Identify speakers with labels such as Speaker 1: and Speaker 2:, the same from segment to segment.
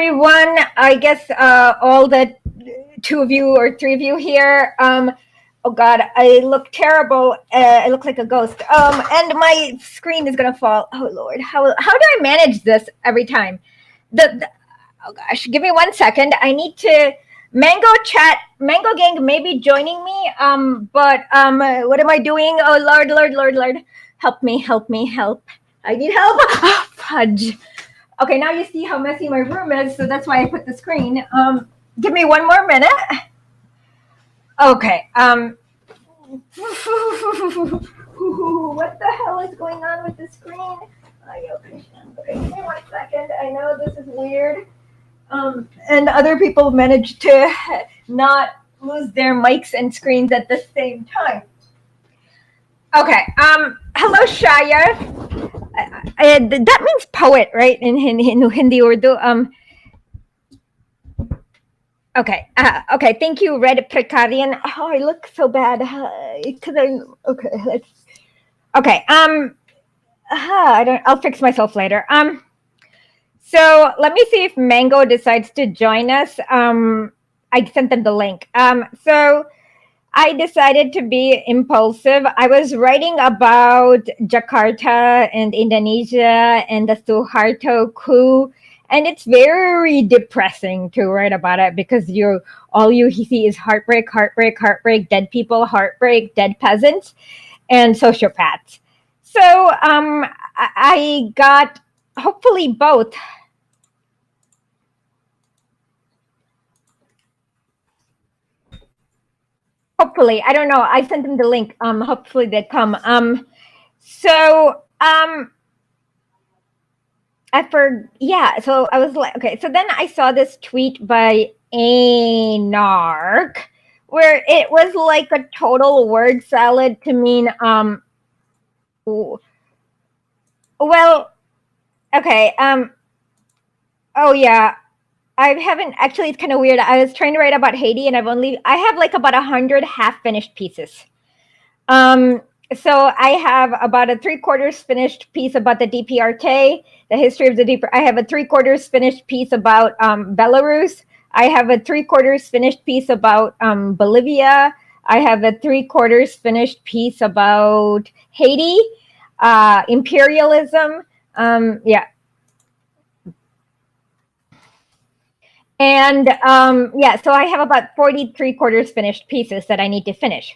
Speaker 1: everyone. I guess all the two of you or three of you here. Oh God, I look terrible. I look like a ghost. And my screen is gonna fall. Oh Lord, how do I manage this every time? Oh gosh, give me 1 second. I need to. Mango Gang may be joining me. But what am I doing? Oh Lord, Lord, Lord, Lord, help me, help me, help! I need help. Oh, fudge. Okay, now you see how messy my room is, so that's why I put the screen. Give me 1 more minute. Okay. What the hell is going on with the screen? Okay, give me 1 second. I know this is weird. And other people managed to not lose their mics and screens at the same time. Okay. Hello, Shaya. That means poet, right? In Hindi Urdu. Okay. Okay. Thank you, Red Precarian. Oh, I look so bad because I'm okay. Okay. I'll fix myself later. So let me see if Mango decides to join us. I sent them the link. So I decided to be impulsive. I was writing about Jakarta and Indonesia and the Suharto coup, and it's very depressing to write about it because all you see is heartbreak, heartbreak, heartbreak, dead people, heartbreak, dead peasants, and sociopaths. So I got hopefully both. Hopefully, I don't know. I sent them the link. Hopefully they come. So I was like, okay. So then I saw this tweet by A-Nark where it was like a total word salad to mean well, okay. Oh yeah. I haven't actually. It's kind of weird. I was trying to write about Haiti, and I have like about 100 half-finished pieces. So I have about a 3/4 finished piece about the DPRK, the history of the DPRK. I have a 3/4 finished piece about Belarus. I have a 3/4 finished piece about Bolivia. I have a 3/4 finished piece about Haiti, imperialism. Yeah. And so I have about 43/4 finished pieces that I need to finish.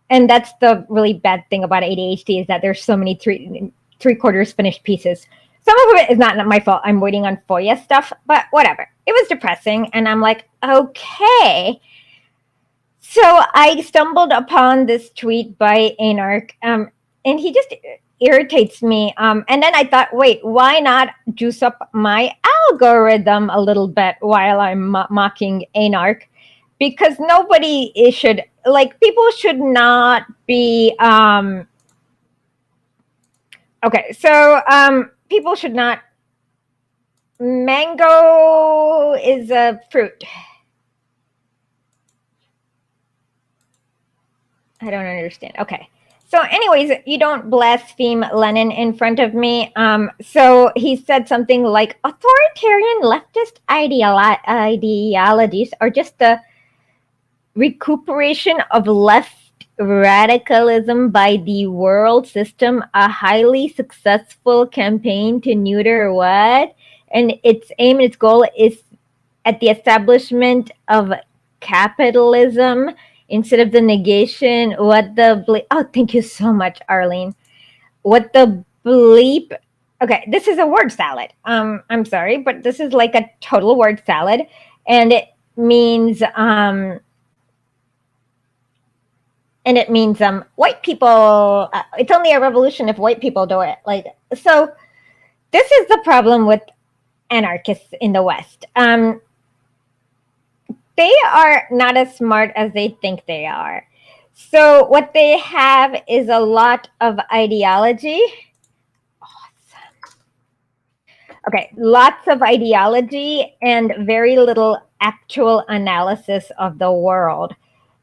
Speaker 1: And that's the really bad thing about ADHD is that there's so many 3/4 finished pieces. Some of it is not my fault. I'm waiting on FOIA stuff, but whatever. It was depressing. And I'm like, okay. So I stumbled upon this tweet by Anark, and he just irritates me. And then I thought, wait, why not juice up my algorithm a little bit while I'm mocking Anark? Because nobody should, like, people should not be, okay, so people should not, mango is a fruit. I don't understand. Okay. So anyways, you don't blaspheme Lenin in front of me. So he said something like, authoritarian leftist ideologies are just the recuperation of left radicalism by the world system, a highly successful campaign to neuter what? And its aim and its goal is at the establishment of capitalism instead of the negation. What the oh, thank you so much, Arlene. What the bleep? Okay, this is a word salad. I'm sorry, but this is like a total word salad, and it means white people. It's only a revolution if white people do it. Like, so, this is the problem with anarchists in the West. They are not as smart as they think they are. So what they have is a lot of ideology. Awesome. Okay, lots of ideology and very little actual analysis of the world.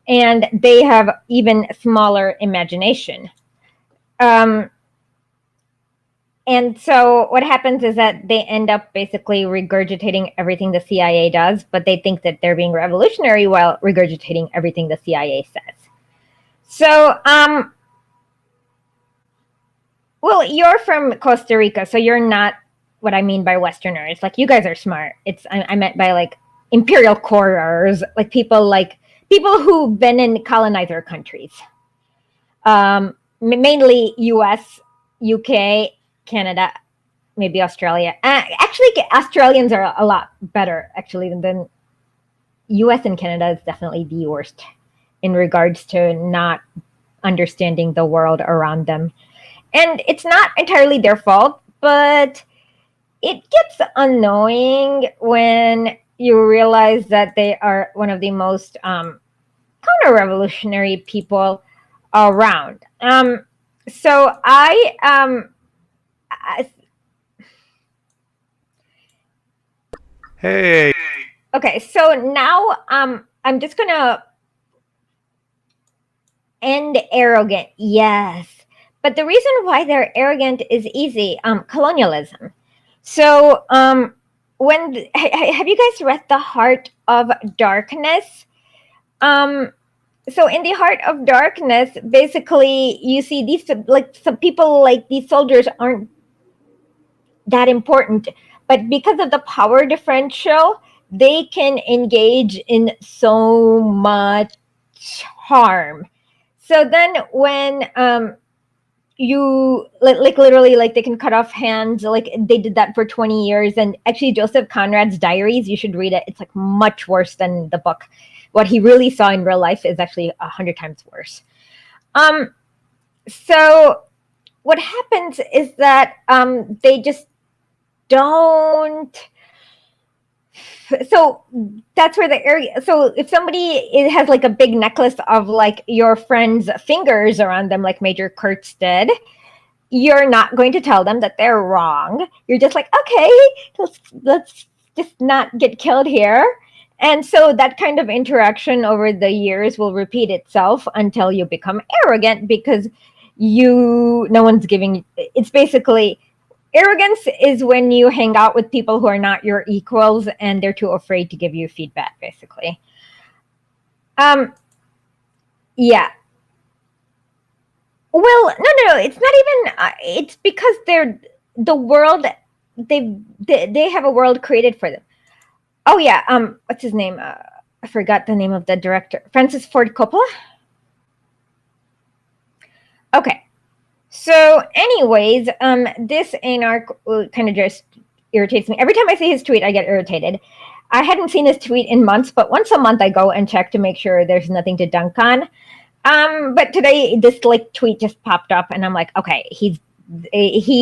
Speaker 1: And they have even smaller imagination. And so what happens is that they end up basically regurgitating everything the CIA does, but they think that they're being revolutionary while regurgitating everything the CIA says. So, well, you're from Costa Rica, so you're not what I mean by Westerners. Like, you guys are smart. I meant by like imperial coureurs, like people who've been in colonizer countries, mainly U.S., UK, Canada, maybe Australia. Actually, Australians are a lot better actually than U.S. and Canada is definitely the worst in regards to not understanding the world around them. And it's not entirely their fault, but it gets annoying when you realize that they are one of the most counter-revolutionary people around. So
Speaker 2: Hey.
Speaker 1: Okay, so now I'm just gonna end arrogant. Yes. But the reason why they're arrogant is easy. Colonialism. So have you guys read The Heart of Darkness? So in The Heart of Darkness, basically you see these like some people like these soldiers aren't that important, but because of the power differential, they can engage in so much harm. So then when you like literally like they can cut off hands, like they did that for 20 years. And actually Joseph Conrad's diaries, you should read it. It's like much worse than the book. What he really saw in real life is actually 100 times worse. So what happens is that they just don't. So that's where the area. So if somebody has like a big necklace of like your friend's fingers around them, like Major Kurtz did, you're not going to tell them that they're wrong. You're just like, okay, let's just not get killed here. And so that kind of interaction over the years will repeat itself until you become arrogant because no one's giving. It's basically. Arrogance is when you hang out with people who are not your equals and they're too afraid to give you feedback, basically. Yeah. Well, no. It's not even. It's because the world. They have a world created for them. Oh yeah. What's his name? I forgot the name of the director. Francis Ford Coppola. Okay. So, anyways, this Anark kind of just irritates me. Every time I see his tweet, I get irritated. I hadn't seen his tweet in months, but once a month I go and check to make sure there's nothing to dunk on. But today this like tweet just popped up, and I'm like, okay, he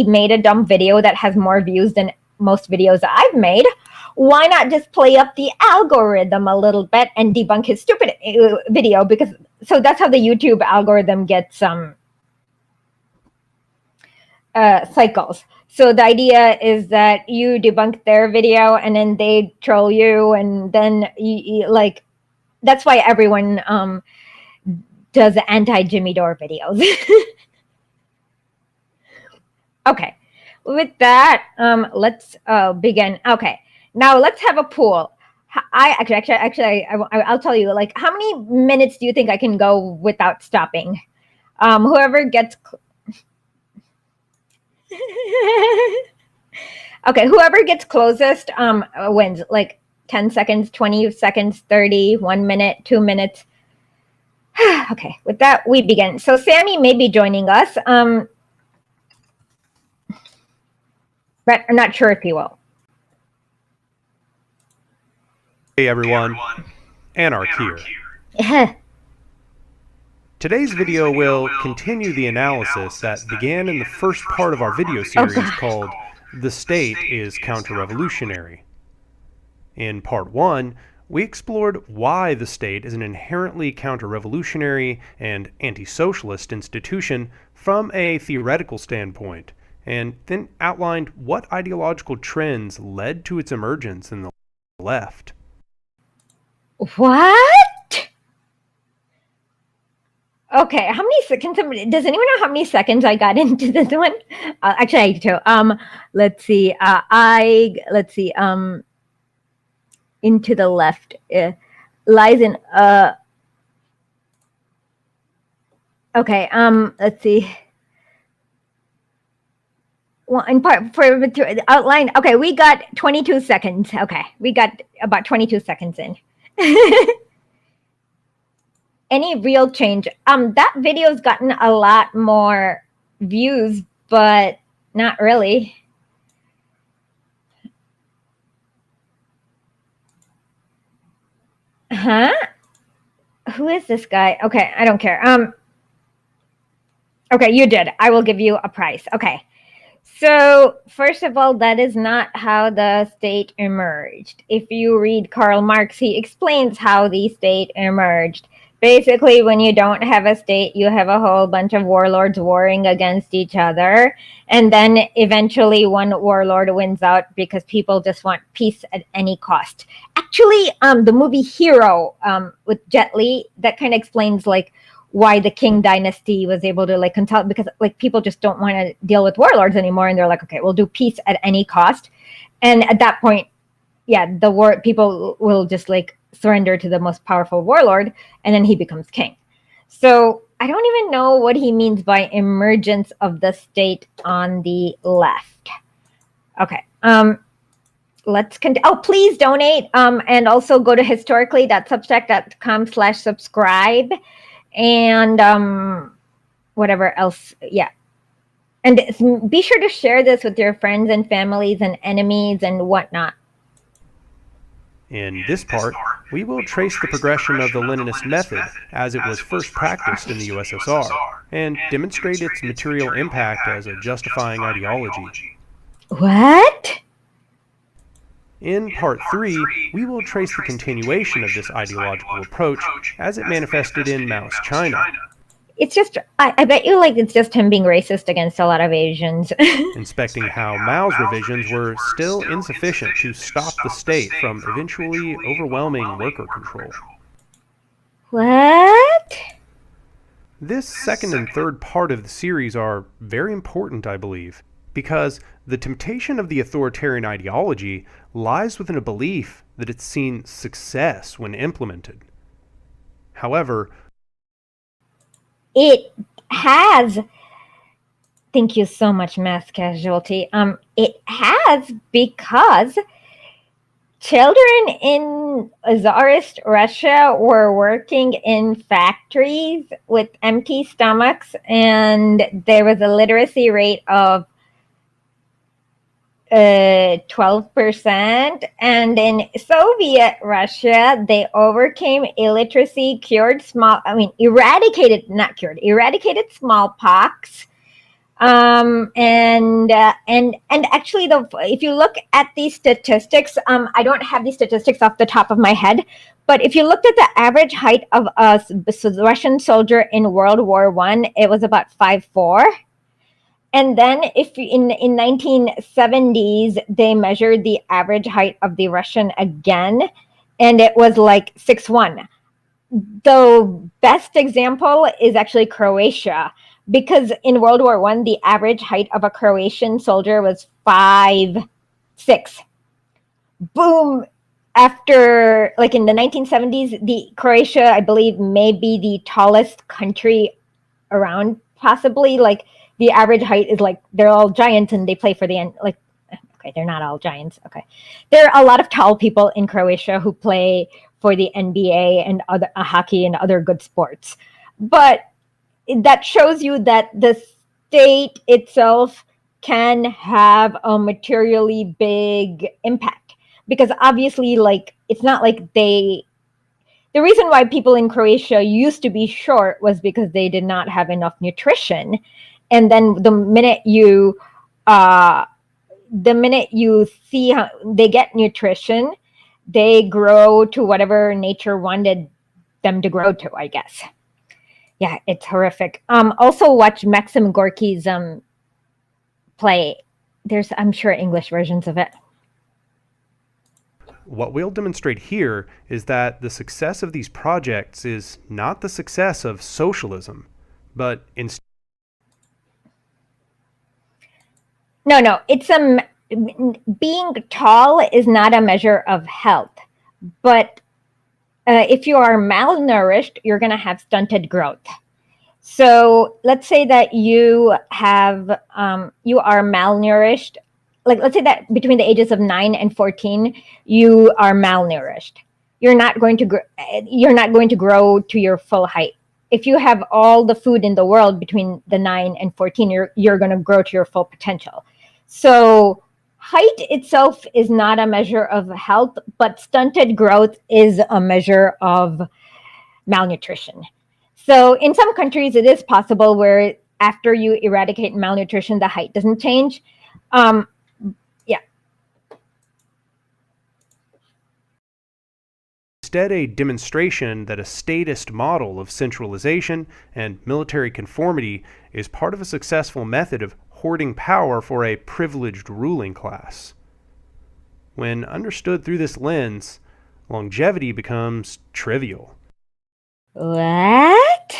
Speaker 1: made a dumb video that has more views than most videos I've made. Why not just play up the algorithm a little bit and debunk his stupid video? Because so that's how the YouTube algorithm gets cycles. So the idea is that you debunk their video and then they troll you, and then you like that's why everyone does anti-Jimmy Dore videos. Okay, with that, let's begin. Okay, now let's have a pool. I'll tell you. Like, how many minutes do you think I can go without stopping? Whoever gets. Okay, whoever gets closest wins. Like 10 seconds, 20 seconds, 30, 1 minute, 2 minutes. Okay, with that, we begin. So Sammy may be joining us, but I'm not sure if he will.
Speaker 2: Hey everyone, Anark here. Today's video will continue the analysis that began in the first part of our video series called The State is Counter-Revolutionary. In part 1, we explored why the state is an inherently counter-revolutionary and anti-socialist institution from a theoretical standpoint, and then outlined what ideological trends led to its emergence in the left.
Speaker 1: What? Okay, how many seconds? Does anyone know how many seconds I got into this one? Actually, I do. Let's see. Let's see. Into the left lies in. Okay. Let's see. Well, in part for the outline. Okay, we got 22 seconds. Okay, we got about 22 seconds in. Any real change? That video's gotten a lot more views, but not really. Huh? Who is this guy? Okay, I don't care. Okay, you did. I will give you a prize. Okay. So, first of all, that is not how the state emerged. If you read Karl Marx, he explains how the state emerged. Basically, when you don't have a state, you have a whole bunch of warlords warring against each other. And then eventually one warlord wins out because people just want peace at any cost. Actually, the movie Hero with Jet Li, that kind of explains like why the King dynasty was able to like consult, because like people just don't want to deal with warlords anymore. And they're like, okay, we'll do peace at any cost. And at that point, yeah, the people will just like surrender to the most powerful warlord, and then he becomes king. So I don't even know what he means by emergence of the state on the left. Okay. Let's continue. Oh, please donate. And also go to historically.substack.com/subscribe and whatever else. Yeah. And be sure to share this with your friends and families and enemies and whatnot.
Speaker 2: In this part, we will trace the progression of the Leninist method as it was first practiced in the USSR, and demonstrate its material impact as a justifying ideology.
Speaker 1: What?
Speaker 2: In part 3, we will trace the continuation of this ideological approach as it manifested in Mao's China.
Speaker 1: It's just, I bet you like it's just him being racist against a lot of Asians.
Speaker 2: Inspecting how Mao's revisions were still insufficient to stop the state from eventually overwhelming worker control.
Speaker 1: What?
Speaker 2: This second and third part of the series are very important, I believe, because the temptation of the authoritarian ideology lies within a belief that it's seen success when implemented. However,
Speaker 1: it has. Thank you so much, Mass Casualty. It has, because children in Tsarist Russia were working in factories with empty stomachs, and there was a literacy rate of 12%. And in Soviet Russia, they overcame illiteracy, eradicated smallpox. And actually, if you look at these statistics, I don't have these statistics off the top of my head, but if you looked at the average height of a Russian soldier in World War I, it was about 5'4". And then if in 1970s, they measured the average height of the Russian again, and it was like 6'1". The best example is actually Croatia, because in World War I, the average height of a Croatian soldier was 5'6". Boom. After, like in the 1970s, the Croatia, I believe, may be the tallest country around, possibly. Like the average height is like, they're all giants and they play for the end. Like, okay, they're not all giants. Okay. There are a lot of tall people in Croatia who play for the NBA and other hockey and other good sports. But that shows you that the state itself can have a materially big impact, because obviously, like, it's not like the reason why people in Croatia used to be short was because they did not have enough nutrition. And then the minute you see how they get nutrition, they grow to whatever nature wanted them to grow to, I guess. Yeah, it's horrific. Also watch Maxim Gorky's play. There's, I'm sure, English versions of it.
Speaker 2: what we'll demonstrate here is that the success of these projects is not the success of socialism, but instead.
Speaker 1: No, it's being tall is not a measure of health, but if you are malnourished, you're going to have stunted growth. So let's say that you have you are malnourished. Like let's say that between the ages of 9 and 14, you are malnourished. You're not going to grow to your full height. If you have all the food in the world between the 9 and 14, you're going to grow to your full potential. So height itself is not a measure of health, but stunted growth is a measure of malnutrition. So in some countries, it is possible where after you eradicate malnutrition, the height doesn't change. Yeah.
Speaker 2: Instead, a demonstration that a statist model of centralization and military conformity is part of a successful method of hoarding power for a privileged ruling class. When understood through this lens, longevity becomes trivial.
Speaker 1: What?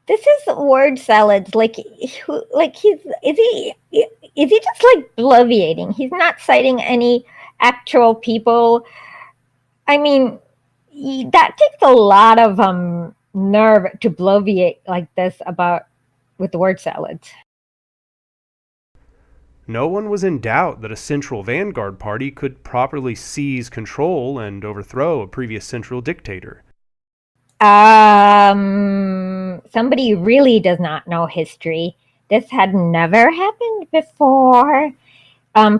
Speaker 1: This is word salads. Like is he just like bloviating? He's not citing any actual people. I mean, that takes a lot of nerve to bloviate like this about with the word salads.
Speaker 2: No one was in doubt that a central vanguard party could properly seize control and overthrow a previous central dictator.
Speaker 1: Somebody really does not know history. This had never happened before.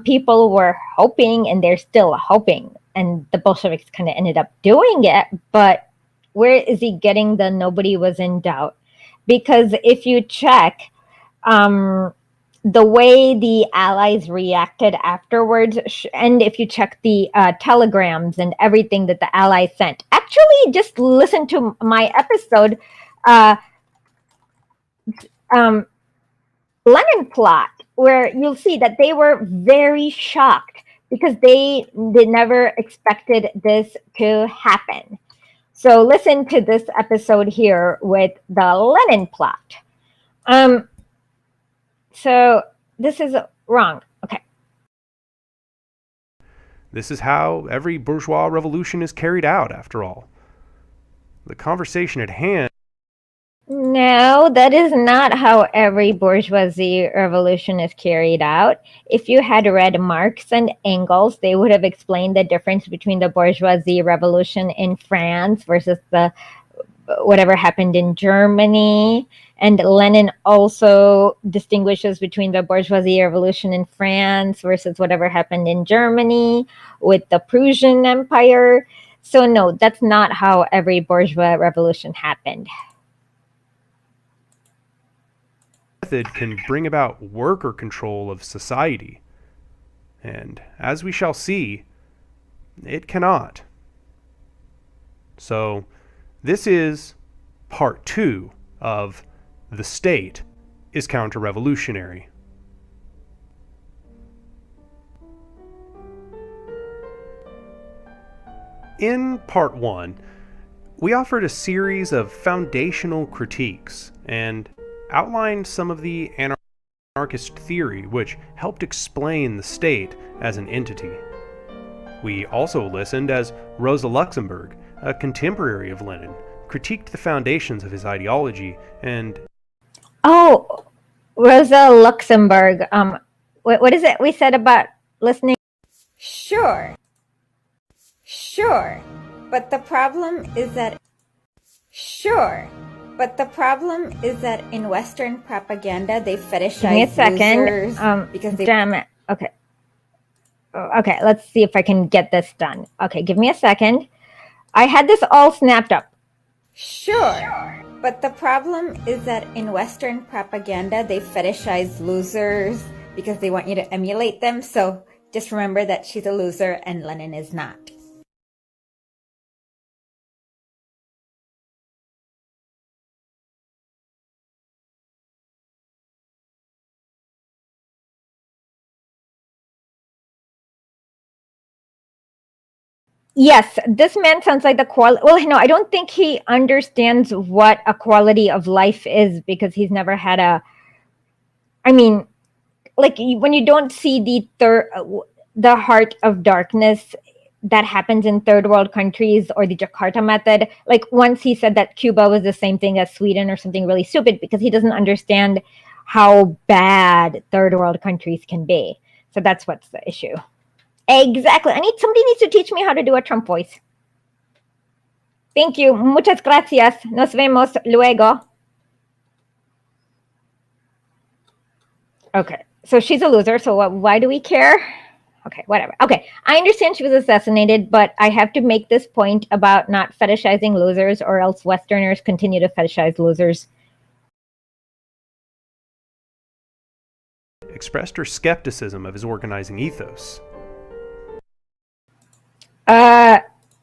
Speaker 1: People were hoping, and they're still hoping, and the Bolsheviks kind of ended up doing it, but where is he getting the nobody was in doubt? Because if you check, the way the Allies reacted afterwards, and if you check the telegrams and everything that the Allies sent, actually just listen to my episode, Lenin plot, where you'll see that they were very shocked because they never expected this to happen. So listen to this episode here with the Lenin plot. So this is wrong. Okay.
Speaker 2: This is how every bourgeois revolution is carried out, after all. The conversation at hand.
Speaker 1: No, that is not how every bourgeoisie revolution is carried out. If you had read Marx and Engels, they would have explained the difference between the bourgeoisie revolution in France versus the whatever happened in Germany. And Lenin also distinguishes between the bourgeoisie revolution in France versus whatever happened in Germany with the Prussian Empire. So no, that's not how every bourgeois revolution happened.
Speaker 2: Method can bring about worker control of society. And as we shall see, it cannot. So, this is part 2 of The State is Counter-Revolutionary. In part 1, we offered a series of foundational critiques and outlined some of the anarchist theory which helped explain the state as an entity. We also listened as Rosa Luxemburg, a contemporary of Lenin, critiqued the foundations of his ideology and...
Speaker 1: Oh, Rosa Luxemburg. What is it we said about listening?
Speaker 3: Sure, but the problem is that... Sure, but the problem is that in Western propaganda, they fetishize
Speaker 1: Give me a second.
Speaker 3: losers because they...
Speaker 1: Damn it. Okay. Okay, let's see if I can get this done. Okay, give me a second. I had this all snapped up.
Speaker 3: Sure, but the problem is that in Western propaganda, they fetishize losers because they want you to emulate them. So just remember that she's a loser and Lenin is not.
Speaker 1: Yes, this man sounds like the quality. Well, no, I don't think he understands what a quality of life is because he's never had a. I mean, like when you don't see the heart of darkness that happens in third world countries or the Jakarta method. Like once he said that Cuba was the same thing as Sweden or something really stupid because he doesn't understand how bad third world countries can be. So that's what's the issue. Exactly. Somebody needs to teach me how to do a Trump voice. Thank you. Muchas gracias. Nos vemos luego. Okay. So she's a loser. So why do we care? Okay, whatever. Okay, I understand she was assassinated, but I have to make this point about not fetishizing losers, or else Westerners continue to fetishize losers.
Speaker 2: Expressed her skepticism of his organizing ethos.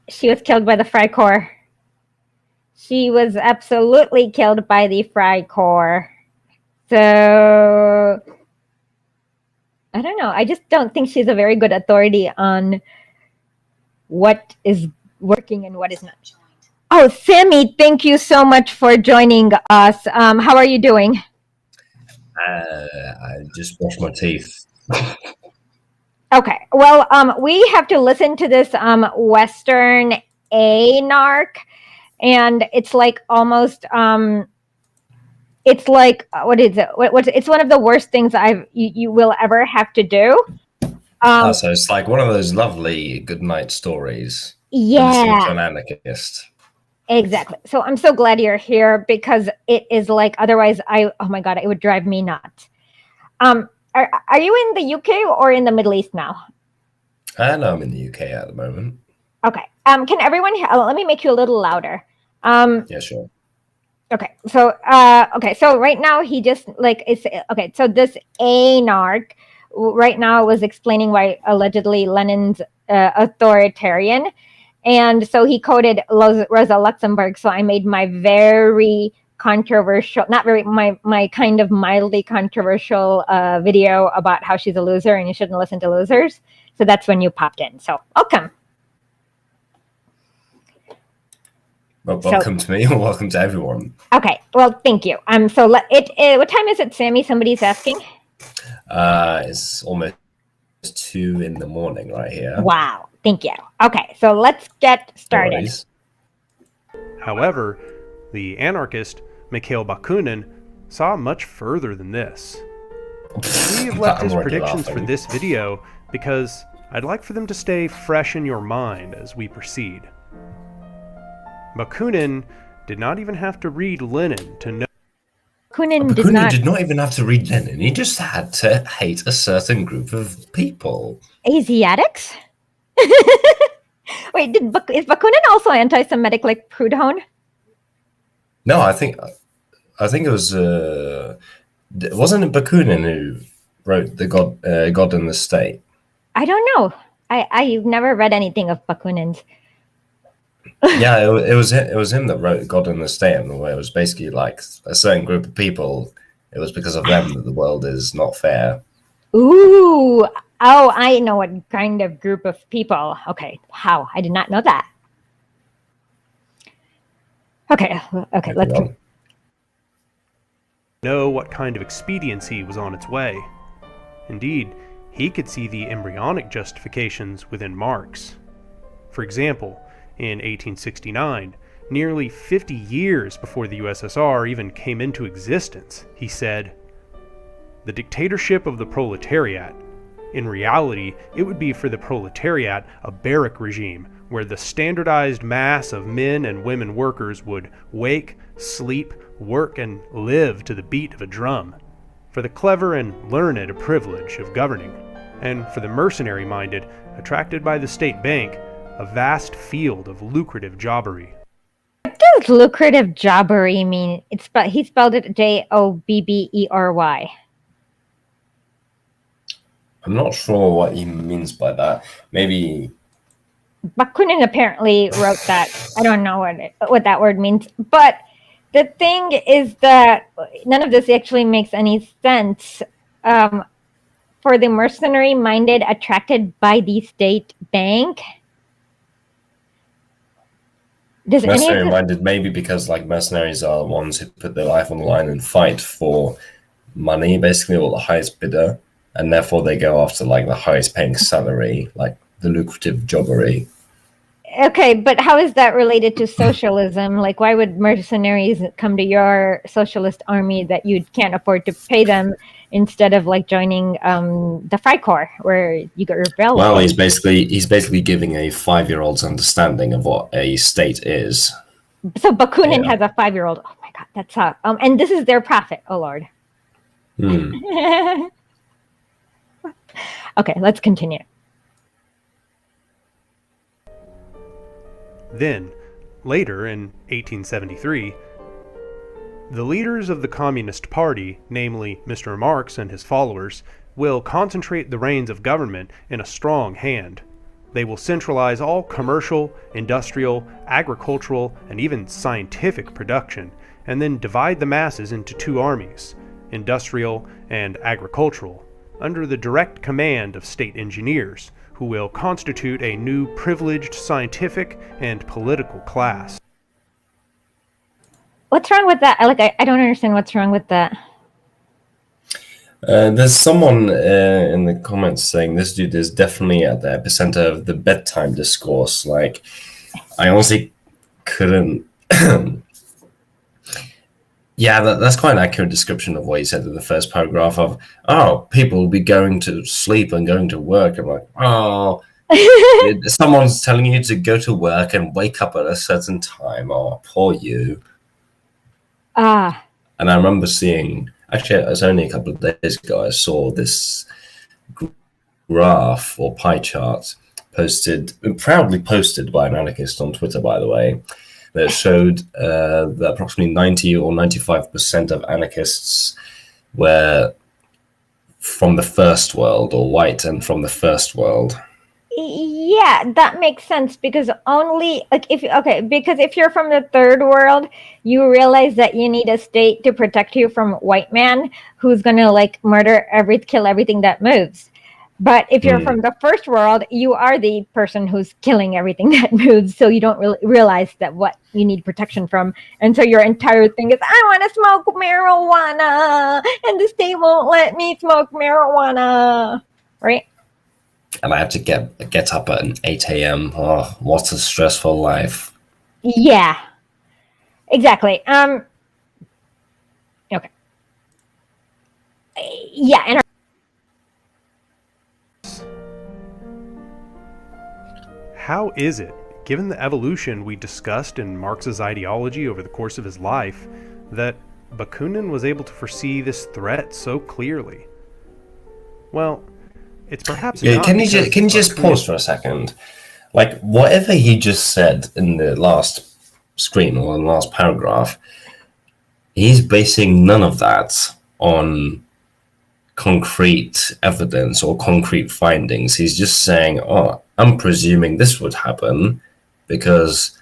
Speaker 1: She was killed by the Freikorps. She was absolutely killed by the Freikorps. So I don't know. I just don't think she's a very good authority on what is working and what is not. Oh, Sammy, thank you so much for joining us. How are you doing?
Speaker 4: I just brushed my teeth.
Speaker 1: Okay. Well, we have to listen to this Western A-Nark, and it's like almost it's like what is it? It's one of the worst things you will ever have to do.
Speaker 4: So it's like one of those lovely good night stories.
Speaker 1: Yeah.
Speaker 4: To an anarchist.
Speaker 1: Exactly. So I'm so glad you're here because it is like otherwise oh my God, it would drive me nuts. Are you in the UK or in the Middle East now?
Speaker 4: No, I'm in the UK at the moment.
Speaker 1: Okay. Can everyone let me make you a little louder.
Speaker 4: Yeah, sure.
Speaker 1: Okay. So so right now he just like it's okay. So this A-Nark right now was explaining why allegedly Lenin's authoritarian. And so he quoted Rosa Luxemburg. So I made my very controversial, not very, my kind of mildly controversial video about how she's a loser and you shouldn't listen to losers. So that's when you popped in. So welcome.
Speaker 4: Well, welcome to me, or welcome to everyone.
Speaker 1: Okay. Well, thank you. So what time is it, Sammy? Somebody's asking.
Speaker 4: It's almost 2 in the morning right here.
Speaker 1: Wow. Thank you. Okay, so let's get started.
Speaker 2: However, the anarchist Mikhail Bakunin saw much further than this. We have left his predictions for this video because I'd like for them to stay fresh in your mind as we proceed. Bakunin did not even have to read Lenin to know.
Speaker 1: Bakunin
Speaker 4: did not even have to read Lenin. He just had to hate a certain group of people.
Speaker 1: Asiatics? Wait, is Bakunin also anti-Semitic like Proudhon?
Speaker 4: No, I think it was wasn't it Bakunin who wrote the God and the State?
Speaker 1: I don't know. I've never read anything of Bakunin's.
Speaker 4: Yeah, it was him that wrote God and the State, and where it was basically like a certain group of people. It was because of them that the world is not fair.
Speaker 1: Ooh. Oh, I know what kind of group of people. Okay. How? I did not know that. Okay. Let's
Speaker 2: know what kind of expediency was on its way. Indeed, he could see the embryonic justifications within Marx. For example, in 1869, nearly 50 years before the USSR even came into existence, he said, "The dictatorship of the proletariat. In reality, it would be for the proletariat a barrack regime where the standardized mass of men and women workers would wake, sleep, work, and live to the beat of a drum. For the clever and learned a privilege of governing, and for the mercenary-minded, attracted by the state bank, a vast field of lucrative jobbery."
Speaker 1: What does lucrative jobbery mean? He spelled it Jobbery.
Speaker 4: I'm not sure what he means by that. Maybe
Speaker 1: Bakunin apparently wrote that. I don't know what that word means. But the thing is that none of this actually makes any sense. For the mercenary-minded attracted by the state bank. Does any of
Speaker 4: Mercenary
Speaker 1: this,
Speaker 4: minded, maybe because like mercenaries are the ones who put their life on the line and fight for money, basically, or the highest bidder, and therefore they go after like the highest paying salary, like the lucrative jobbery.
Speaker 1: okay, but how is that related to socialism? Like, why would mercenaries come to your socialist army that you can't afford to pay them instead of like joining the Freikorps where you got rebel?
Speaker 4: Well, he's basically giving a 5-year-old's understanding of what a state is.
Speaker 1: So Bakunin
Speaker 4: Yeah.
Speaker 1: has a 5-year-old. Oh my god, that's and this is their prophet. Oh lord. Okay, let's continue.
Speaker 2: Then, later in 1873, the leaders of the Communist Party, namely Mr. Marx and his followers, will concentrate the reins of government in a strong hand. They will centralize all commercial, industrial, agricultural, and even scientific production, and then divide the masses into two armies, industrial and agricultural, under the direct command of state engineers, who will constitute a new privileged scientific and political class.
Speaker 1: What's wrong with that? I don't understand what's wrong with that.
Speaker 4: There's someone in the comments saying this dude is definitely at the epicenter of the bedtime discourse. Like, I honestly couldn't. Yeah, that's quite an accurate description of what he said in the first paragraph of, oh, people will be going to sleep and going to work. I'm like, oh, someone's telling you to go to work and wake up at a certain time. Oh, poor you.
Speaker 1: Ah.
Speaker 4: And I remember seeing, actually, it was only a couple of days ago, I saw this graph or pie chart proudly posted by an anarchist on Twitter, by the way, that showed that approximately 90 or 95% of anarchists were from the first world, or white and from the first world.
Speaker 1: Yeah, that makes sense, because only like because if you're from the third world, you realize that you need a state to protect you from white man who's gonna like kill everything that moves. But if you're from the first world, you are the person who's killing everything that moves, so you don't really realize that what you need protection from. And so your entire thing is, I want to smoke marijuana, and the state won't let me smoke marijuana, right?
Speaker 4: And I have to get up at 8 a.m. Oh, what a stressful life.
Speaker 1: Yeah, exactly. Okay. Yeah, and
Speaker 2: How is it, given the evolution we discussed in Marx's ideology over the course of his life, that Bakunin was able to foresee this threat so clearly? Well, it's perhaps not.
Speaker 4: Can you just pause for a second? Like, whatever he just said in the last screen or in the last paragraph, he's basing none of that on concrete evidence or concrete findings. He's just saying, oh, I'm presuming this would happen because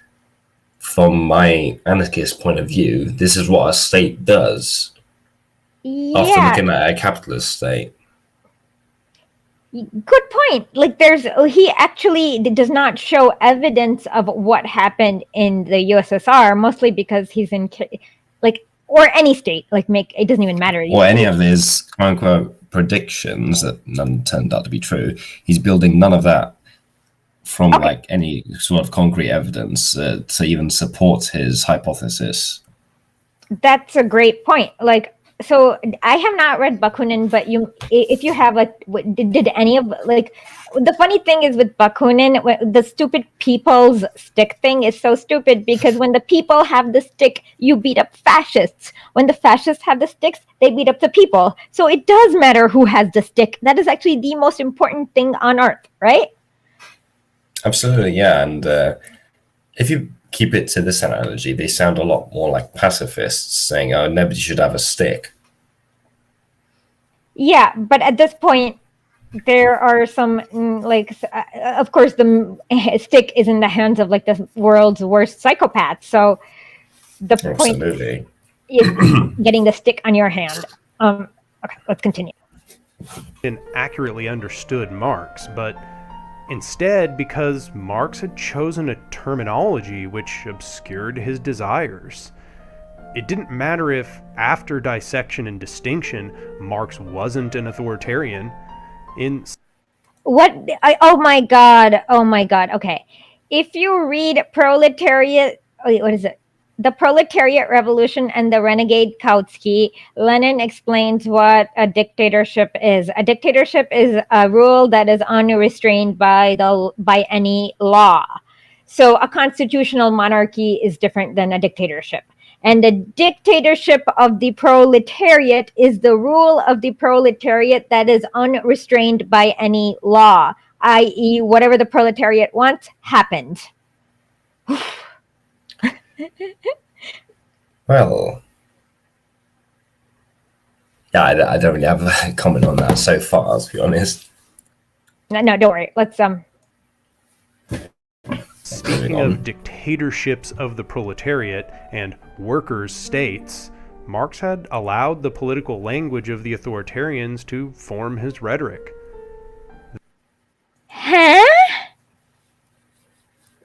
Speaker 4: from my anarchist point of view, this is what a state does. After looking at a capitalist state.
Speaker 1: Good point. Like, he actually does not show evidence of what happened in the USSR, mostly because he's in, or any state. It doesn't even matter.
Speaker 4: Or any of his quote unquote predictions that none turned out to be true. He's building none of that from any sort of concrete evidence to even support his hypothesis. That's
Speaker 1: a great point. So I have not read Bakunin, but if you have, did any of, the funny thing is with Bakunin, the stupid people's stick thing is so stupid, because when the people have the stick, you beat up fascists. When the fascists have the sticks, they beat up the people. So it does matter who has the stick. That is actually the most important thing on earth, right?
Speaker 4: Absolutely, yeah. And if you keep it to this analogy, they sound a lot more like pacifists saying, oh, nobody should have a stick.
Speaker 1: Yeah, but at this point, there are some, of course, the stick is in the hands of, the world's worst psychopaths. So the point is getting the stick on your hand. Okay, let's continue.
Speaker 2: And accurately understood Marx, but Instead, because Marx had chosen a terminology which obscured his desires. It didn't matter if, after dissection and distinction, Marx wasn't an authoritarian.
Speaker 1: Oh my god. Okay. If you read Proletariat, what is it? The Proletariat Revolution and the Renegade Kautsky, Lenin explains what a dictatorship is. A dictatorship is a rule that is unrestrained by any law. So a constitutional monarchy is different than a dictatorship. And the dictatorship of the proletariat is the rule of the proletariat that is unrestrained by any law, i.e., whatever the proletariat wants happens.
Speaker 4: Well, yeah, I don't really have a comment on that so far, to be honest.
Speaker 1: No, don't worry. Let's
Speaker 2: Speaking of dictatorships of the proletariat and workers' states, Marx had allowed the political language of the authoritarians to form his rhetoric.
Speaker 1: Huh?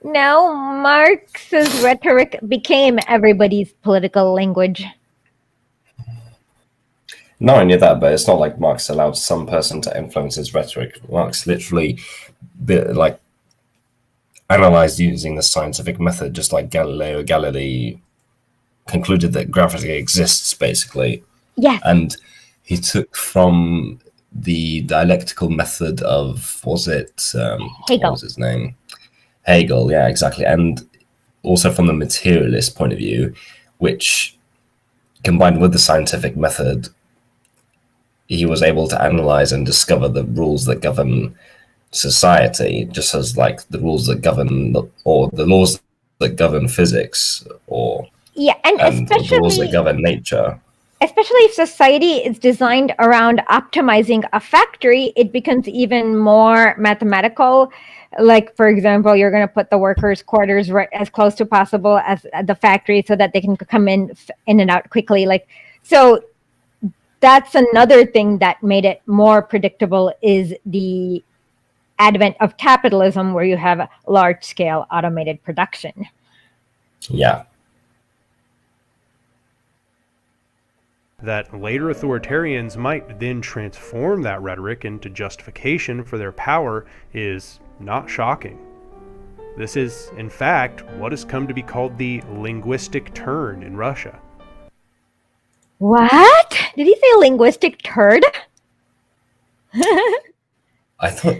Speaker 1: No, Marx's rhetoric became everybody's political language.
Speaker 4: Not only that, but it's not like Marx allowed some person to influence his rhetoric. Marx literally analyzed using the scientific method, just like Galileo Galilei concluded that gravity exists, basically.
Speaker 1: Yes.
Speaker 4: And he took from the dialectical method of,
Speaker 1: Hegel.
Speaker 4: What was his name? Hegel, yeah, exactly. And also from the materialist point of view, which combined with the scientific method, he was able to analyze and discover the rules that govern society, just as like the rules that govern or the laws that govern physics, or
Speaker 1: and especially
Speaker 4: the laws that govern nature.
Speaker 1: Especially if society is designed around optimizing a factory, it becomes even more mathematical. Like, for example, you're going to put the workers' quarters right as close to possible as the factory so that they can come in and out quickly. So that's another thing that made it more predictable, is the advent of capitalism, where you have large-scale automated production.
Speaker 4: Yeah.
Speaker 2: That later authoritarians might then transform that rhetoric into justification for their power is not shocking. This is, in fact, what has come to be called the linguistic turn in Russia.
Speaker 1: What? Did he say linguistic turd?
Speaker 4: I thought...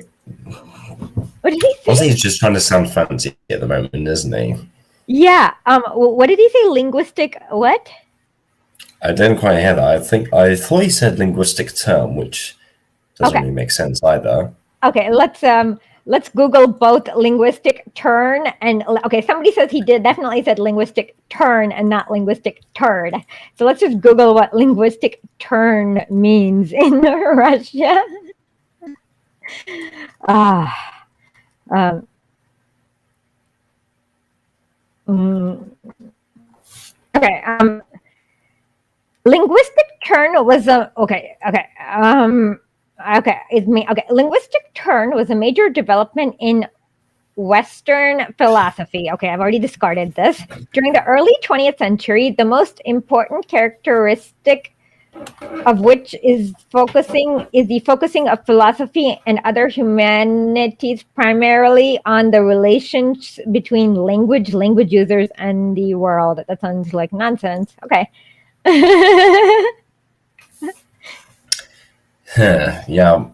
Speaker 1: What did he say?
Speaker 4: Ozzy is just trying to sound fancy at the moment, isn't he?
Speaker 1: Yeah. What did he say? Linguistic what?
Speaker 4: I didn't quite hear that. I thought he said linguistic term, which doesn't really make sense either.
Speaker 1: Okay, let's Google both linguistic turn and somebody says he definitely said linguistic turn and not linguistic turd. So let's just Google what linguistic turn means in Russia. Linguistic turn was linguistic turn was a major development in Western philosophy. Okay, I've already discarded this. During the early 20th century, the most important characteristic of which is the focusing of philosophy and other humanities primarily on the relations between language users, and the world. That sounds like nonsense. Okay.
Speaker 4: Yeah.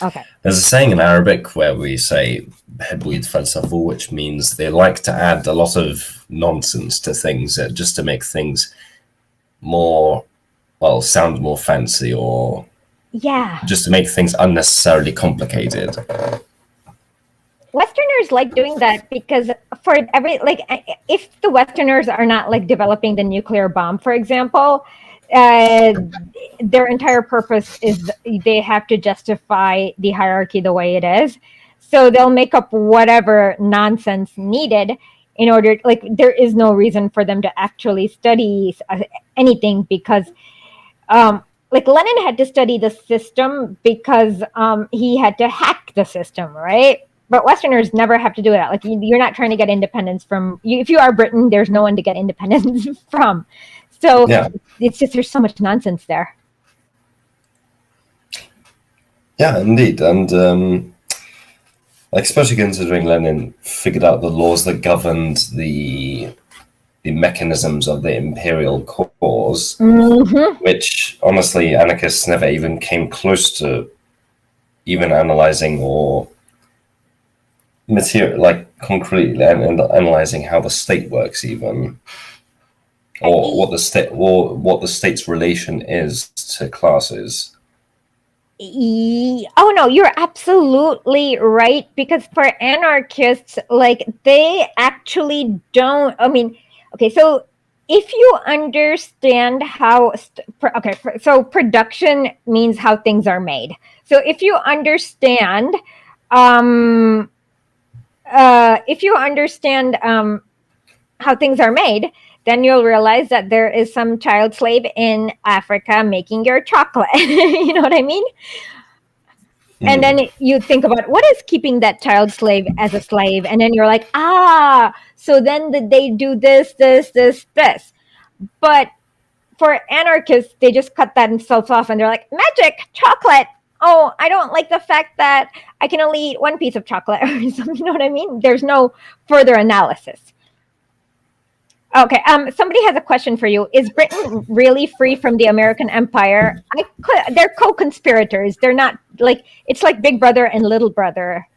Speaker 1: Okay.
Speaker 4: There's a saying in Arabic where we say "Behbouid falsafu," which means they like to add a lot of nonsense to things just to make things sound more fancy, or just to make things unnecessarily complicated.
Speaker 1: Westerners like doing that because for if the Westerners are not developing the nuclear bomb, for example, their entire purpose is they have to justify the hierarchy the way it is. So they'll make up whatever nonsense needed in order, there is no reason for them to actually study anything, because like Lenin had to study the system because he had to hack the system, right? But Westerners never have to do that. Like you're not trying to get independence from. If you are Britain, there's no one to get independence from. So it's just there's so much nonsense there.
Speaker 4: Yeah, indeed, and like especially considering Lenin figured out the laws that governed the mechanisms of the imperial cause, which honestly anarchists never even came close to even analyzing or concretely analyzing how the state works, even or what the state's relation is to classes.
Speaker 1: Oh no, you're absolutely right, because for anarchists, like they actually don't. I mean, okay, so if you understand how so production means how things are made. So if you understand how things are made, then you'll realize that there is some child slave in Africa making your chocolate. You know what I mean? And then you think about what is keeping that child slave as a slave. And then you're like, so then they do this. But for anarchists, they just cut that themselves off and they're like, magic, chocolate. Oh, I don't like the fact that I can only eat one piece of chocolate or something. You know what I mean? There's no further analysis. Okay, somebody has a question for you. Is Britain really free from the American Empire? They're co-conspirators. They're not like, it's like Big Brother and Little Brother.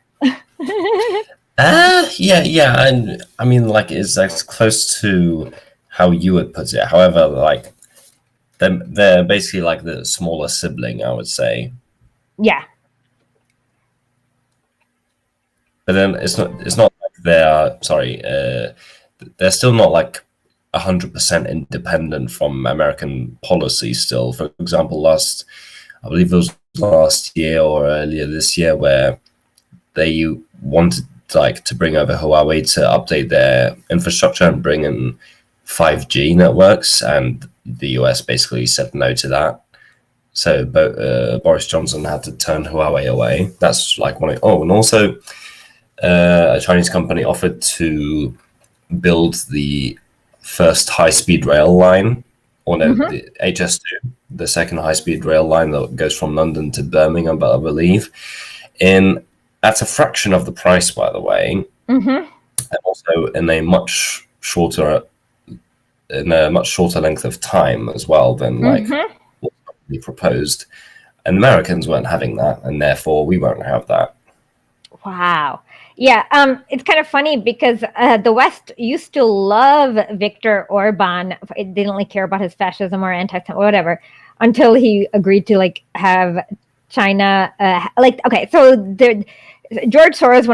Speaker 4: Yeah, and I mean, like, it's as close to how you would put it. However, like, they're basically like the smaller sibling, I would say.
Speaker 1: Yeah.
Speaker 4: But then it's not like they're still not like 100% independent from American policy still. For example, I believe it was last year or earlier this year, where they wanted like to bring over Huawei to update their infrastructure and bring in 5G networks, and the US basically said no to that. So Boris Johnson had to turn Huawei away. That's like and also a Chinese company offered to build the first high-speed rail line, the HS2, the second high-speed rail line that goes from London to Birmingham, I believe. At a fraction of the price, by the way, and also in a much shorter length of time as well than like what we proposed. And Americans weren't having that, and therefore we won't have that.
Speaker 1: Wow. Yeah, it's kind of funny because the West used to love Viktor Orban. It didn't really care about his fascism or anti-Semitism or whatever until he agreed to like have China. George Soros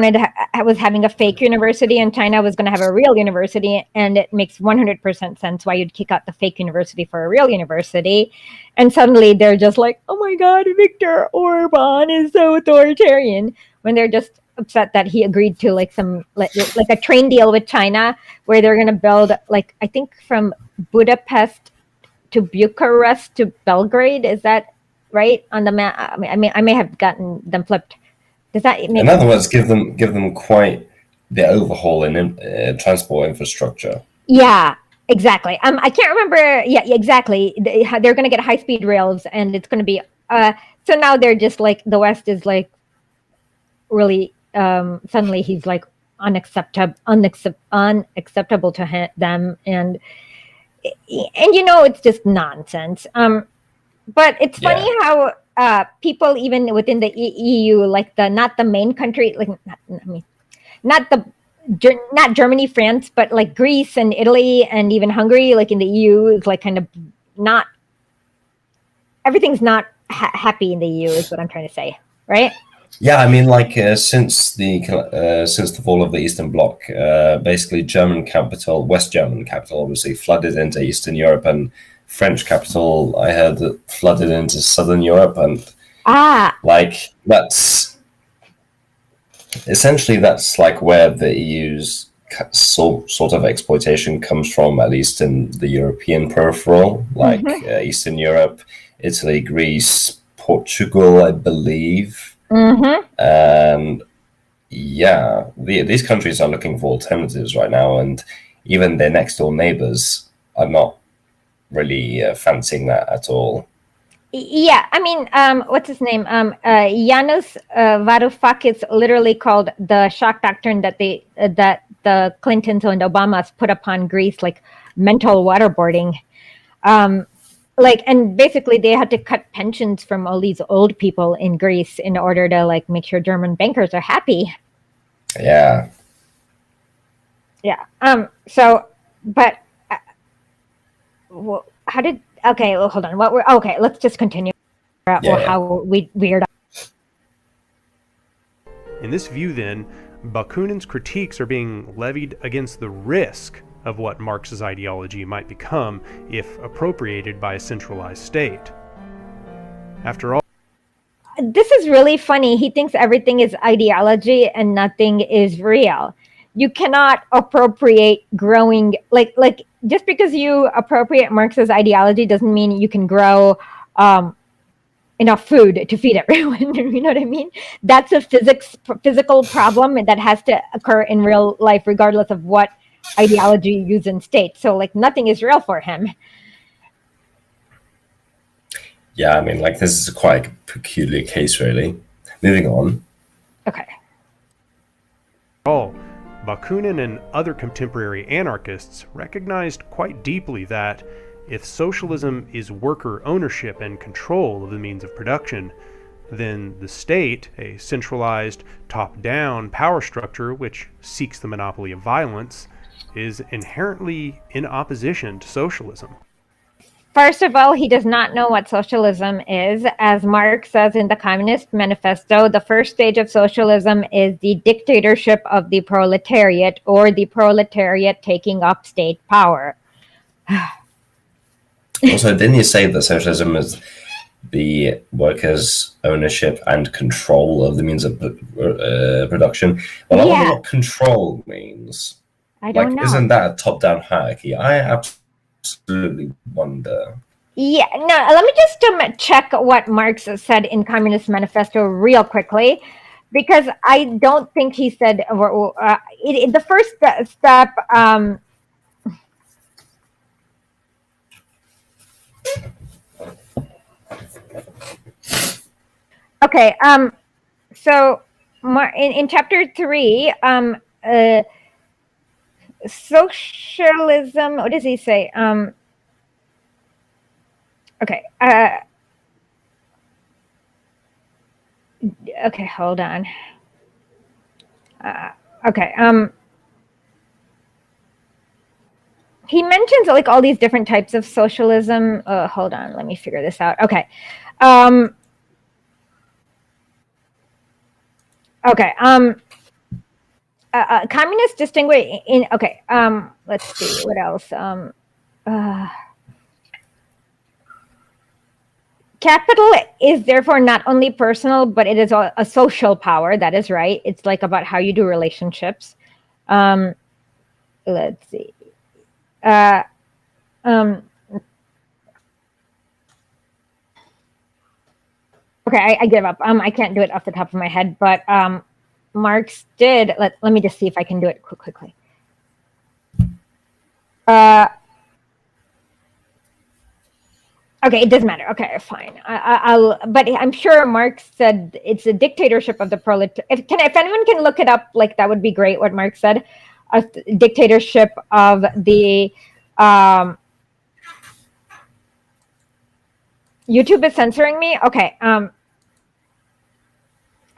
Speaker 1: was having a fake university, and China was going to have a real university, and it makes 100% sense why you'd kick out the fake university for a real university. And suddenly they're just like, oh my God, Viktor Orban is so authoritarian, when they're just upset that he agreed to like some like a train deal with China where they're going to build like, I think from Budapest to Bucharest to Belgrade. Is that right on the map? I may have gotten them flipped. Does that make
Speaker 4: in other words, give them quite the overhaul in transport infrastructure?
Speaker 1: Yeah, exactly. I can't remember. Yeah, exactly. They're going to get high-speed rails, and it's going to be so now they're just like, the West is like really suddenly he's like unacceptable to them, and you know, it's just nonsense. But it's funny how people even within the EU, like not the main country, like not Germany, France, but like Greece and Italy and even Hungary, like in the EU, is like kind of not, everything's not happy in the EU, is what I'm trying to say, right?
Speaker 4: Yeah, I mean, like since the fall of the Eastern Bloc, basically West German capital, obviously flooded into Eastern Europe, and French capital, I heard, flooded into Southern Europe, and like that's like where the EU's sort of exploitation comes from, at least in the European peripheral, like Eastern Europe, Italy, Greece, Portugal, I believe. And yeah, these countries are looking for alternatives right now, and even their next door neighbors are not really fancying that at all.
Speaker 1: Yeah, I mean, what's his name? Janusz Varoufakis literally called the shock doctrine that the Clintons and Obamas put upon Greece like mental waterboarding. And basically they had to cut pensions from all these old people in Greece in order to like make sure German bankers are happy.
Speaker 4: Yeah.
Speaker 1: Yeah. So, but how did? Okay, well, hold on. Let's just continue. How we weird.
Speaker 2: In this view, then, Bakunin's critiques are being levied against the risk of what Marx's ideology might become if appropriated by a centralized state. After all,
Speaker 1: this is really funny. He thinks everything is ideology and nothing is real. You cannot appropriate growing, like just because you appropriate Marx's ideology doesn't mean you can grow enough food to feed everyone. You know what I mean? That's a physical problem that has to occur in real life, regardless of what ideology you use in state. So like nothing is real for him.
Speaker 4: Yeah, I mean, like this is quite a peculiar case, really. Moving on.
Speaker 1: Okay.
Speaker 2: Bakunin and other contemporary anarchists recognized quite deeply that if socialism is worker ownership and control of the means of production, then the state, a centralized, top-down power structure which seeks the monopoly of violence, is inherently in opposition to socialism.
Speaker 1: First of all, he does not know what socialism is. As Marx says in the Communist Manifesto, the first stage of socialism is the dictatorship of the proletariat, or the proletariat taking up state power.
Speaker 4: Also, didn't you say that socialism is the workers' ownership and control of the means of production? Well, I wonder what control means.
Speaker 1: I don't know.
Speaker 4: Isn't that a top-down hierarchy? I absolutely wonder.
Speaker 1: Yeah, no, let me just check what Marx said in Communist Manifesto real quickly, because I don't think he said the first step. Okay, so in chapter 3, socialism, what does he say? Okay. Okay, hold on. Okay. He mentions like all these different types of socialism. Hold on, let me figure this out. Okay. Okay. Communists distinguish in. Okay. Let's see what else. Capital is therefore not only personal, but it is a social power. That is right. It's like about how you do relationships. Let's see. Okay, I give up. I can't do it off the top of my head, but Marx did. Let me just see if I can do it quickly. Okay, it doesn't matter. Okay, fine. But I'm sure Marx said it's a dictatorship of the proletariat. If anyone can look it up, like that would be great. What Marx said, a dictatorship of the. YouTube is censoring me. Okay.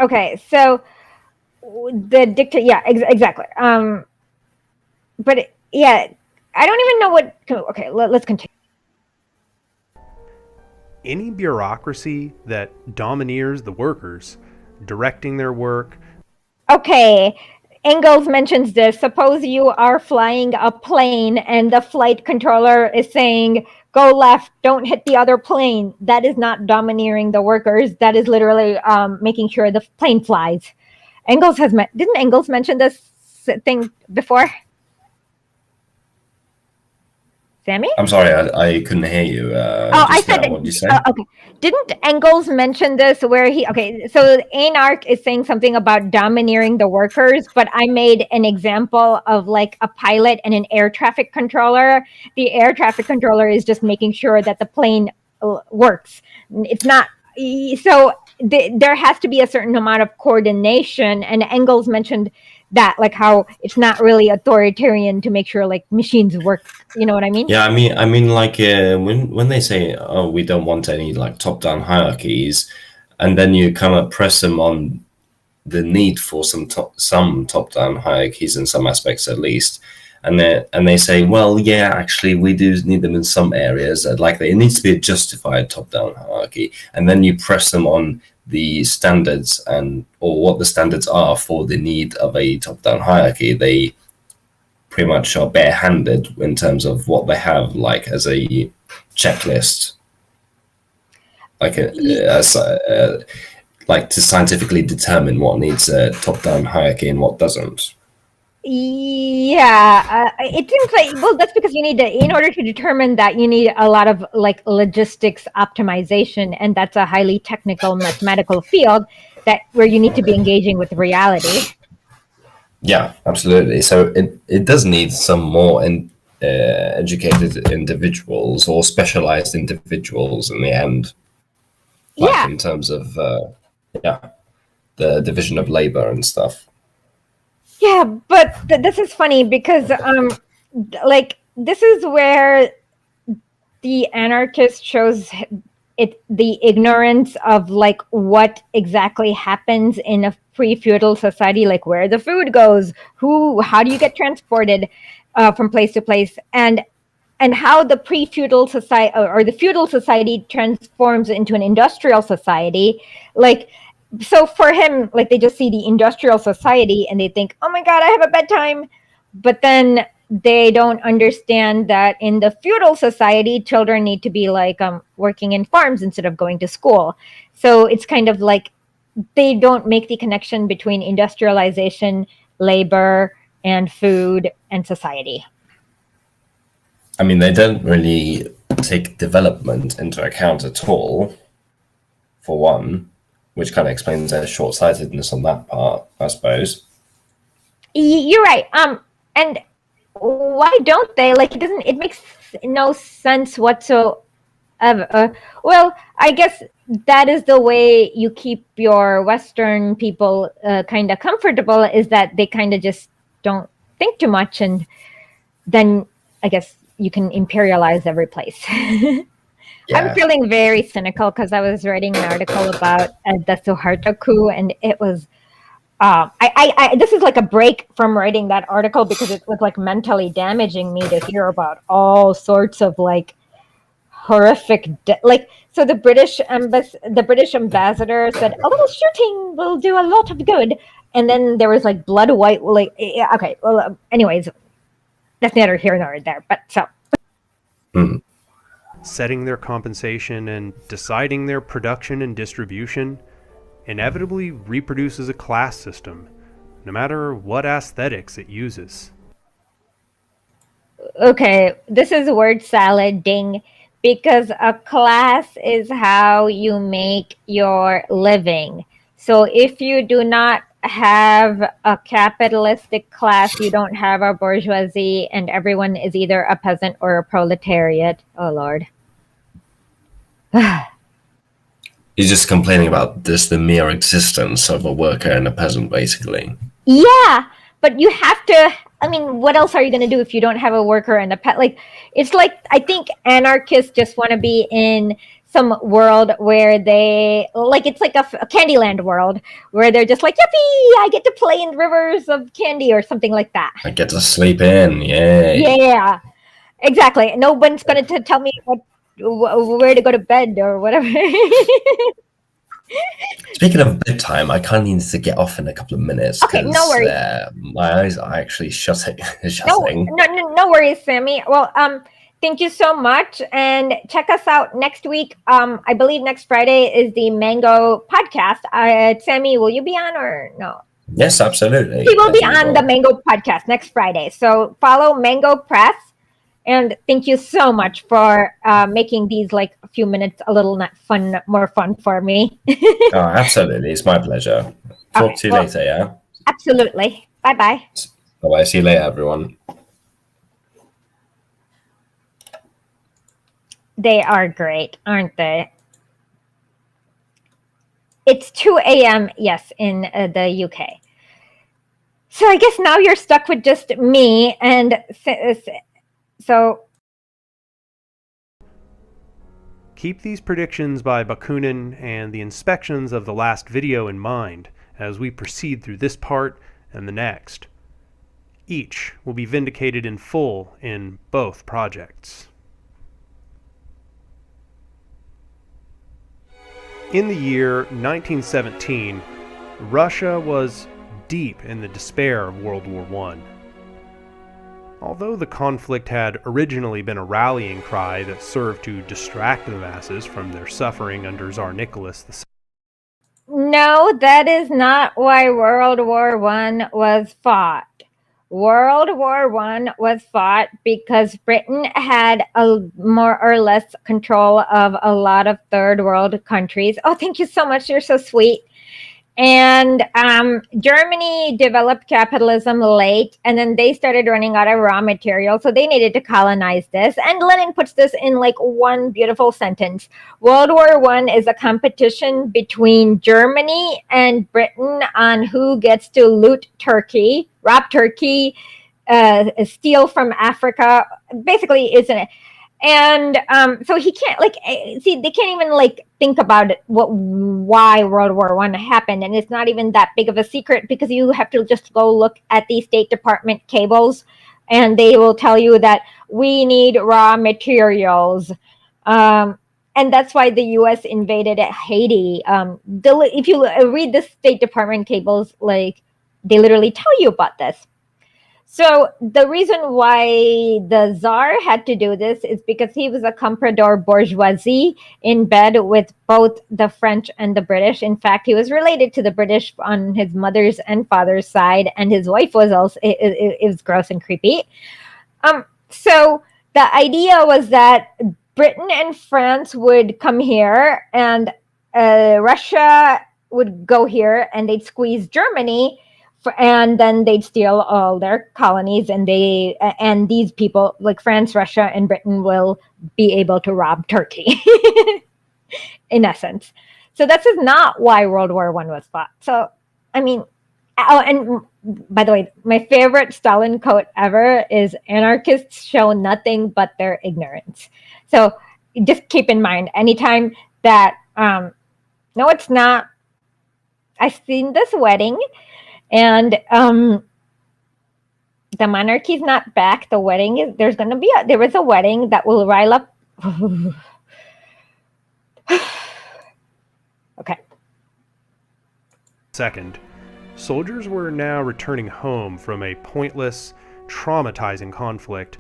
Speaker 1: Okay. So the dictator. Yeah. Exactly. But yeah, I don't even know what. Okay. Let's continue.
Speaker 2: Any bureaucracy that domineers the workers, directing their work.
Speaker 1: Okay, Engels mentions this. Suppose you are flying a plane and the flight controller is saying, go left, don't hit the other plane. That is not domineering the workers. That is literally making sure the plane flies. Engels didn't Engels mention this thing before? Sammy?
Speaker 4: I'm sorry, I couldn't hear you.
Speaker 1: I said,
Speaker 4: what did you say?
Speaker 1: okay. Didn't Engels mention this where so A-Nark is saying something about domineering the workers, but I made an example of like a pilot and an air traffic controller. The air traffic controller is just making sure that the plane works. It's not, so there has to be a certain amount of coordination, and Engels mentioned that, like how it's not really authoritarian to make sure like machines work. You know what I mean?
Speaker 4: Yeah, I mean, like when they say, "Oh, we don't want any like top-down hierarchies," and then you kind of press them on the need for some top-down hierarchies in some aspects, at least, and they say, "Well, yeah, actually, we do need them in some areas. Like it needs to be a justified top-down hierarchy," and then you press them on the standards or what the standards are for the need of a top-down hierarchy. They pretty much are barehanded in terms of what they have, like as a checklist, like like to scientifically determine what needs a top-down hierarchy and what doesn't.
Speaker 1: Yeah, it seems like, well, that's because you need to, in order to determine that, you need a lot of like logistics optimization, and that's a highly technical mathematical field where you need to be engaging with reality.
Speaker 4: Yeah, absolutely. So it does need some more educated individuals or specialized individuals in the end. Like
Speaker 1: Yeah.
Speaker 4: in terms of the division of labor and stuff.
Speaker 1: Yeah, but this is funny because like this is where the anarchist shows the ignorance of like what exactly happens in a pre-feudal society, like where the food goes, how do you get transported from place to place, and how the pre-feudal society or the feudal society transforms into an industrial society. Like, so for him, like they just see the industrial society and they think, oh my God, I have a bedtime. But then they don't understand that in the feudal society, children need to be like working in farms instead of going to school. So it's kind of like they don't make the connection between industrialization, labor, and food and society.
Speaker 4: I mean, they don't really take development into account at all, for one, which kind of explains their short-sightedness on that part, I suppose.
Speaker 1: You're right. And why don't they? Like, it makes no sense whatsoever. Well, I guess that is the way you keep your Western people kind of comfortable, is that they kind of just don't think too much, and then I guess you can imperialize every place. Yeah. I'm feeling very cynical because I was writing an article about the Suharto coup, and it was this is like a break from writing that article because it was like mentally damaging me to hear about all sorts of like horrific so the British ambassador said a little shooting will do a lot of good, and then there was like blood white, like, okay, well, anyways, that's neither here nor there, but so
Speaker 2: setting their compensation and deciding their production and distribution inevitably reproduces a class system, no matter what aesthetics it uses.
Speaker 1: Okay, this is word salad, ding, because a class is how you make your living. So if you do not have a capitalistic class, you don't have a bourgeoisie, and everyone is either a peasant or a proletariat. Oh, Lord.
Speaker 4: He's just complaining about the mere existence of a worker and a peasant, basically.
Speaker 1: Yeah, but you have to, I mean, what else are you going to do if you don't have a worker and a pet? Like, it's like, I think anarchists just want to be in some world where they, like, it's like a Candyland world where they're just like, yippee, I get to play in rivers of candy or something like that.
Speaker 4: I get to sleep in, yay.
Speaker 1: Yeah, exactly. No one's going to tell me where to go to bed or whatever.
Speaker 4: Speaking of bedtime, I kind of need to get off in a couple of minutes.
Speaker 1: Okay, no worries.
Speaker 4: My eyes are actually shutting.
Speaker 1: No worries, Sammy. Well, thank you so much, and check us out next week. I believe next Friday is the Mango podcast. Sammy, will you be on or no?
Speaker 4: Yes, absolutely.
Speaker 1: He will be
Speaker 4: Definitely
Speaker 1: on the Mango podcast next Friday. So follow Mango Press. And thank you so much for making these like a few minutes a little more fun for me.
Speaker 4: Oh, absolutely. It's my pleasure. Talk to you later, yeah?
Speaker 1: Absolutely. Bye-bye.
Speaker 4: Bye-bye. See you later, everyone.
Speaker 1: They are great, aren't they? It's 2 a.m., yes, in the UK. So I guess now you're stuck with just me, and so...
Speaker 2: Keep these predictions by Bakunin and the inspections of the last video in mind as we proceed through this part and the next. Each will be vindicated in full in both projects. In the year 1917, Russia was deep in the despair of World War I. Although the conflict had originally been a rallying cry that served to distract the masses from their suffering under Tsar Nicholas II.
Speaker 1: No, that is not why World War I was fought. World War I was fought because Britain had a more or less control of a lot of third world countries. Oh, thank you so much. You're so sweet. And Germany developed capitalism late, and then they started running out of raw material, so they needed to colonize this. And Lenin puts this in like one beautiful sentence. World War I is a competition between Germany and Britain on who gets to loot Turkey, rob Turkey, steal from Africa, basically, isn't it? And so he can't they can't even think about it, why World War I happened, and it's not even that big of a secret because you have to just go look at the State Department cables, and they will tell you that we need raw materials, and that's why the U.S. invaded Haiti. If you read the State Department cables, they literally tell you about this. So the reason why the Tsar had to do this is because he was a comprador bourgeoisie in bed with both the French and the British. In fact, he was related to the British on his mother's and father's side, and his wife was also, it was gross and creepy. So the idea was that Britain and France would come here, and Russia would go here, and they'd squeeze Germany, and then they'd steal all their colonies, and these people like France, Russia, and Britain will be able to rob Turkey in essence. So this is not why World War I was fought. So, I mean, oh, and by the way, my favorite Stalin quote ever is anarchists show nothing but their ignorance. So just keep in mind, anytime that, no, it's not, I've seen this wedding, and the monarchy's not back. The wedding is, there is a wedding that will rile up. Okay.
Speaker 2: Second, soldiers were now returning home from a pointless, traumatizing conflict.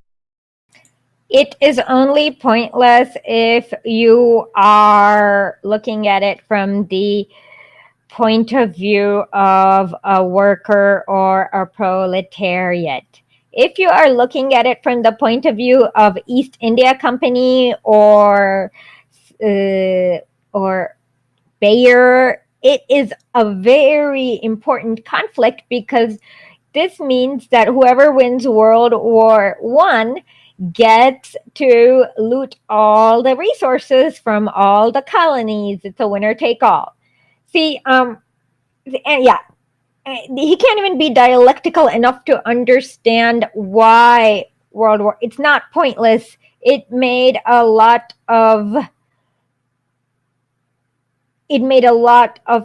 Speaker 1: It is only pointless if you are looking at it from the point of view of a worker or a proletariat. If you are looking at it from the point of view of East India Company or Bayer, it is a very important conflict because this means that whoever wins World War I gets to loot all the resources from all the colonies. It's a winner take all. See, and yeah, he can't even be dialectical enough to understand why World War. It's not pointless. It made a lot of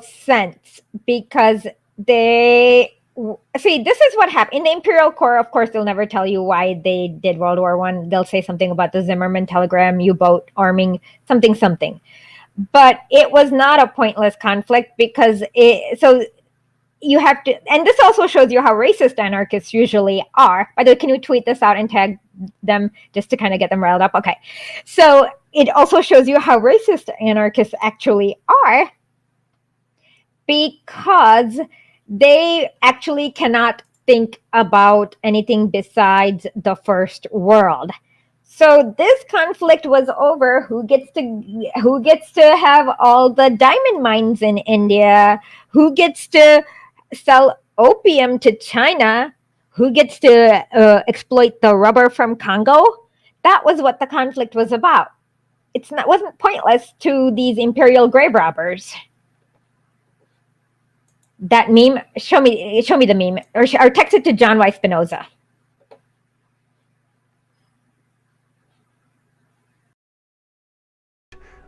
Speaker 1: sense because this is what happened in the Imperial Corps. Of course, they'll never tell you why they did World War I. They'll say something about the Zimmermann telegram, U-boat arming, something. But it was not a pointless conflict because you have to, and this also shows you how racist anarchists usually are. By the way, can you tweet this out and tag them just to kind of get them riled up? Okay. So it also shows you how racist anarchists actually are because they actually cannot think about anything besides the first world. So this conflict was over who gets to have all the diamond mines in India, who gets to sell opium to China, who gets to exploit the rubber from Congo. That was what the conflict was about. Wasn't pointless to these imperial grave robbers. That meme, show me the meme, or text it to John Y. Spinoza.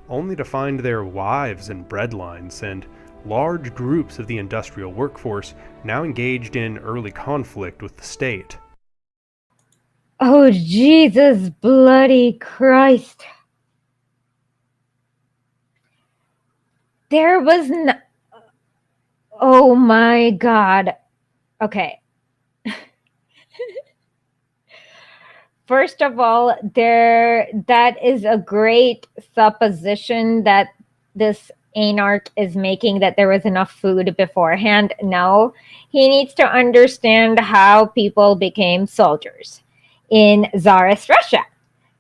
Speaker 2: Only to find their wives and breadlines and large groups of the industrial workforce now engaged in early conflict with the state.
Speaker 1: Oh, Jesus bloody Christ. There was no... Oh my God. Okay. First of all, that is a great supposition that this Anark is making, that there was enough food beforehand. No, he needs to understand how people became soldiers in Tsarist Russia.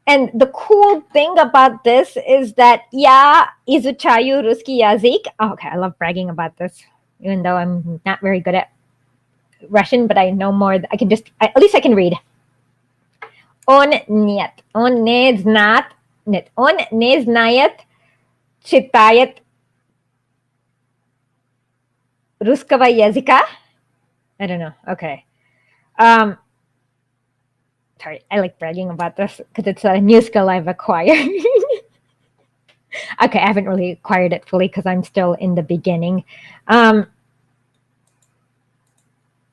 Speaker 1: And the cool thing about this is that, yeah, izuchayu ruski yazik. Oh, okay, I love bragging about this, even though I'm not very good at Russian, but I know more. At least I can read. Он не знает, читает русского языка. I don't know. Okay. Sorry, I like bragging about this because it's a new skill I've acquired. Okay, I haven't really acquired it fully because I'm still in the beginning. But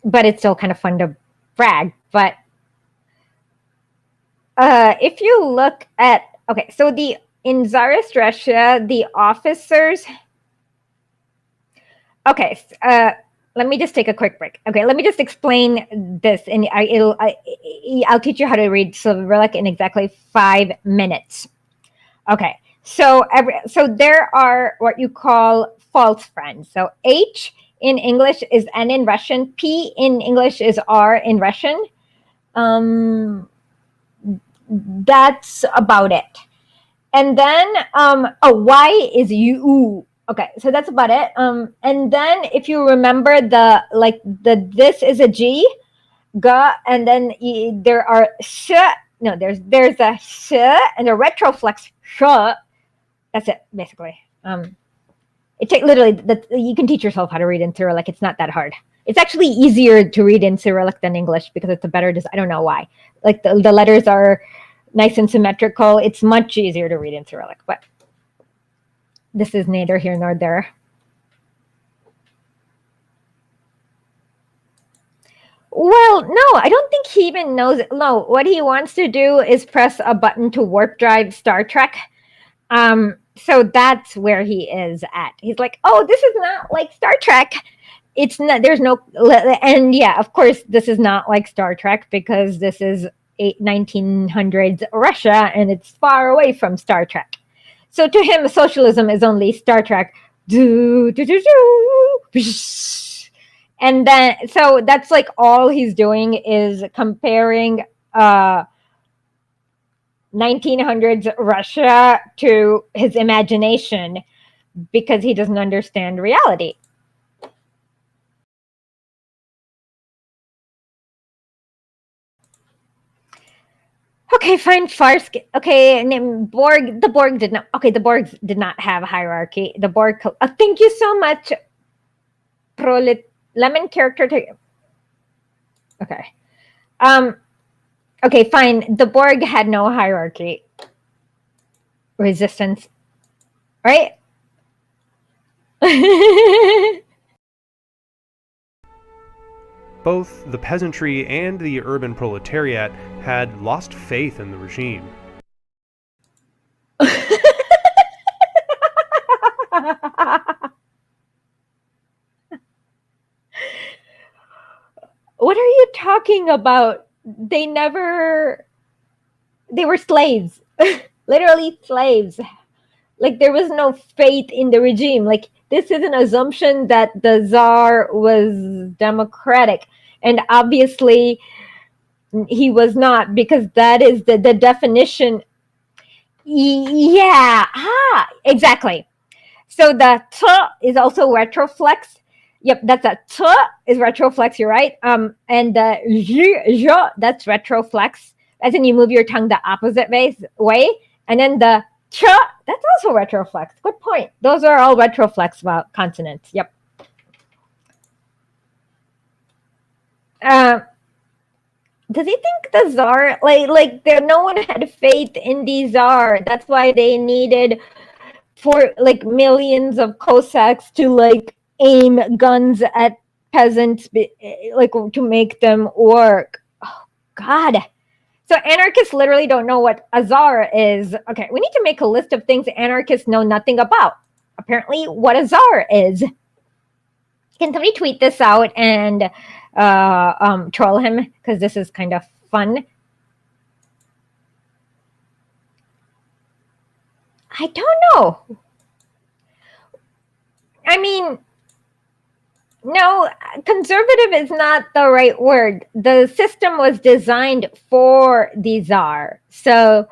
Speaker 1: it's still kind of fun to brag. But if you look at, okay, so in Tsarist Russia, the officers, okay, let me just take a quick break. Okay, let me just explain this, and I'll teach you how to read Cyrillic in exactly 5 minutes. Okay, so there are what you call false friends. So H in English is N in Russian. P in English is R in Russian. That's about it. And then Y is U. Okay, so that's about it. And then if you remember this is a G, G, and then there are sh. No, there's a sh and a retroflex sh. That's it, basically. It takes literally you can teach yourself how to read in Cyrillic. It's not that hard. It's actually easier to read in Cyrillic than English because it's a better. I don't know why. Like the letters are nice and symmetrical. It's much easier to read in Cyrillic, but this is neither here nor there. Well, no, I don't think he even knows it. No, what he wants to do is press a button to warp drive Star Trek. So that's where he is at. He's like, oh, this is not like Star Trek. It's not, there's no, and yeah, of course, this is not like Star Trek because this is 1900s Russia and it's far away from Star Trek. So to him, socialism is only Star Trek. And then, so that's like all he's doing is comparing 1900s Russia to his imagination because he doesn't understand reality. Okay, fine, Farsky. Okay, Borg. The Borg did not. Okay, the Borgs did not have a hierarchy. The Borg. Thank you so much, Lemon character. Okay. Okay, fine. The Borg had no hierarchy. Resistance, right?
Speaker 2: Both the peasantry and the urban proletariat had lost faith in the regime.
Speaker 1: What are you talking about? They were slaves. Literally slaves. Like there was no faith in the regime. Like this is an assumption that the Tsar was democratic. And obviously, he was not, because that is the definition. Yeah, exactly. So the t is also retroflex. Yep, that's a t is retroflex. You're right. And the j, that's retroflex, as in you move your tongue the opposite way. And then the ch, that's also retroflex. Good point. Those are all retroflex consonants. Yep. Does he think the Tsar, like there, no one had faith in the Tsar? That's why they needed for like millions of Cossacks to like aim guns at peasants, like to make them work. Oh God. So anarchists literally don't know what a Tsar is. Okay, we need to make a list of things anarchists know nothing about. Apparently, what a Tsar is. Can somebody tweet this out and troll him, because this is kind of fun. I don't know. I mean, no, conservative is not the right word. The system was designed for the Tsar. So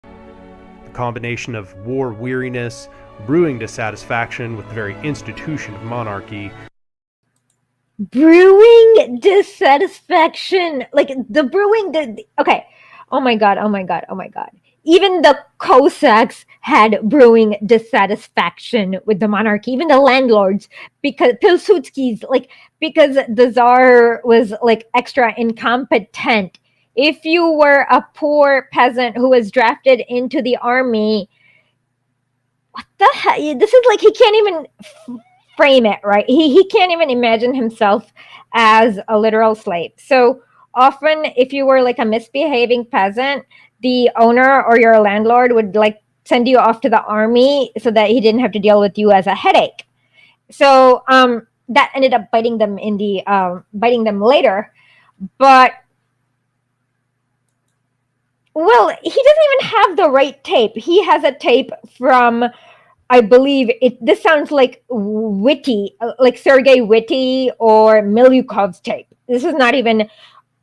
Speaker 2: the combination of war weariness, brewing dissatisfaction with the very institution of monarchy.
Speaker 1: Brewing dissatisfaction, like the brewing, okay. Oh my God. Even the Cossacks had brewing dissatisfaction with the monarchy, even the landlords, because Pilsudski's, like, because the Tsar was like extra incompetent. If you were a poor peasant who was drafted into the army, what the heck? This is like, he can't even frame it, right? He can't even imagine himself as a literal slave. So often, if you were like a misbehaving peasant, the owner or your landlord would like send you off to the army so that he didn't have to deal with you as a headache. So that ended up biting them later. But well, he doesn't even have the right tape. He has a tape from, I believe this sounds like Witty, like Sergei Witty or Milyukov's tape. This is not even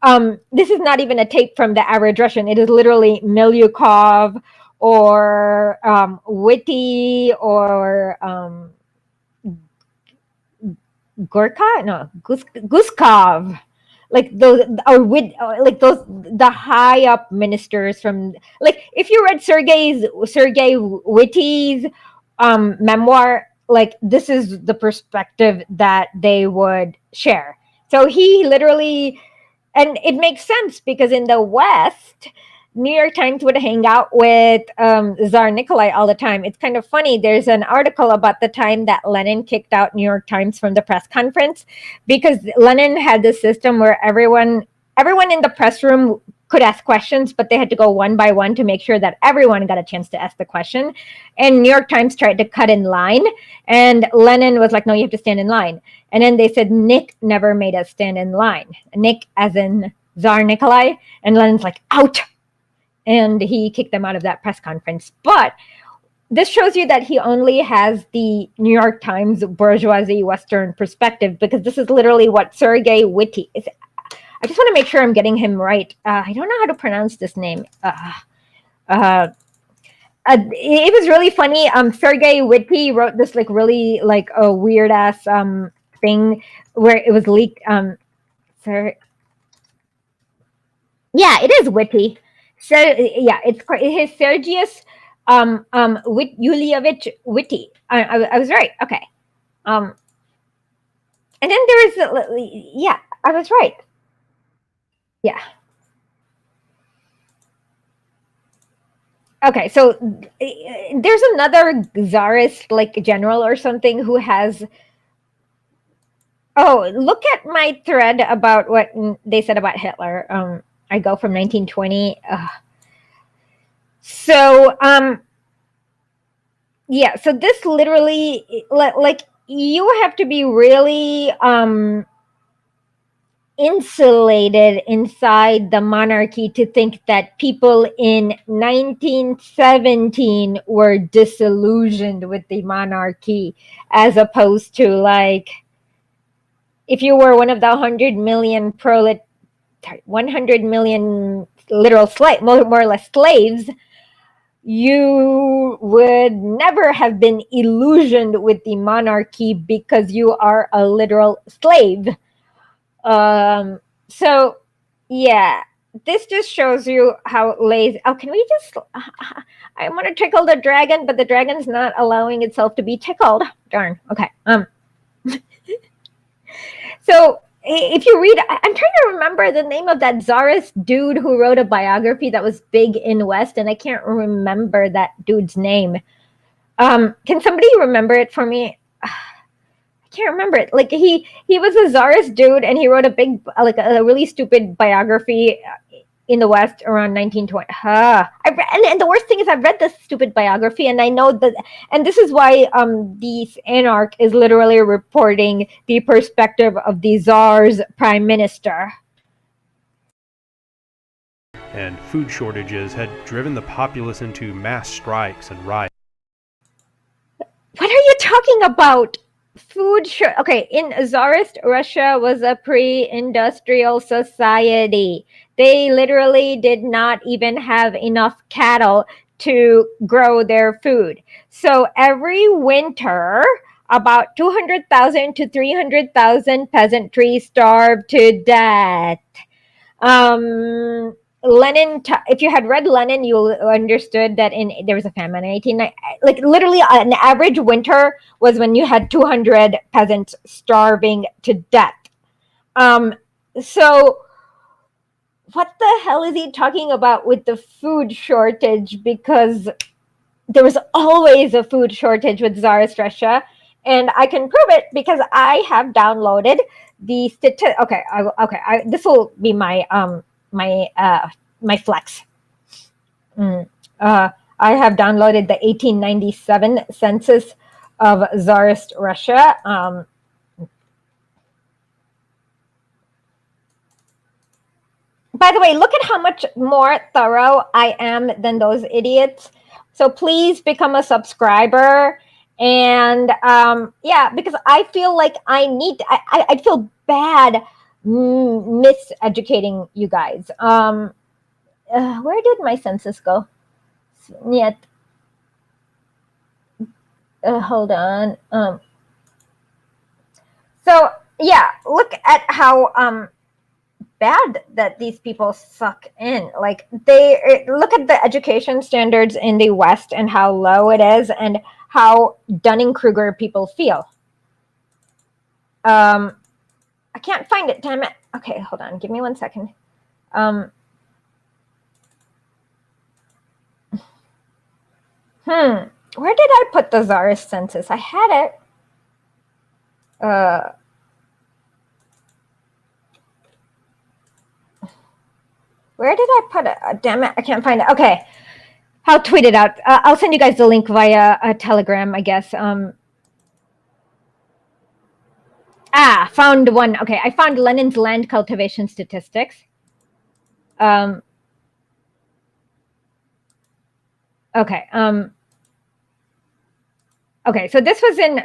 Speaker 1: a tape from the average Russian. It is literally Milyukov or Witty or Guskov. Like those, like those, the high up ministers from, like, if you read Sergei Witty's memoir, like this is the perspective that they would share. So he literally, and it makes sense because in the West, New York Times would hang out with Tsar Nikolai all the time. It's kind of funny. There's an article about the time that Lenin kicked out New York Times from the press conference, because Lenin had this system where everyone in the press room could ask questions, but they had to go one by one to make sure that everyone got a chance to ask the question. And New York Times tried to cut in line, and Lenin was like, no, you have to stand in line. And then they said, Nick never made us stand in line. Nick as in Tsar Nikolai. And Lenin's like, out. And he kicked them out of that press conference. But this shows you that he only has the New York Times bourgeoisie Western perspective, because this is literally what Sergei Witty is. I just want to make sure I'm getting him right. I don't know how to pronounce this name. It was really funny. Sergei Witty wrote this like really like a weird ass thing where it was leaked. Yeah, it is Witty. So yeah, it's Sergius Yulievich Witty. I was right. Okay. And then there is I was right. Yeah. Okay, so there's another czarist, like general or something, who has. Oh, look at my thread about what they said about Hitler. I go from 1920. So yeah. So this literally, like, you have to be really insulated inside the monarchy to think that people in 1917 were disillusioned with the monarchy, as opposed to like if you were one of the 100 million 100 million literal more or less slaves, you would never have been illusioned with the monarchy because you are a literal slave. So yeah, this just shows you how lazy. Oh, can we just? I want to tickle the dragon, but the dragon's not allowing itself to be tickled. Darn. Okay. So if you read, I'm trying to remember the name of that czarist dude who wrote a biography that was big in West, and I can't remember that dude's name. Can somebody remember it for me? I can't remember it. Like he was a czarist dude, and he wrote a big, like a really stupid biography in the West around 1920. And the worst thing is I've read this stupid biography, and I know that, and this is why the Anark is literally reporting the perspective of the Tsar's prime minister.
Speaker 2: And food shortages had driven the populace into mass strikes and riots.
Speaker 1: What are you talking about? Okay, in Tsarist Russia was a pre-industrial society. They literally did not even have enough cattle to grow their food. So every winter, about 200,000 to 300,000 peasantry starved to death. Lenin, if you had read Lenin, you understood that there was a famine in 1890. Like literally, an average winter was when you had 200 peasants starving to death. So what the hell is he talking about with the food shortage? Because there was always a food shortage with Tsarist Russia, and I can prove it because I have downloaded the statistics. Okay, this will be my my flex. I have downloaded the 1897 census of Tsarist Russia. By the way, look at how much more thorough I am than those idiots. So please become a subscriber. And yeah, because I feel like I feel bad miseducating you guys. Where did my census go? Yet, hold on. So yeah, look at how bad that these people suck in. Like they look at the education standards in the West and how low it is, and how Dunning-Kruger people feel. I can't find it. Damn it. Okay, hold on. Give me 1 second. Where did I put the Tsarist census? I had it. Where did I put it? Damn it, I can't find it. Okay, I'll tweet it out. I'll send you guys the link via a Telegram, I guess. Found one. Okay, I found Lenin's land cultivation statistics. Okay. Okay, so this was in,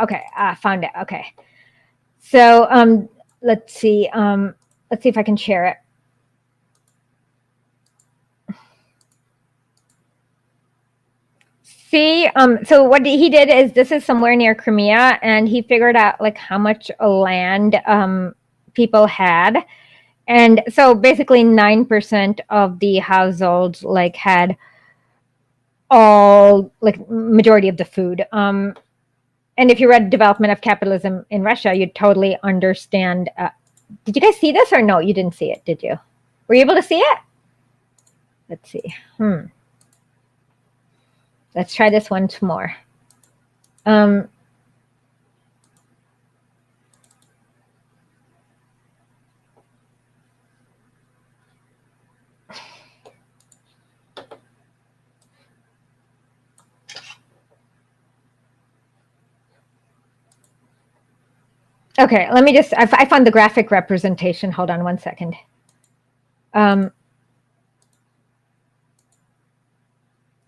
Speaker 1: okay, found it, okay. So, let's see if I can share it. See, so what he did is, this is somewhere near Crimea, and he figured out like how much land people had. And so basically 9% of the households like had all, like majority of the food. And if you read Development of Capitalism in Russia, you'd totally understand. Did you guys see this or no? You didn't see it, did you? Were you able to see it? Let's see. Let's try this once more. Okay, let me just, I found the graphic representation. Hold on one second.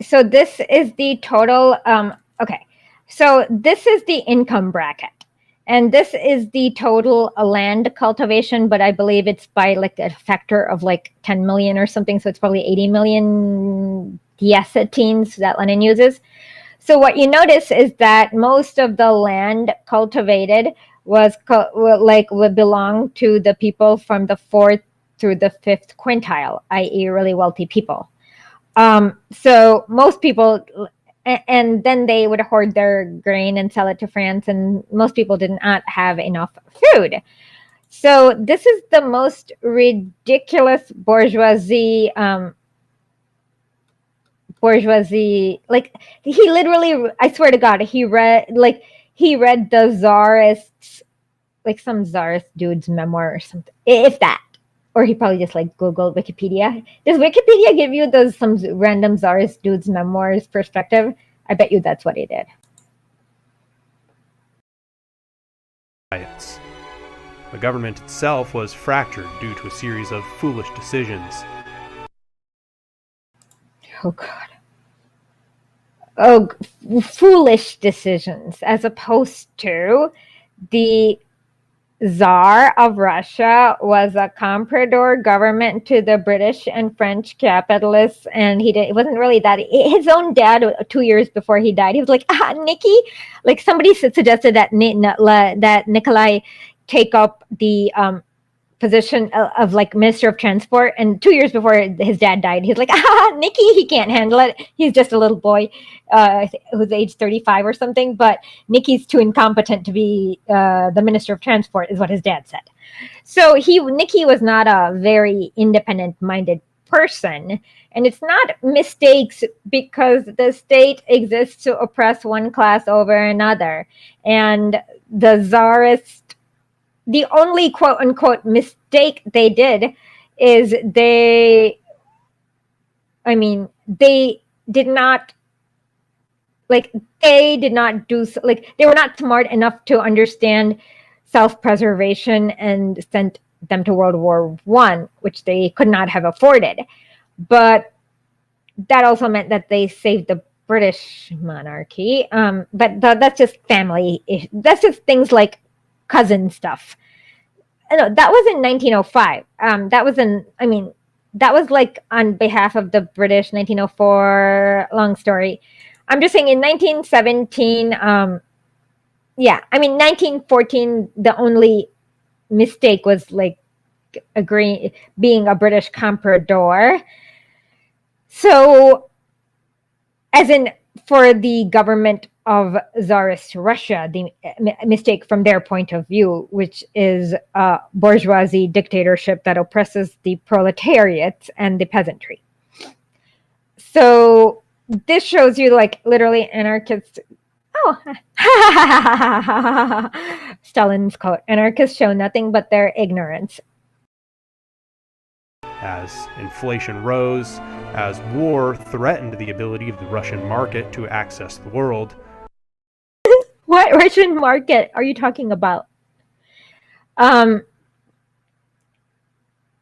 Speaker 1: So this is the total, okay. So this is the income bracket. And this is the total land cultivation, but I believe it's by like a factor of like 10 million or something. So it's probably 80 million diacetines that Lenin uses. So what you notice is that most of the land cultivated would belong to the people from the 4th through the 5th quintile, i.e. really wealthy people. So most people, and then they would hoard their grain and sell it to France, and most people did not have enough food. So this is the most ridiculous bourgeoisie, like he literally, I swear to God, he read the czarists, like some czarist dude's memoir or something, if that. Or he probably just like Googled Wikipedia. Does Wikipedia give you some random czarist dude's memoirs perspective? I bet you that's what he did.
Speaker 2: Riots. The government itself was fractured due to a series of foolish decisions.
Speaker 1: Oh, God. Oh, foolish decisions, as opposed to the Tsar of Russia was a comprador government to the British and French capitalists, and it wasn't really that. His own dad, 2 years before he died, he was like, Nikki, like somebody suggested that that Nikolai take up the position of like Minister of Transport, and 2 years before his dad died, he's like, Nikki, he can't handle it. He's just a little boy who's age 35 or something, but Nikki's too incompetent to be the Minister of Transport, is what his dad said. So Nikki was not a very independent-minded person, and it's not mistakes because the state exists to oppress one class over another, and the czarist, the only quote unquote mistake they did is they did not do, like, they were not smart enough to understand self-preservation and sent them to World War I, which they could not have afforded. But that also meant that they saved the British monarchy. But that's just family. That's just things like cousin stuff. No, that was in 1905. That was like on behalf of the British, 1904, long story. I'm just saying in 1917, 1914, the only mistake was like being a British comprador. So, as in, for the government of Tsarist Russia, the mistake from their point of view, which is a bourgeoisie dictatorship that oppresses the proletariat and the peasantry. So this shows you, like, literally anarchists. Oh, Stalin's quote: "Anarchists show nothing but their ignorance."
Speaker 2: As inflation rose, as war threatened the ability of the Russian market to access the world.
Speaker 1: What Russian market are you talking about?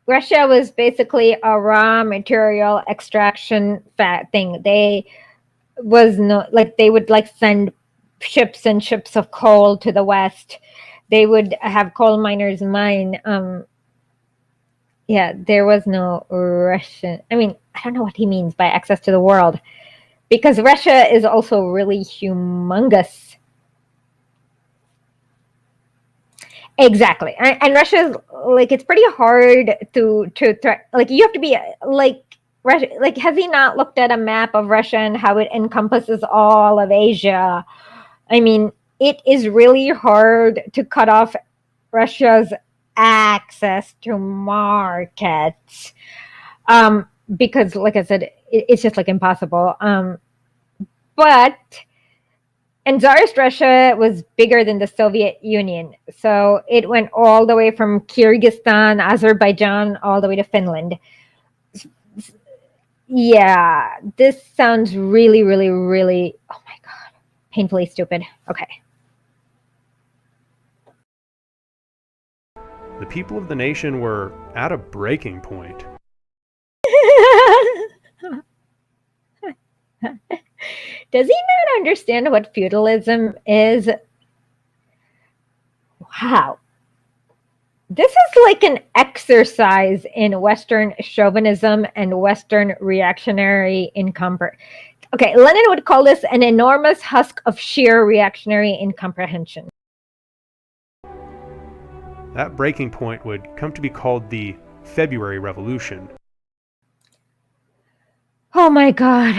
Speaker 1: Russia was basically a raw material extraction thing. They would like send ships and ships of coal to the West. They would have coal miners mine. There was no Russian. I don't know what he means by access to the world, because Russia is also really humongous. Exactly. And Russia's, like, it's pretty hard to like, you have to be like Russia. Like, has he not looked at a map of Russia and how it encompasses all of Asia? It is really hard to cut off Russia's access to markets, because, like I said, it's just like impossible. And Tsarist Russia was bigger than the Soviet Union. So it went all the way from Kyrgyzstan, Azerbaijan, all the way to Finland. Yeah, this sounds really, really, really, oh my God, painfully stupid. Okay.
Speaker 2: the people of the nation were at a breaking point.
Speaker 1: Does he not understand what feudalism is? Wow. This is like an exercise in Western chauvinism and Western reactionary incomprehension. Okay, Lenin would call this an enormous husk of sheer reactionary incomprehension.
Speaker 2: That breaking point would come to be called the February Revolution.
Speaker 1: Oh my God.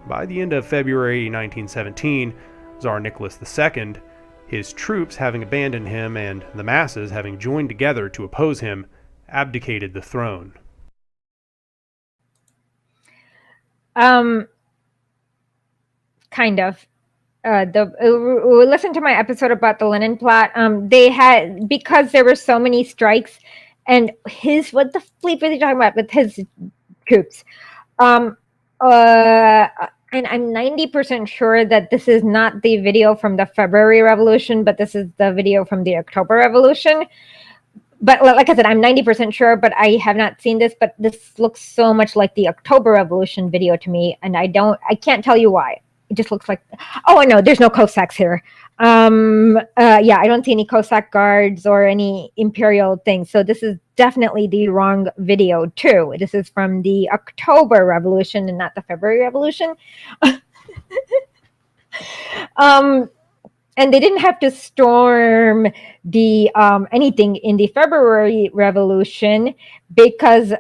Speaker 2: By the end of February 1917, Tsar Nicholas II, his troops having abandoned him and the masses having joined together to oppose him, abdicated the throne.
Speaker 1: Kind of. Listen to my episode about the Lenin plot. They had, because there were so many strikes, and what the fleet was he talking about with his troops? And I'm 90% sure that this is not the video from the February Revolution, but this is the video from the October Revolution. But like I said, I'm 90% sure, but I have not seen this, but this looks so much like the October Revolution video to me, and I can't tell you why. It just looks like, oh, I know, there's no Cossacks here. Yeah, I don't see any Cossack guards or any imperial things. So this is definitely the wrong video too. This is from the October Revolution and not the February Revolution. And they didn't have to storm the anything in the February Revolution because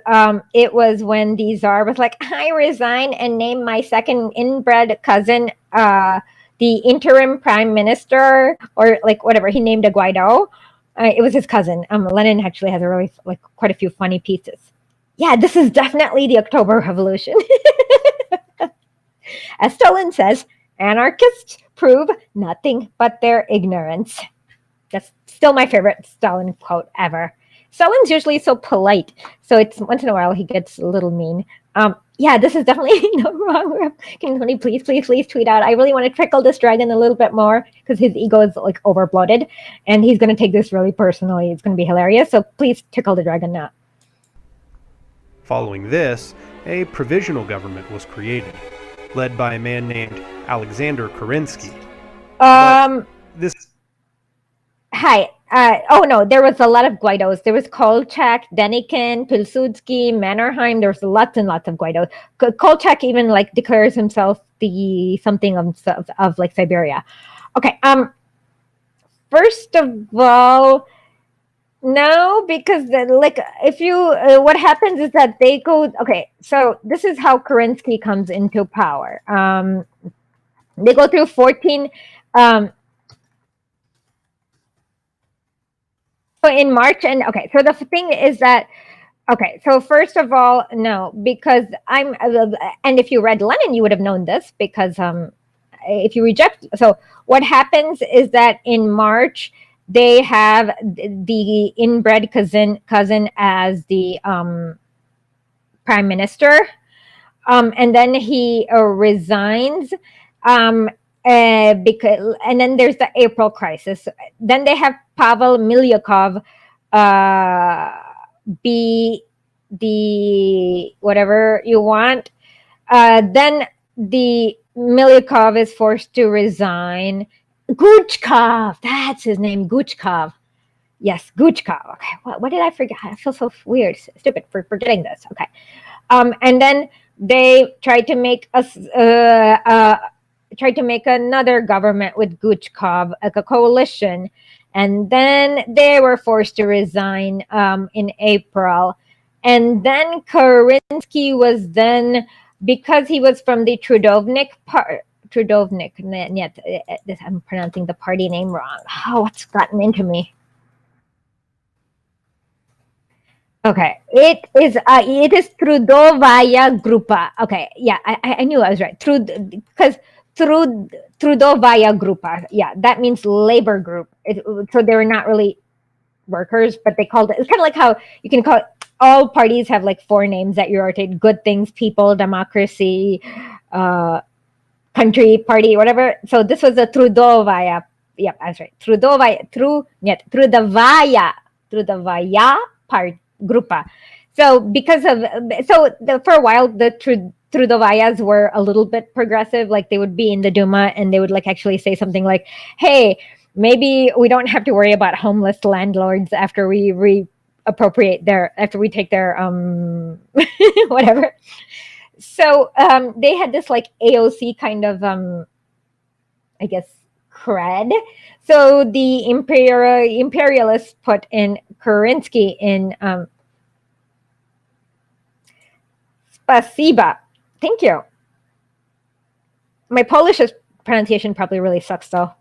Speaker 1: it was when the Tsar was like, I resign and name my second inbred cousin the interim prime minister, or like whatever, he named a Guaido. It was his cousin. Lenin actually has a really quite a few funny pieces. Yeah, this is definitely the October Revolution. As Stalin says, anarchists prove nothing but their ignorance. That's still my favorite Stalin quote ever. Stalin's usually so polite, so it's once in a while he gets a little mean. Yeah, this is definitely no wrong. Can somebody please tweet out? I really want to trickle this dragon a little bit more because his ego is like over bloated, and he's going to take this really personally. It's going to be hilarious. So please tickle the dragon now.
Speaker 2: Following this, a provisional government was created, led by a man named Alexander Kerensky.
Speaker 1: Hi. Oh no, there was a lot of Guaidos. There was Kolchak, Denikin, Pilsudski, Mannerheim. There was lots and lots of Guaidos. Kolchak even like declares himself the something of like Siberia. Okay. First of all, no, because if you what happens is that they go. Okay, so this is how Kerensky comes into power. They go through 14. So in March, and okay, so the thing is that, okay, so first of all, no, because and if you read Lenin, you would have known this, because if you reject, so what happens is that in March, they have the inbred cousin as the prime minister, and then he resigns, because, and then there's the April crisis. Then they have Pavel Milyukov be the whatever you want. Then the Milyukov is forced to resign. Guchkov, that's his name, Guchkov. Yes, Guchkov. Okay, what did I forget? I feel so weird, stupid for forgetting this. Okay, and then they tried to make another government with Guchkov, like a coalition, and then they were forced to resign in April. And then Kerensky was then, because he was from the Trudovnik part. Trudovnik, and yet I'm pronouncing the party name wrong. Oh, what's gotten into me? Okay, it is Trudovaya Grupa. Okay, yeah, I knew I was right. Because Trudovaya Grupa, yeah, that means labor group. So they were not really workers, but they called it. It's kind of like how you can call it. All parties have like four names that you rotate: good things, people, democracy, country, party, whatever. So this was a Trudovaya. yeah, that's right. Trudovaya part grupa. So because of for a while the Trudovayas were a little bit progressive, like they would be in the Duma and they would like actually say something like, "Hey, maybe we don't have to worry about homeless landlords after we after we take their whatever." So they had this like AOC kind of I guess cred. So the imperialists put in Kerensky in Spasiba. Thank you. My Polish pronunciation probably really sucks though.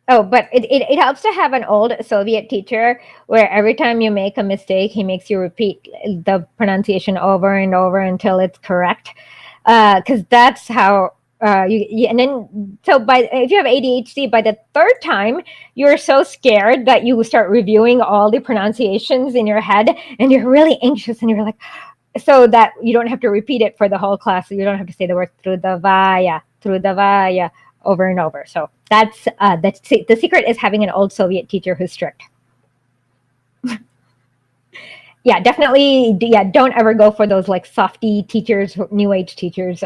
Speaker 1: But it helps to have an old Soviet teacher where every time you make a mistake, he makes you repeat the pronunciation over and over until it's correct. Because that's how and then if you have ADHD, by the third time, you're so scared that you start reviewing all the pronunciations in your head and you're really anxious and you're like, so that you don't have to repeat it for the whole class. So you don't have to say the word Trudovaya over and over. So that's the secret is having an old Soviet teacher who's strict. Yeah, definitely. Yeah, don't ever go for those like softy teachers, new age teachers.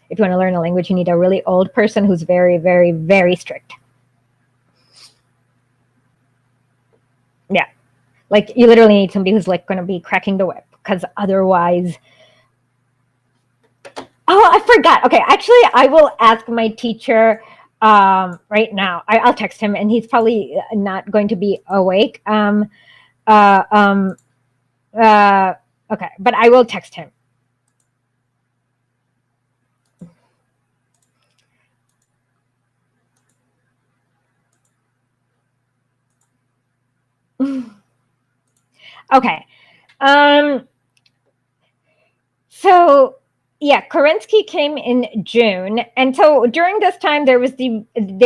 Speaker 1: If you want to learn a language, you need a really old person who's very, very, very strict. Yeah, like you literally need somebody who's like going to be cracking the whip, because otherwise. Oh, I forgot. Okay, actually, I will ask my teacher right now. I'll text him, and he's probably not going to be awake. Okay, but I will text him. Okay. So yeah, Kerensky came in June, and so during this time they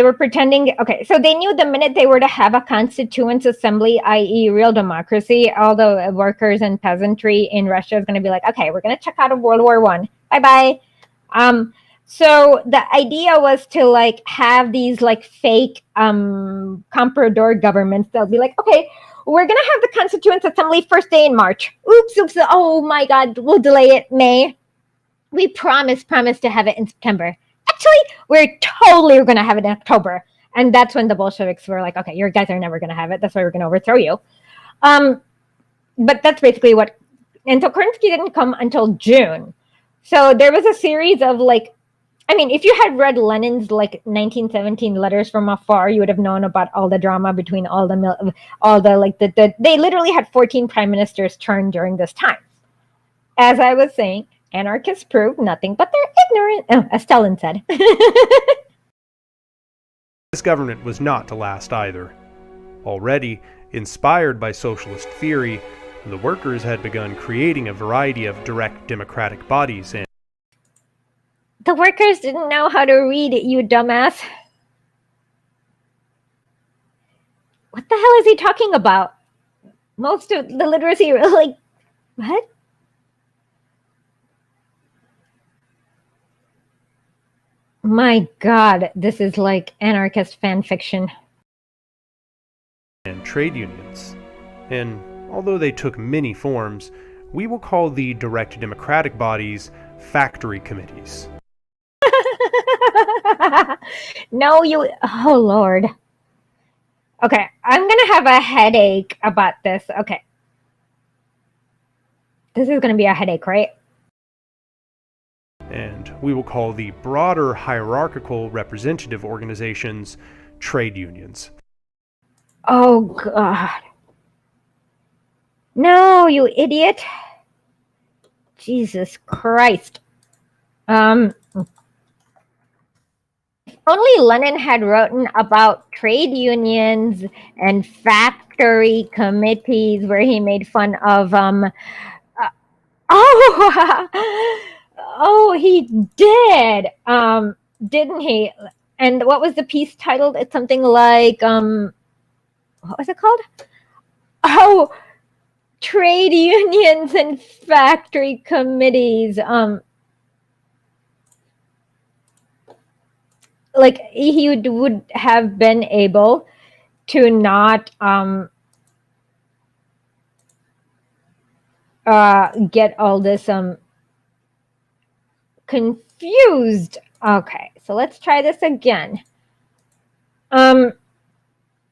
Speaker 1: were pretending. Okay, so they knew the minute they were to have a constituent assembly, i.e., real democracy, all the workers and peasantry in Russia is going to be like, okay, we're going to check out of World War I. Bye bye. So the idea was to like have these like fake comprador governments. They'll be like, okay, we're going to have the Constituent Assembly first day in March. Oops. Oh my God, we'll delay it May. We promise to have it in September. Actually, we're totally going to have it in October. And that's when the Bolsheviks were like, okay, you guys are never going to have it. That's why we're going to overthrow you. But that's basically what, and so Kerensky didn't come until June. So there was a series of like, I mean, if you had read Lenin's like 1917 letters from afar, you would have known about all the drama between they literally had 14 prime ministers turn during this time. As I was saying, anarchists prove nothing but they're ignorant, as Stalin said.
Speaker 2: This government was not to last either. Already, inspired by socialist theory, the workers had begun creating a variety of direct democratic bodies and
Speaker 1: the workers didn't know how to read, you dumbass. What the hell is he talking about? Most of the literacy, like, what? My God, this is like anarchist fan fiction.
Speaker 2: And trade unions. And although they took many forms, we will call the direct democratic bodies factory committees.
Speaker 1: No, oh Lord. Okay, I'm gonna have a headache about this. Okay. This is gonna be a headache, right?
Speaker 2: And we will call the broader hierarchical representative organizations trade unions.
Speaker 1: Oh God. No, you idiot. Jesus Christ. Only Lenin had written about trade unions and factory committees where he made fun of he did, didn't he? And what was the piece titled? It's something like what was it called? Oh, trade unions and factory committees. Like he would have been able to not get all this confused. Okay, so let's try this again.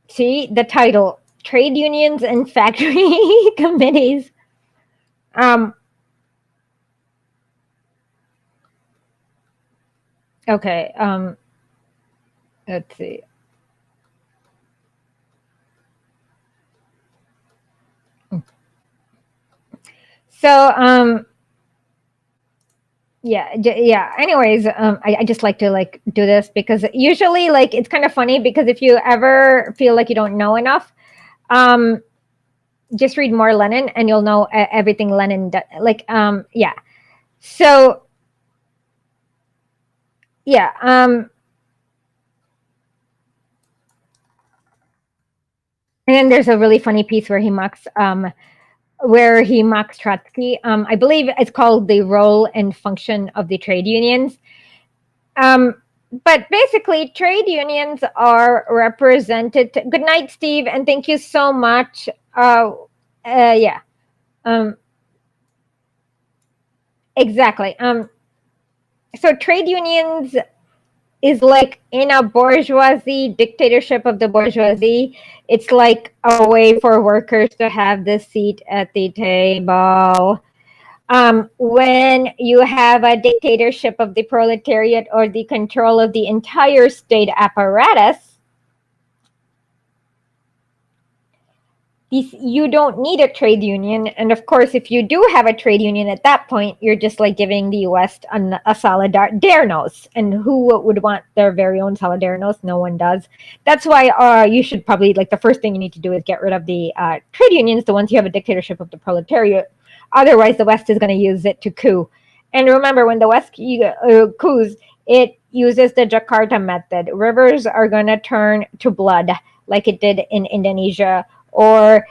Speaker 1: See the title, trade unions and factory committees. Okay, let's see. So yeah. Anyways, I just like to like do this because usually like it's kind of funny because if you ever feel like you don't know enough, just read more Lenin and you'll know everything Lenin does. Like yeah. So yeah. And then there's a really funny piece where he mocks Trotsky. I believe it's called The Role and Function of the Trade Unions. But basically, trade unions are represented. Good night, Steve, and thank you so much. Yeah. Exactly. So trade unions is like in a bourgeoisie dictatorship of the bourgeoisie. It's like a way for workers to have the seat at the table. When you have a dictatorship of the proletariat or the control of the entire state apparatus, you don't need a trade union. And of course, if you do have a trade union at that point, you're just like giving the West a solidarność. And who would want their very own solidarność? No one does. That's why you should probably, like, the first thing you need to do is get rid of the trade unions, the ones you have a dictatorship of the proletariat. Otherwise, the West is going to use it to coup. And remember, when the West coups, it uses the Jakarta method. Rivers are going to turn to blood, like it did in Indonesia, or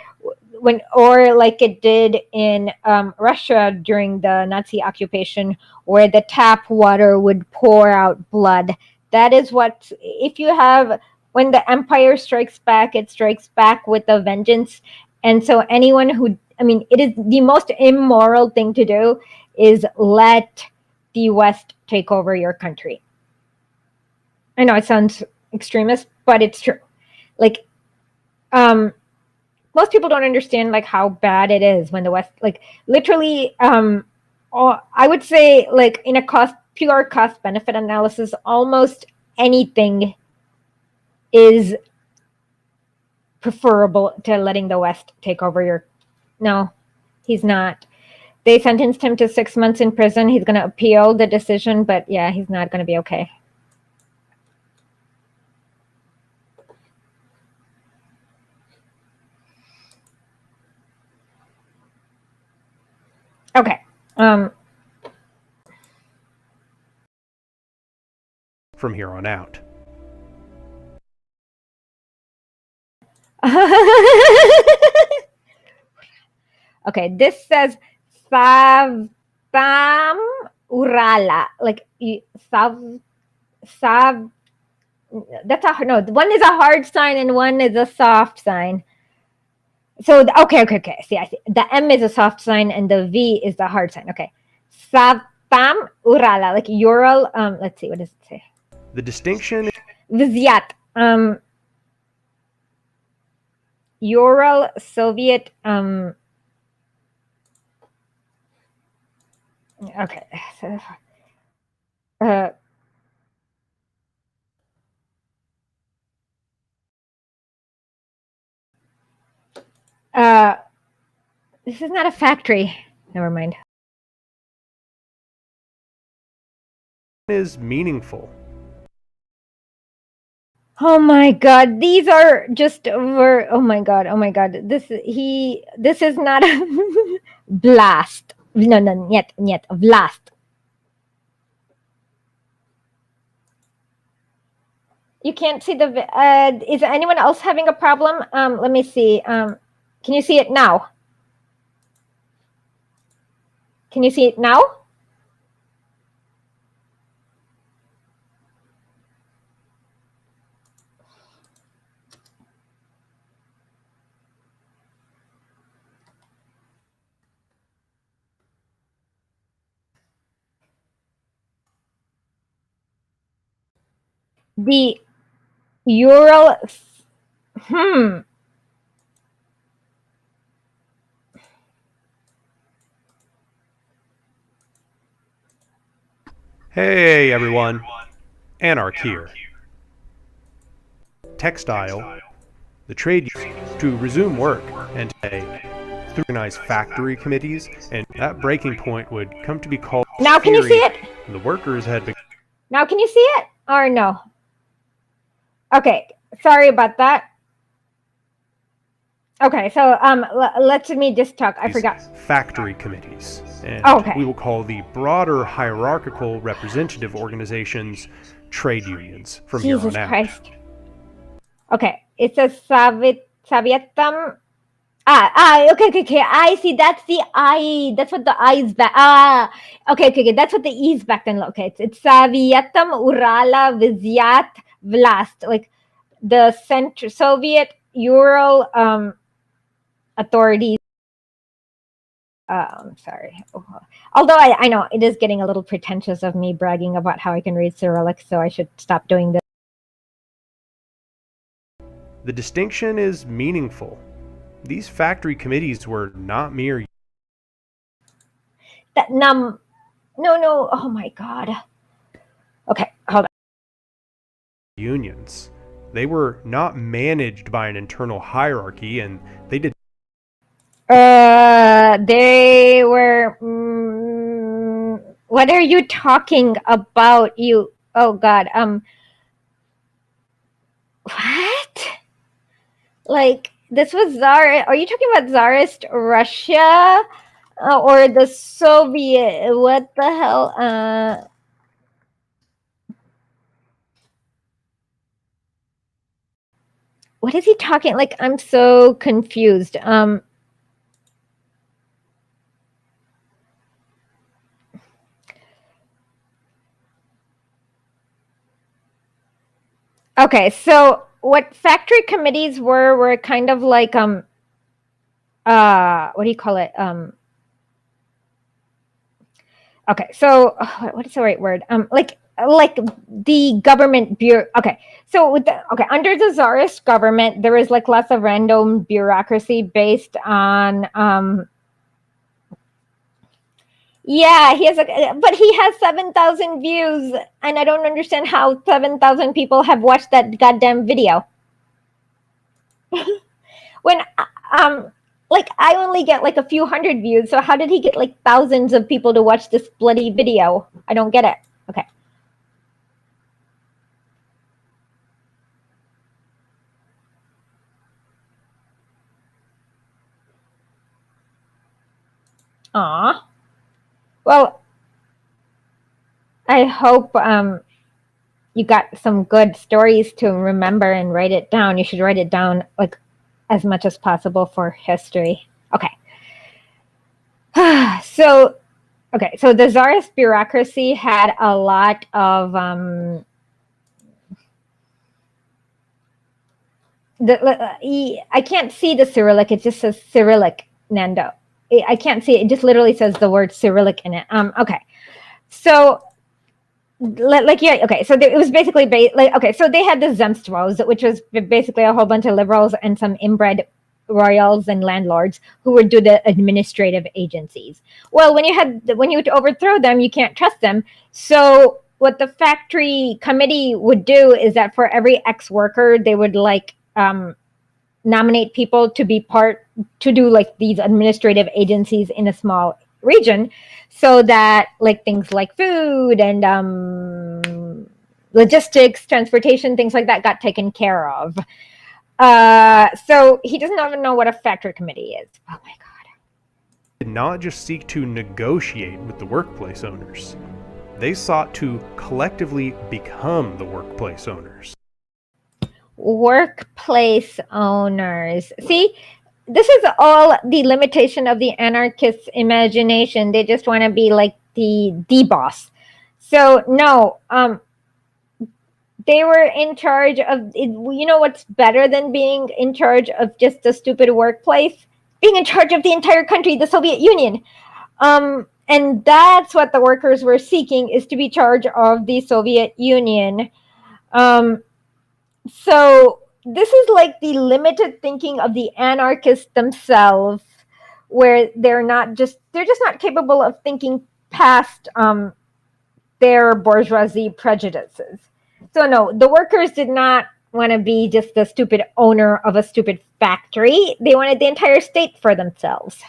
Speaker 1: like it did in Russia during the Nazi occupation, where the tap water would pour out blood. That is what, if you have, when the empire strikes back, it strikes back with a vengeance. And so anyone who, it is the most immoral thing to do is let the West take over your country. I know it sounds extremist, but it's true. Like, most people don't understand like how bad it is when the West, like, literally, I would say, like, in a pure cost benefit analysis, almost anything is preferable to letting the West take over your. No, he's not. They sentenced him to 6 months in prison. He's going to appeal the decision, but yeah, he's not going to be okay. Okay.
Speaker 2: From here on out.
Speaker 1: Okay, this says Savam Urala. Like Sav. That's one is a hard sign and one is a soft sign. So okay. See, I see. The M is a soft sign and the V is the hard sign. Okay. Savam Urala, like Ural. Let's see, what does it say?
Speaker 2: The distinction.
Speaker 1: Vizyat. Ural Soviet. Okay. This is not a factory. Never mind.
Speaker 2: Is meaningful.
Speaker 1: Oh my God, these are just over. Oh my God. This is not a blast. No, yet blast. You can't see the. Is anyone else having a problem? Let me see. Can you see it now? Can you see it now? The Ural.
Speaker 2: Hey everyone, Anark here. Textile, the trade union, to resume work and today to organize factory committees, and that breaking point would come to be called.
Speaker 1: Now can you see it?
Speaker 2: The workers had been.
Speaker 1: Now can you see it or no? Okay, sorry about that. Okay, so let me just talk. I forgot.
Speaker 2: Factory committees, and we will call the broader hierarchical representative organizations trade unions from here on out. Jesus Christ.
Speaker 1: Okay, it says Savietam. Okay. I see. That's the I. That's what the I is back. Okay. That's what the E is back then. Okay, it's Savietam Urala Vizyat Vlast, like the Central Soviet Ural authorities. I'm sorry. Although I know it is getting a little pretentious of me bragging about how I can read Cyrillic, so I should stop doing this.
Speaker 2: The distinction is meaningful. These factory committees were not mere.
Speaker 1: No. Oh my God. Okay, hold on.
Speaker 2: Unions. They were not managed by an internal hierarchy, and they did.
Speaker 1: They were. What are you talking about? You. Oh God. What? Like, this was Tsar. Are you talking about Tsarist Russia or the Soviet? What the hell? What is he talking? Like, I'm so confused. Okay, so what factory committees were kind of like what do you call it? Okay, so what is the right word? Like the government bureau. Okay, so with under the Tsarist government, there is like lots of random bureaucracy based on yeah, but he has 7,000 views, and I don't understand how 7,000 people have watched that goddamn video. When like I only get like a few hundred views, so how did he get like thousands of people to watch this bloody video? I don't get it. Okay. Aw. Well, I hope you got some good stories to remember and write it down. You should write it down like as much as possible for history. Okay. So the Tsarist bureaucracy had a lot of I can't see the Cyrillic. It just says Cyrillic, Nando. I can't see it. It just literally says the word Cyrillic in it. Okay. So okay. So it was basically so they had the Zemstvos, which was basically a whole bunch of liberals and some inbred royals and landlords who would do the administrative agencies. Well, when you overthrow them, you can't trust them. So what the factory committee would do is that for every ex-worker, they would nominate people to do like these administrative agencies in a small region, so that like things like food and logistics, transportation, things like that got taken care of. So he doesn't even know what a factory committee is. Oh my God.
Speaker 2: Did not just seek to negotiate with the workplace owners. They sought to collectively become the workplace owners.
Speaker 1: Workplace owners. See, this is all the limitation of the anarchists' imagination. They just want to be like the boss. So no, they were in charge of, you know what's better than being in charge of just a stupid workplace? Being in charge of the entire country, the Soviet Union. And that's what the workers were seeking, is to be in charge of the Soviet Union. So this is like the limited thinking of the anarchists themselves, where they're just not capable of thinking past their bourgeoisie prejudices. So no, the workers did not want to be just the stupid owner of a stupid factory. They wanted the entire state for themselves.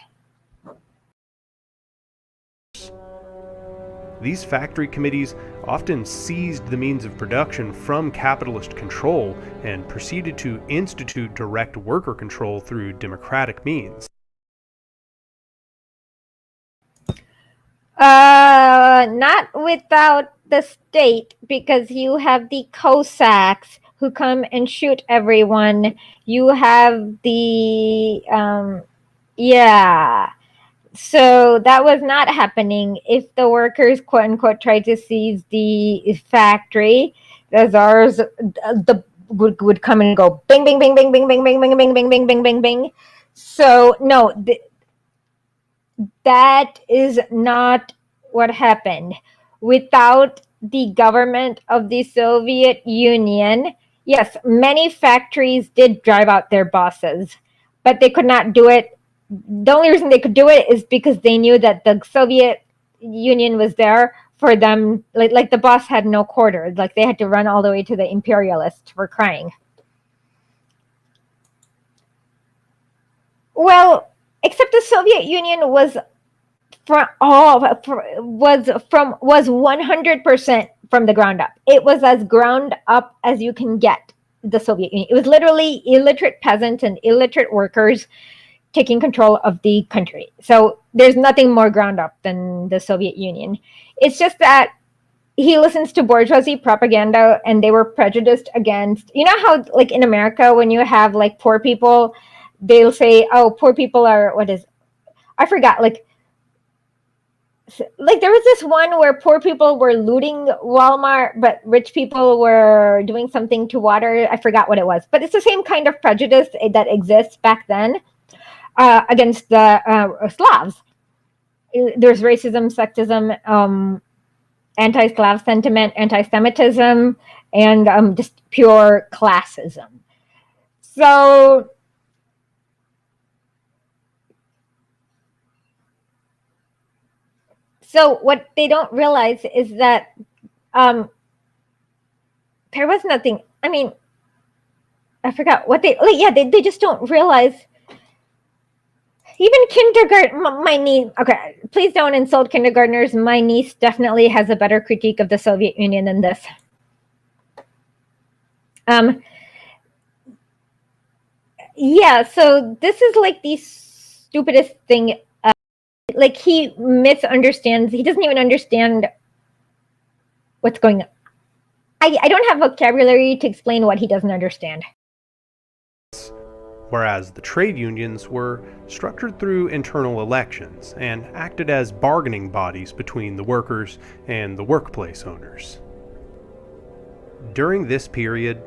Speaker 2: These factory committees often seized the means of production from capitalist control and proceeded to institute direct worker control through democratic means.
Speaker 1: Not without the state, because you have the Cossacks who come and shoot everyone. You have the, yeah. So that was not happening. If the workers, quote unquote, tried to seize the factory, the czars would come and go bing, bing, bing, bing, bing, bing, bing, bing, bing, bing, bing, bing, bing, bing. So no, that is not what happened. Without the government of the Soviet Union, yes, many factories did drive out their bosses, but they could not do it. The only reason they could do it is because they knew that the Soviet Union was there for them. Like the boss had no quarters. Like they had to run all the way to the imperialists for crying. Well, except the Soviet Union was 100% from the ground up. It was as ground up as you can get, the Soviet Union. It was literally illiterate peasants and illiterate workers taking control of the country. So there's nothing more ground up than the Soviet Union. It's just that he listens to bourgeoisie propaganda, and they were prejudiced against, you know how like in America, when you have like poor people, they'll say, oh, poor people are, I forgot, like there was this one where poor people were looting Walmart, but rich people were doing something to water. I forgot what it was, but it's the same kind of prejudice that exists back then against the Slavs. There's racism, sexism, anti-Slav sentiment, anti-Semitism, and just pure classism. So what they don't realize is that there was nothing. I mean, I forgot what they just don't realize. Even kindergarten, my niece, okay, please don't insult kindergartners. My niece definitely has a better critique of the Soviet Union than this. Yeah, so this is like the stupidest thing. Like he misunderstands. He doesn't even understand what's going on. I don't have vocabulary to explain what he doesn't understand.
Speaker 2: Whereas the trade unions were structured through internal elections and acted as bargaining bodies between the workers and the workplace owners. During this period,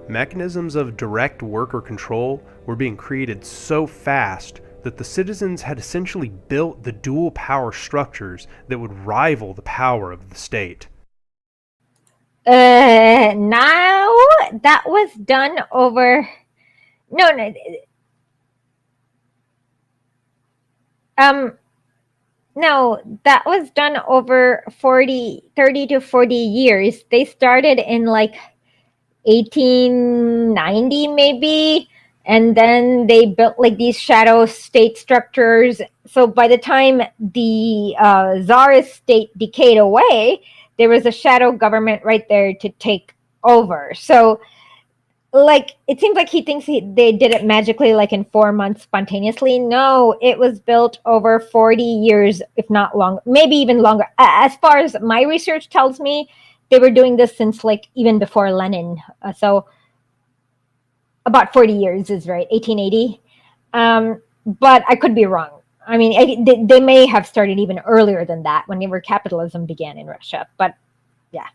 Speaker 2: mechanisms of direct worker control were being created so fast that the citizens had essentially built the dual power structures that would rival the power of the state.
Speaker 1: Now that was done over... No. No, that was done over 30 to 40 years. They started in like 1890 maybe, and then they built like these shadow state structures. So by the time the Tsarist state decayed away, there was a shadow government right there to take over. So like it seems like he thinks they did it magically, like in 4 months spontaneously. No, it was built over 40 years, if not longer, maybe even longer. As far as my research tells me, they were doing this since like even before Lenin. So about 40 years is right, 1880. But I could be wrong. I mean, they may have started even earlier than that, whenever capitalism began in Russia. But yeah.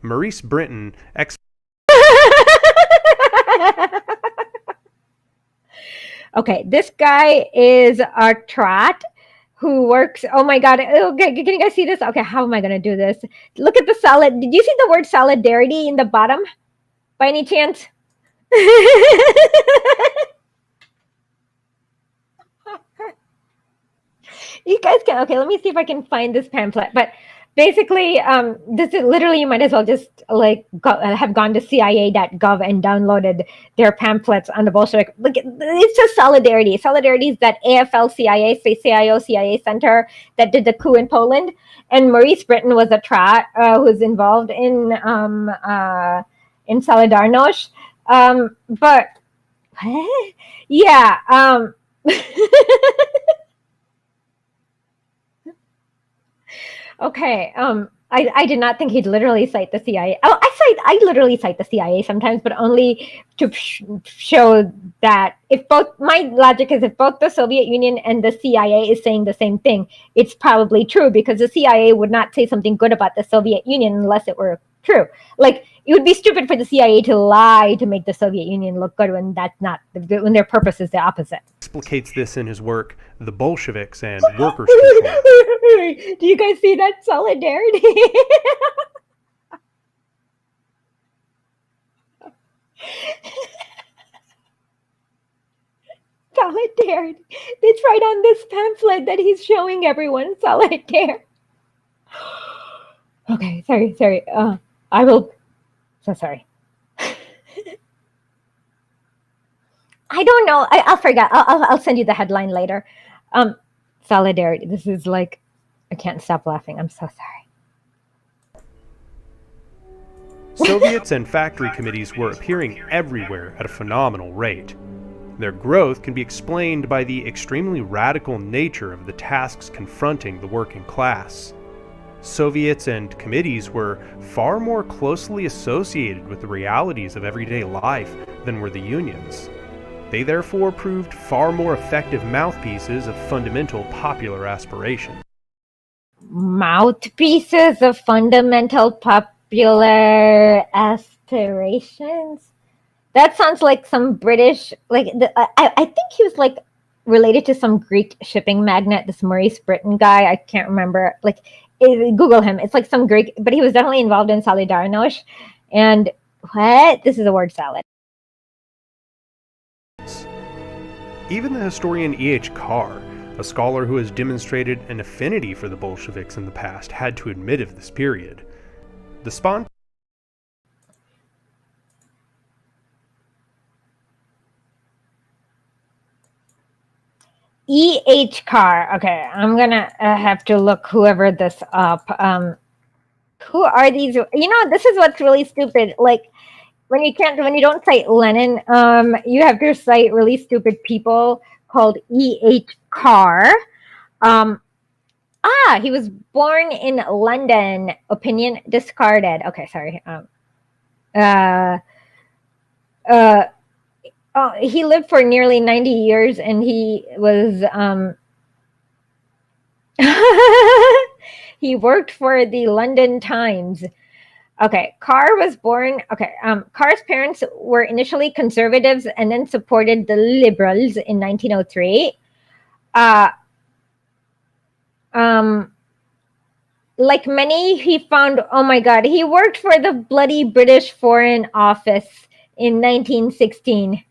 Speaker 2: Maurice Brinton
Speaker 1: Okay, this guy is a trot who works. Oh my God. Okay, can you guys see this? Okay, how am I going to do this? Look at the solid. Did you see the word solidarity in the bottom by any chance? You guys can. Okay, let me see if I can find this pamphlet. But basically, this is literally, you might as well just like have gone to CIA.gov and downloaded their pamphlets on the Bolshevik. Look, it's just solidarity. Solidarity is that AFL-CIA, CIO CIA center that did the coup in Poland, and Maurice Brinton was a trot who's involved in Solidarność. But yeah. Okay. I did not think he'd literally cite the CIA. Oh, I literally cite the CIA sometimes, but only to show that if both, my logic is if both the Soviet Union and the CIA is saying the same thing, it's probably true, because the CIA would not say something good about the Soviet Union unless it were true. Like, it would be stupid for the CIA to lie to make the Soviet Union look good when that's not, when their purpose is the opposite.
Speaker 2: explicates this in his work, The Bolsheviks and Workers' Control.
Speaker 1: Do you guys see that solidarity? Solidarity. It's right on this pamphlet that he's showing everyone. Solidarity. Okay, sorry. I will. So sorry. I don't know. I'll forget. I'll send you the headline later. Solidarity. This is like, I can't stop laughing. I'm so sorry.
Speaker 2: Soviets and factory committees were appearing everywhere at a phenomenal rate. Their growth can be explained by the extremely radical nature of the tasks confronting the working class. Soviets and committees were far more closely associated with the realities of everyday life than were the unions. They therefore proved far more effective mouthpieces of fundamental popular aspiration.
Speaker 1: Mouthpieces of fundamental popular aspirations? That sounds like some British, like, I think he was like related to some Greek shipping magnate, this Maurice Brinton guy. I can't remember. Like, Google him. It's like some Greek, but he was definitely involved in Solidarność. And what? This is the word salad.
Speaker 2: Even the historian E.H. Carr, a scholar who has demonstrated an affinity for the Bolsheviks in the past, had to admit of this period. The
Speaker 1: E.H. Carr. Okay, I'm gonna have to look whoever this up. Who are these? You know, this is what's really stupid. Like, when you don't cite Lenin, you have to cite really stupid people called E.H. Carr. He was born in London. Opinion discarded. Okay, sorry. He lived for nearly 90 years, and he was he worked for the London Times. Okay, Carr was born. Okay, Carr's parents were initially conservatives and then supported the liberals in 1903. Like many, he found, oh my God, he worked for the bloody British Foreign Office in 1916.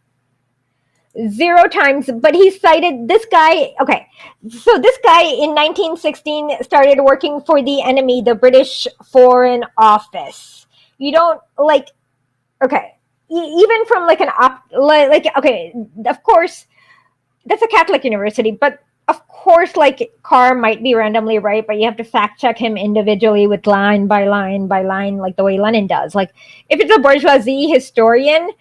Speaker 1: 0 times, but he cited this guy. Okay, so this guy in 1916 started working for the enemy, the British Foreign Office. You don't like, okay, even from like okay, of course, that's a Catholic university, but of course, like, Carr might be randomly right, but you have to fact check him individually with line by line by line, like the way Lenin does. Like, if it's a bourgeoisie historian,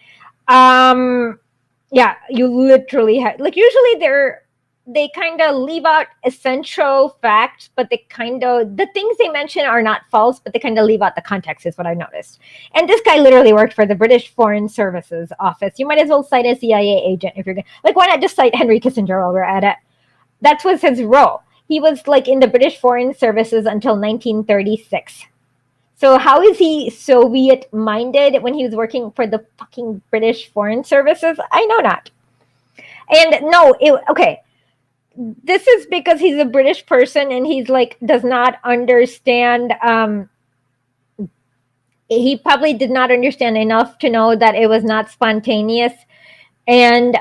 Speaker 1: yeah, you literally have, like, usually they kind of leave out essential facts, but they the things they mention are not false, but they kind of leave out the context, is what I noticed. And this guy literally worked for the British Foreign Services Office. You might as well cite a CIA agent if you're going to, like, why not just cite Henry Kissinger while we're at it? That was his role. He was like in the British Foreign Services until 1936. So how is he Soviet-minded when he was working for the fucking British Foreign Services? I know not. And no, okay. This is because he's a British person and he's like, does not understand. He probably did not understand enough to know that it was not spontaneous. And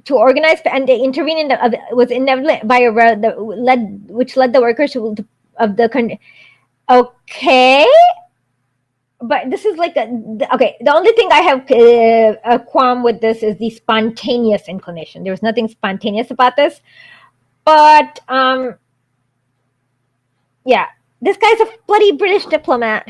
Speaker 1: to organize and intervene in was inevitably by which led the workers of the country. Okay, but this is like okay. The only thing I have a qualm with this is the spontaneous inclination. There was nothing spontaneous about this, but yeah, this guy's a bloody British diplomat.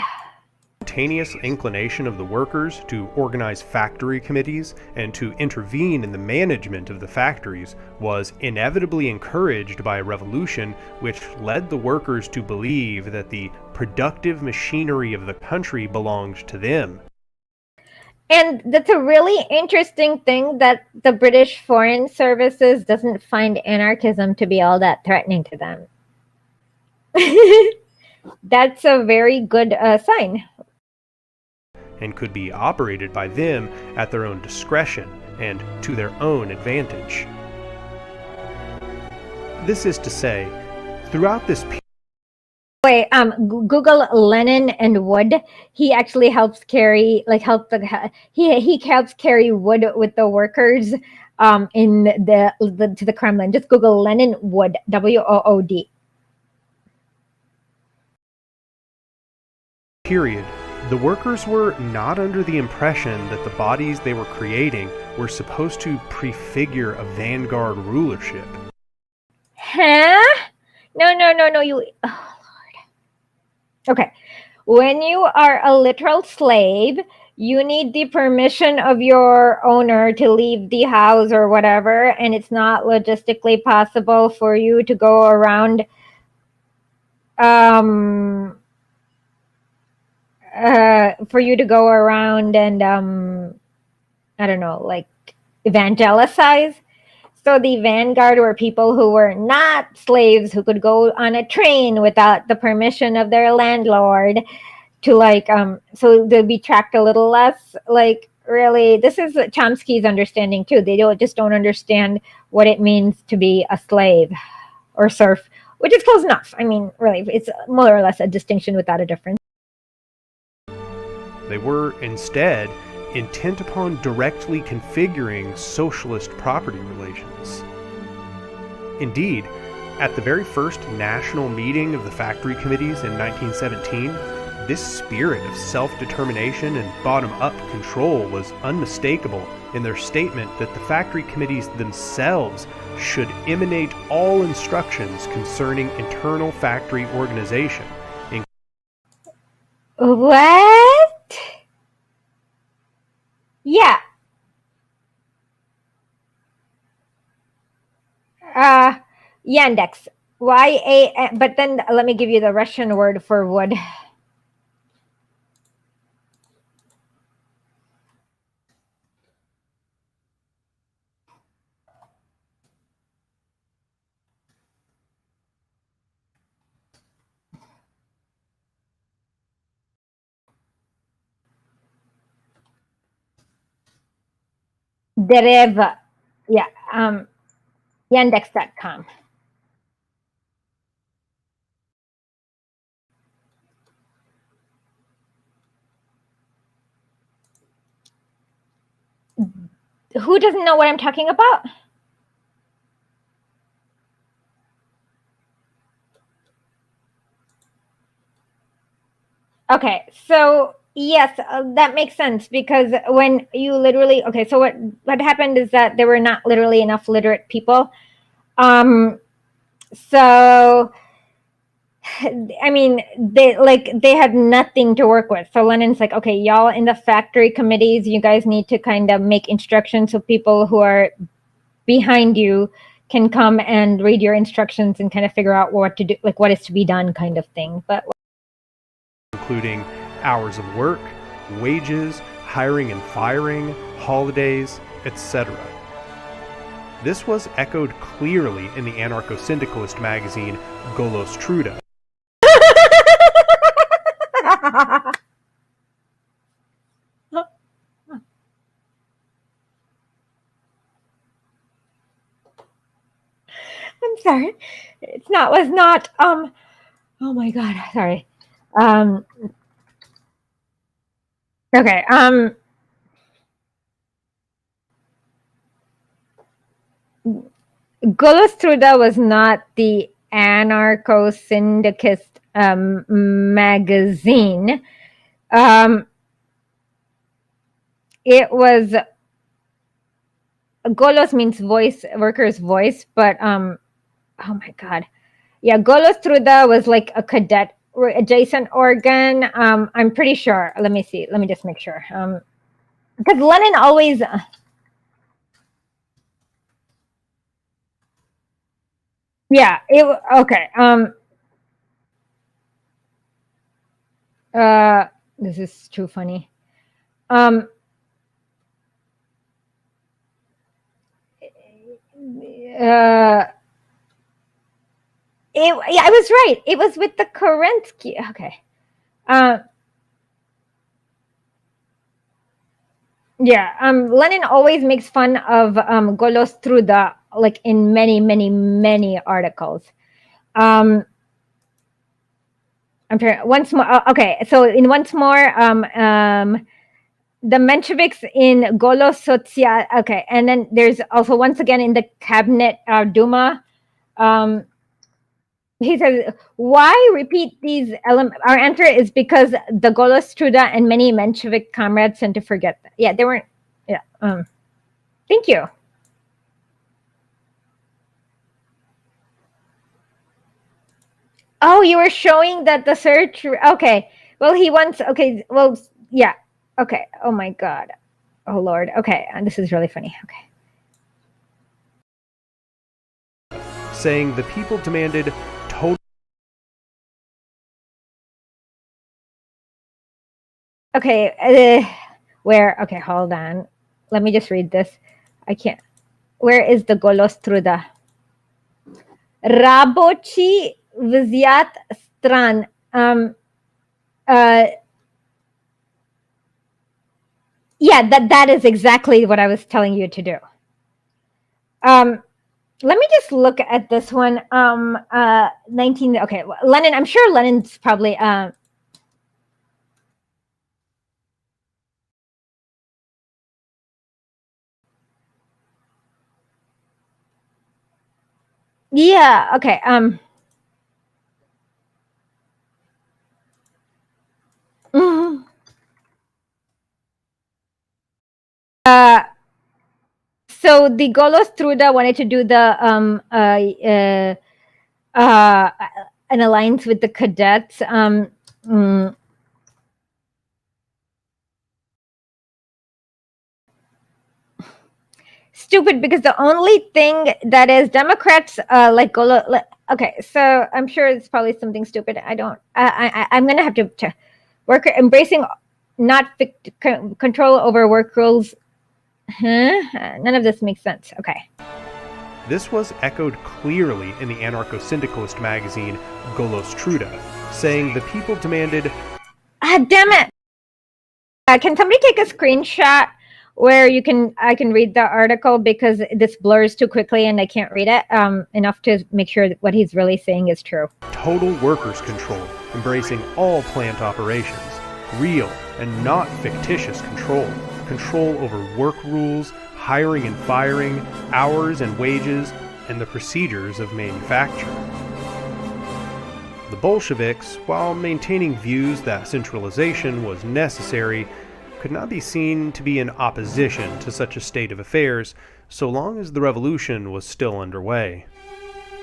Speaker 2: Spontaneous inclination of the workers to organize factory committees and to intervene in the management of the factories was inevitably encouraged by a revolution which led the workers to believe that the productive machinery of the country belonged to them.
Speaker 1: And that's a really interesting thing, that the British Foreign Services doesn't find anarchism to be all that threatening to them. That's a very good sign.
Speaker 2: And could be operated by them at their own discretion and to their own advantage. This is to say, throughout this
Speaker 1: Wait, Google Lenin and wood. He actually helps carry, he helps carry wood with the workers in to the Kremlin. Just Google Lenin wood, WOOD.
Speaker 2: period, the workers were not under the impression that the bodies they were creating were supposed to prefigure a vanguard rulership.
Speaker 1: Huh? No, you... Oh, Lord. Okay. When you are a literal slave, you need the permission of your owner to leave the house or whatever, and it's not logistically possible for you to go around and I don't know, like evangelize. So the vanguard were people who were not slaves, who could go on a train without the permission of their landlord to so they'll be tracked a little less. Like, really, this is Chomsky's understanding too. They just don't understand what it means to be a slave or serf, which is close enough. I mean, really, it's more or less a distinction without a difference.
Speaker 2: They were instead intent upon directly configuring socialist property relations. Indeed, at the very first national meeting of the factory committees in 1917, this spirit of self-determination and bottom-up control was unmistakable in their statement that the factory committees themselves should emanate all instructions concerning internal factory organization.
Speaker 1: What? Yeah. Yandex. But then let me give you the Russian word for wood. Dereva. Yeah. Yandex.com. Who doesn't know what I'm talking about? Okay, so yes, that makes sense, because when you literally, okay, so what happened is that there were not literally enough literate people. So I mean, they had nothing to work with. So Lenin's like, okay, y'all in the factory committees, you guys need to kind of make instructions so people who are behind you can come and read your instructions and kind of figure out what to do, like what is to be done kind of thing. But
Speaker 2: including hours of work, wages, hiring and firing, holidays, etc. This was echoed clearly in the anarcho-syndicalist magazine Golos Truda.
Speaker 1: I'm sorry. Was not, oh my God, sorry. Okay, Golos Truda was not the anarcho-syndicalist magazine. It was, Golos means voice, worker's voice, but oh my God. Yeah, Golos Truda was like a cadet adjacent organ. I'm pretty sure. Let me see. Let me just make sure. Because Lenin always. Yeah. Okay. This is too funny. I was right. It was with the Kerensky. Okay. Yeah. Lenin always makes fun of Golos Truda, like in many, many, many articles. I'm trying once more. Okay. So in once more, the Mensheviks in Golos Social. Okay. And then there's also once again in the cabinet Duma. He says, why repeat these elements? Our answer is because the Golos Truda and many Menshevik comrades tend to forget that. Yeah, they weren't. Yeah. Thank you. Oh, you were showing that the search. Okay. Well, he wants. Okay. Well, yeah. Okay. Oh my God. Oh Lord. Okay. And this is really funny. Okay.
Speaker 2: Saying the people demanded total.
Speaker 1: Okay, where? Okay, hold on. Let me just read this. I can't. Where is the Golos Truda? Rabochi Vzят Stran. Yeah, that is exactly what I was telling you to do. Let me just look at this one. 19. Okay, Lenin. I'm sure Lenin's probably. Yeah. Okay. So the Golos Truda wanted to do the an alliance with the cadets. Stupid, because the only thing that is Democrats like Golo. Okay, so I'm sure it's probably something stupid. I'm gonna have to work embracing not control over work rules. None of this makes sense. Okay.
Speaker 2: This was echoed clearly in the anarcho-syndicalist magazine Golos Truda, saying the people demanded.
Speaker 1: Ah, damn it! Can somebody take a screenshot where I can read the article, because this blurs too quickly and I can't read it enough to make sure that what he's really saying is true.
Speaker 2: Total workers' control, embracing all plant operations, real and not fictitious control, control over work rules, hiring and firing, hours and wages, and the procedures of manufacture. The Bolsheviks, while maintaining views that centralization was necessary, could not be seen to be in opposition to such a state of affairs so long as the revolution was still underway.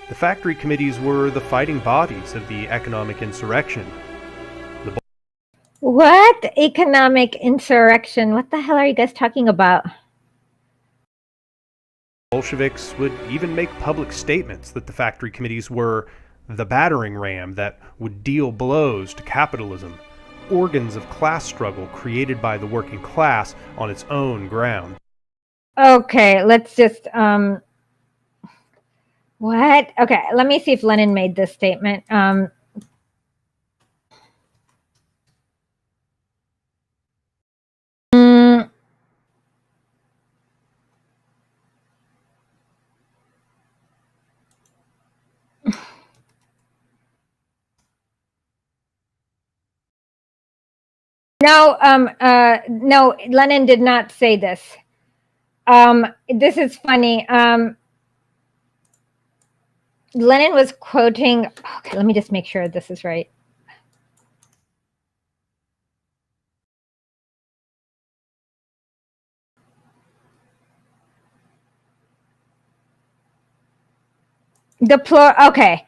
Speaker 2: The factory committees were the fighting bodies of the economic insurrection.
Speaker 1: What economic insurrection? What the hell are you guys talking about?
Speaker 2: Bolsheviks would even make public statements that the factory committees were the battering ram that would deal blows to capitalism, organs of class struggle created by the working class on its own ground.
Speaker 1: Okay, let's just, what? Okay, let me see if Lenin made this statement. No, Lenin did not say this. This is funny. Lenin was quoting, okay, let me just make sure this is right. Okay.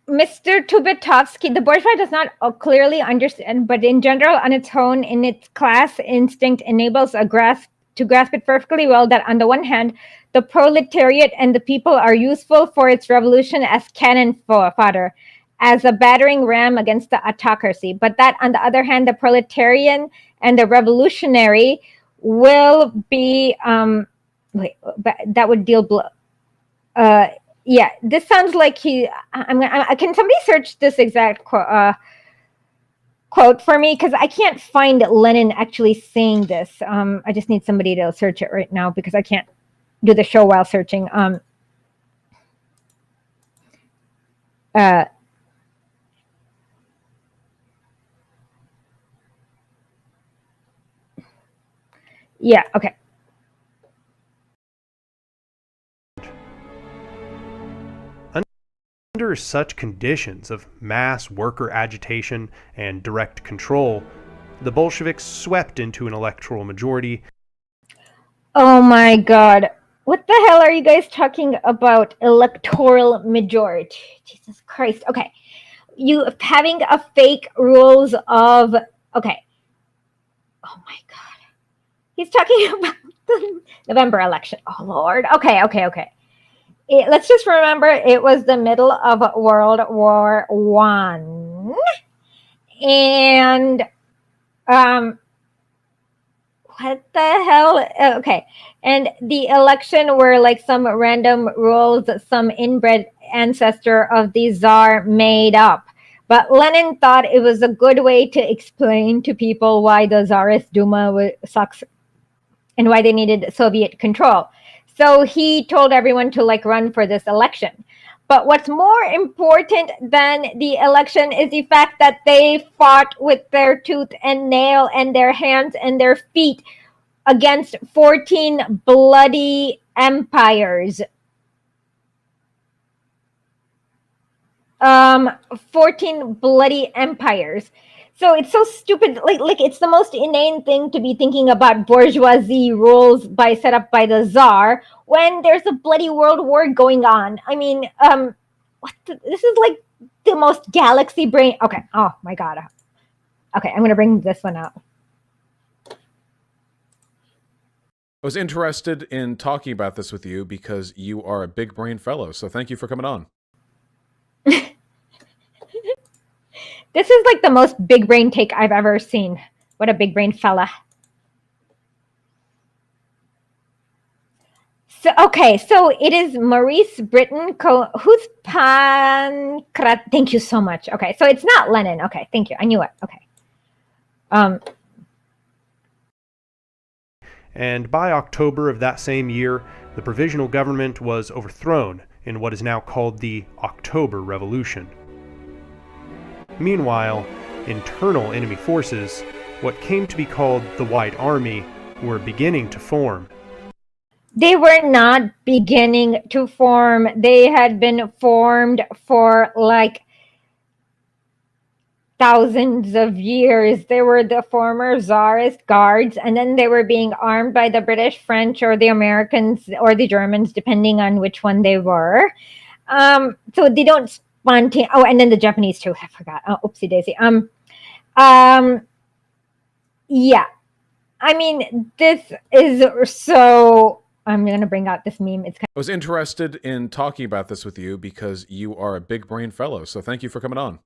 Speaker 1: Mr. Tubetovsky, the bourgeois does not clearly understand, but in general, on its own, in its class instinct, enables to grasp it perfectly well that on the one hand, the proletariat and the people are useful for its revolution as cannon fodder, as a battering ram against the autocracy, but that on the other hand, the proletarian and the revolutionary will be, that would deal yeah, this sounds like can somebody search this exact quote for me? Because I can't find Lenin actually saying this. I just need somebody to search it right now because I can't do the show while searching. Yeah, okay.
Speaker 2: Under such conditions of mass worker agitation and direct control, the Bolsheviks swept into an electoral majority.
Speaker 1: Oh my God. What the hell are you guys talking about? Electoral majority. Jesus Christ. Okay. You having a fake rules of, okay. Oh my God. He's talking about the November election. Oh Lord. Okay. Let's just remember it was the middle of World War I. And what the hell? Okay. And the election were like some random rules some inbred ancestor of the Tsar made up. But Lenin thought it was a good way to explain to people why the Tsarist Duma sucks and why they needed Soviet control. So he told everyone to like run for this election. But what's more important than the election is the fact that they fought with their tooth and nail and their hands and their feet against 14 bloody empires. 14 bloody empires. So it's so stupid. Like it's the most inane thing to be thinking about bourgeoisie rules set up by the Tsar when there's a bloody world war going on. I mean, this is like the most galaxy brain. Okay. Oh my God. Okay, I'm gonna bring this one out.
Speaker 5: I was interested in talking about this with you because you are a big brain fellow. So thank you for coming on.
Speaker 1: This is like the most big brain take I've ever seen. What a big brain fella. So, okay, so it is Maurice Britton, who's Pankrat. Thank you so much. Okay, so it's not Lenin. Okay, thank you. I knew it. Okay.
Speaker 2: And by October of that same year, the provisional government was overthrown in what is now called the October Revolution. Meanwhile, internal enemy forces, what came to be called the White Army, were beginning to form.
Speaker 1: They were not beginning to form. They had been formed for like thousands of years. They were the former Tsarist guards, and then they were being armed by the British, French, or the Americans, or the Germans, depending on which one they were. So they don't spontaneously. Oh, and then the Japanese too. I forgot. Oh, oopsie daisy. Yeah. I mean, this is so. I'm going to bring out this meme. It's
Speaker 5: I was interested in talking about this with you because you are a big brain fellow. So thank you for coming on.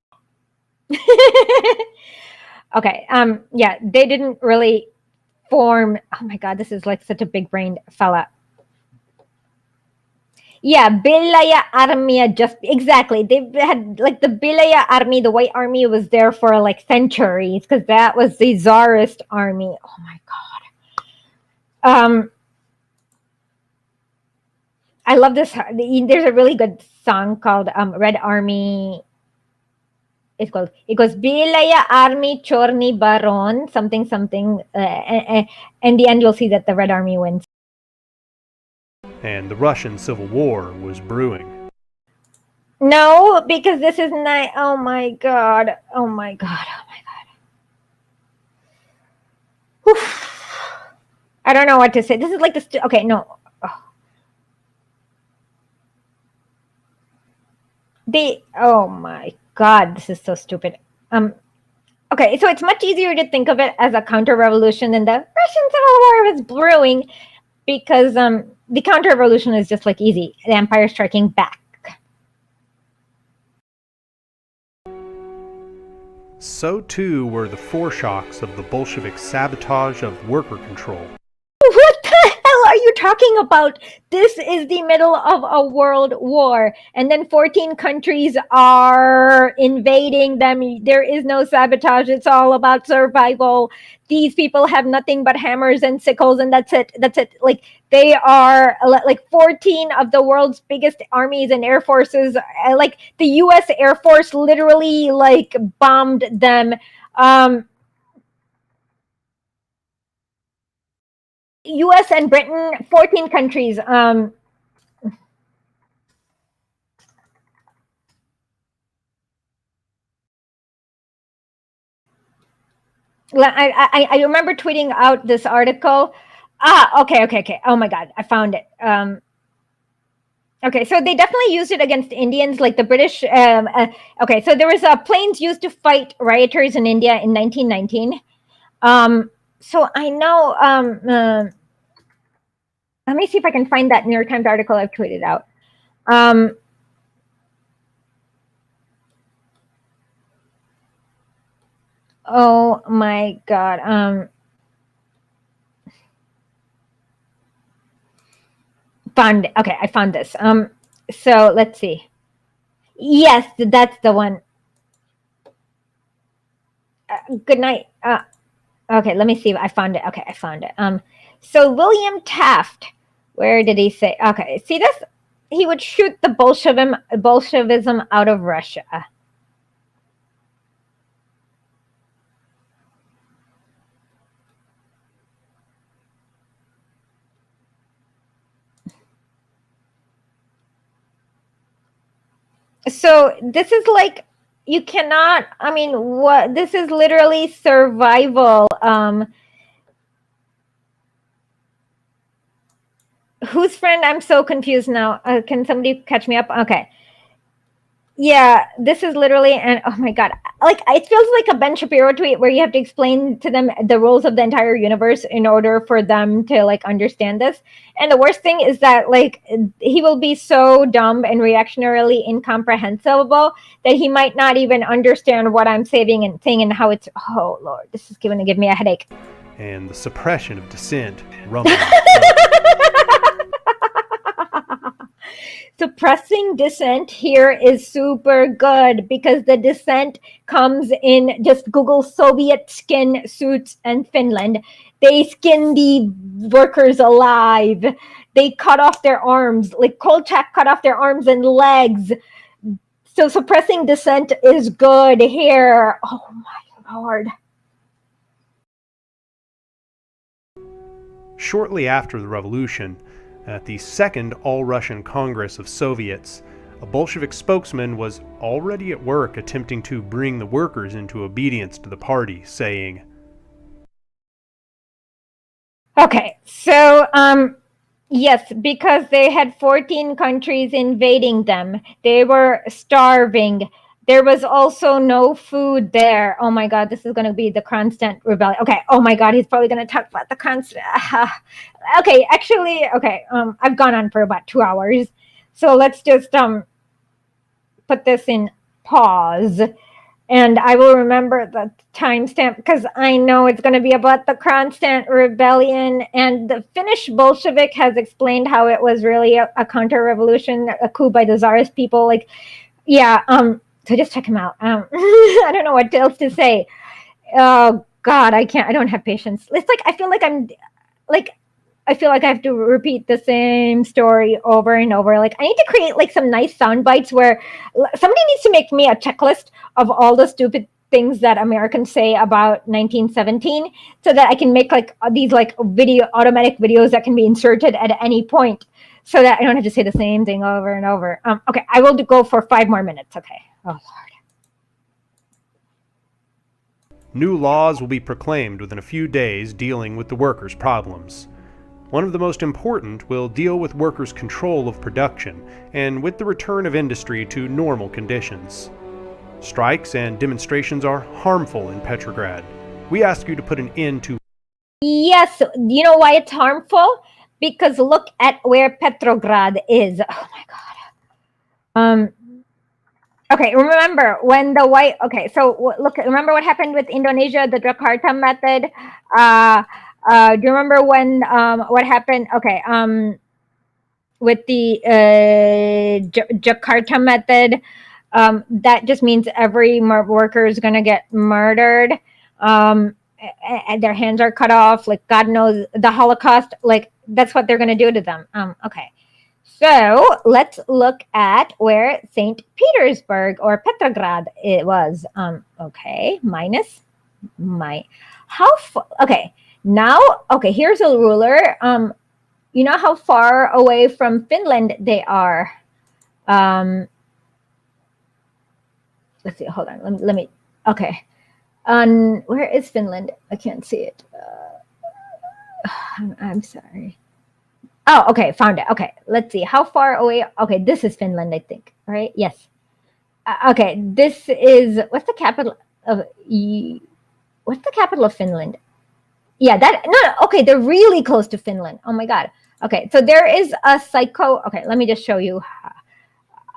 Speaker 1: Okay. Yeah, they didn't really form. Oh my God, this is like such a big brained fella. Yeah, Bilaya Armia, just exactly. They had like the Bilaya Army, the White Army was there for like centuries because that was the Tsarist army. Oh my God. I love this. There's a really good song called Red Army. It goes Bilaya Army Chorny Baron, something something. In the end, you'll see that the Red Army wins.
Speaker 2: And the Russian Civil War was brewing.
Speaker 1: No, because this is not. Oh my God. Oh my God. Oh my God. Oof. I don't know what to say. This is like this. Okay, no. Oh my God, this is so stupid. Okay, so it's much easier to think of it as a counter-revolution than the Russian Civil War was brewing, because the counter-revolution is just like easy, the empire striking back.
Speaker 2: So too were the foreshocks of the Bolshevik sabotage of worker control.
Speaker 1: What the hell are you talking about? This is the middle of a world war, and then 14 countries are invading them. There is no sabotage. It's all about survival. These people have nothing but hammers and sickles, and that's it. That's it. Like, they are like 14 of the world's biggest armies and air forces. Like, the U.S. Air Force literally like bombed them. US and Britain, 14 countries. I remember tweeting out this article. Okay. Oh my God, I found it. Okay, so they definitely used it against Indians, like the British. Okay, so there was planes used to fight rioters in India in 1919. So I know. Let me see if I can find that New York Times article I've tweeted out. Oh my God. Okay, I found this. So let's see. Yes, that's the one. Good night. Okay, let me see if I found it. Okay, I found it. So William Taft, where did he say? Okay, see this? He would shoot the Bolshevism out of Russia. So this is like, you cannot, I mean, what, this is literally survival. Whose friend? I'm so confused now. Can somebody catch me up? Okay. Yeah, this is literally, and oh my God, like, it feels like a Ben Shapiro tweet where you have to explain to them the rules of the entire universe in order for them to like understand this. And the worst thing is that like he will be so dumb and reactionarily incomprehensible that he might not even understand what I'm saying and how it's. Oh Lord, this is going to give me a headache.
Speaker 2: And the suppression of dissent rumbling.
Speaker 1: Suppressing dissent here is super good because the dissent comes in. Just Google Soviet skin suits and Finland. They skin the workers alive. They cut off their arms, like Kolchak cut off their arms and legs. So suppressing dissent is good here. Oh my Lord.
Speaker 2: Shortly after the revolution, at the Second All-Russian Congress of Soviets, a Bolshevik spokesman was already at work attempting to bring the workers into obedience to the party, saying,
Speaker 1: Okay, so yes, because they had 14 countries invading them. They were starving. There was also no food there. Oh my God, this is going to be the constant rebellion. Okay. Oh my God, he's probably going to talk about the constant. Okay, actually, okay. I've gone on for about 2 hours, so let's just put this in pause, and I will remember the timestamp because I know it's going to be about the constant rebellion. And the Finnish Bolshevik has explained how it was really a counter-revolution, a coup by the Tsarist people. Like, yeah. So just check him out. I don't know what else to say. Oh God, I can't. I don't have patience. It's like I feel like I have to repeat the same story over and over. Like I need to create like some nice sound bites where somebody needs to make me a checklist of all the stupid things that Americans say about 1917, so that I can make like these like automatic videos that can be inserted at any point, so that I don't have to say the same thing over and over. Okay, I will go for 5 more minutes. Okay. Oh, Lord.
Speaker 2: New laws will be proclaimed within a few days dealing with the workers' problems. One of the most important will deal with workers' control of production and with the return of industry to normal conditions. Strikes and demonstrations are harmful in Petrograd. We ask you to put an end to...
Speaker 1: Yes, you know why it's harmful? Because look at where Petrograd is. Oh my God. Okay, remember when the white... Okay, so look, remember what happened with Indonesia, the Jakarta method? Do you remember when what happened? Okay, with the Jakarta method, that just means every worker is going to get murdered, and their hands are cut off. Like God knows, the Holocaust. Like that's what they're going to do to them. Okay. So let's look at where St. Petersburg or Petrograd it was. Okay, minus my okay. Now, okay, here's a ruler. You know how far away from Finland they are? Let's see. Hold on. Let me. Okay. Where is Finland? I can't see it. I'm sorry. Oh, okay, found it. Okay, let's see. How far away? Okay, this is Finland, I think. Right? Yes. Okay, this is what's the capital of Finland? Yeah, okay, they're really close to Finland. Oh my God. Okay, so there is a psycho. Okay, let me just show you.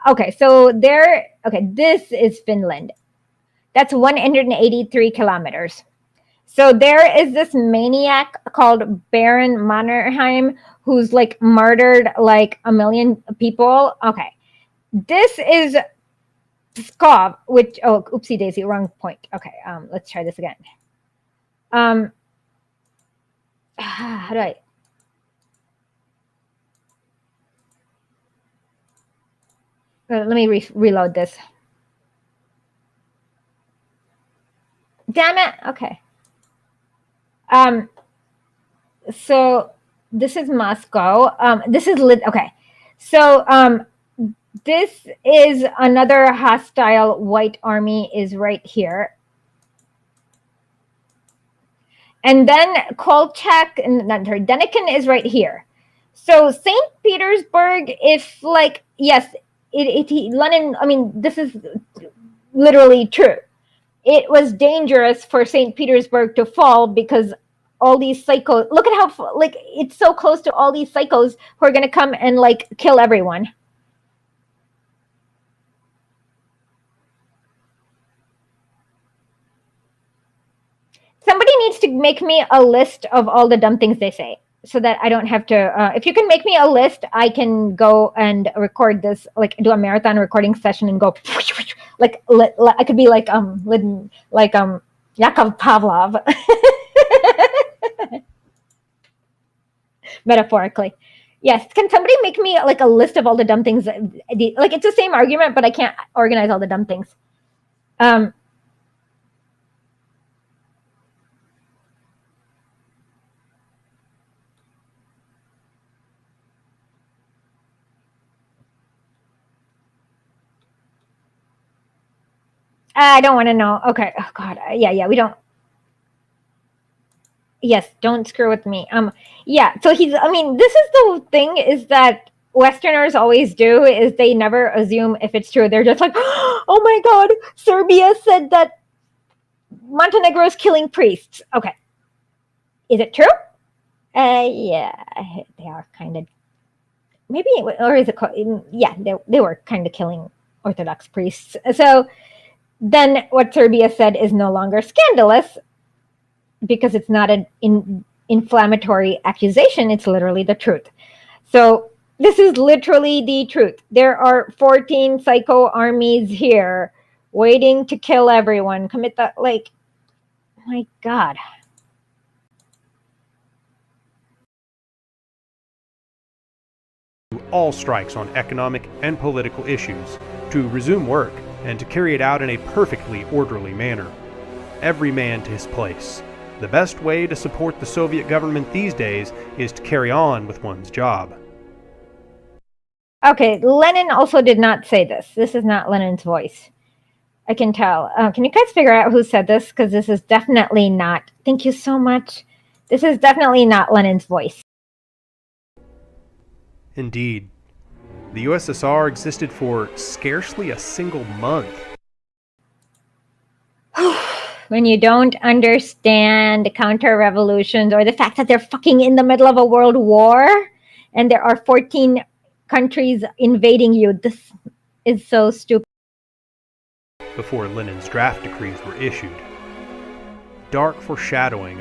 Speaker 1: Okay, so this is Finland. That's 183 kilometers. So there is this maniac called Baron Mannerheim who's like murdered like 1 million people. Okay. This is Pskov, which, oh, oopsie daisy, wrong point. Okay, let's try this again. How do I? Let me reload this. Damn it. Okay. So this is Moscow. This is okay. So this is another hostile white army is right here. And then Kolchak and Denikin is right here. So St. Petersburg, if like, yes, Lenin, I mean, this is literally true. It was dangerous for St. Petersburg to fall because all these psychos, look at how, like, it's so close to all these psychos who are going to come and, like, kill everyone. Somebody needs to make me a list of all the dumb things they say so that I don't have to, if you can make me a list, I can go and record this, like do a marathon recording session and go, like, I could be like, Yakov Pavlov. Metaphorically. Yes. Can somebody make me like a list of all the dumb things? Like it's the same argument, but I can't organize all the dumb things. I don't want to know. Okay. Oh God. Yeah. We don't. Yes. Don't screw with me. Yeah. So this is the thing is that Westerners always do is they never assume if it's true. They're just like, oh my God, Serbia said that Montenegro is killing priests. Okay. Is it true? Yeah, they are kind of, maybe, or is it, yeah, they were kind of killing Orthodox priests. So then what Serbia said is no longer scandalous because it's not an inflammatory accusation. It's literally the truth. So this is literally the truth. There are 14 psycho armies here waiting to kill everyone, commit that, like, my God.
Speaker 2: All strikes on economic and political issues, to resume work, and to carry it out in a perfectly orderly manner. Every man to his place. The best way to support the Soviet government these days is to carry on with one's job.
Speaker 1: Okay, Lenin also did not say this. This is not Lenin's voice. I can tell. Can you guys figure out who said this? Because this is definitely not. Thank you so much. This is definitely not Lenin's voice.
Speaker 2: Indeed. The USSR existed for scarcely a single month.
Speaker 1: When you don't understand counter-revolutions or the fact that they're fucking in the middle of a world war and there are 14 countries invading you, this is so stupid.
Speaker 2: Before Lenin's draft decrees were issued. Dark foreshadowing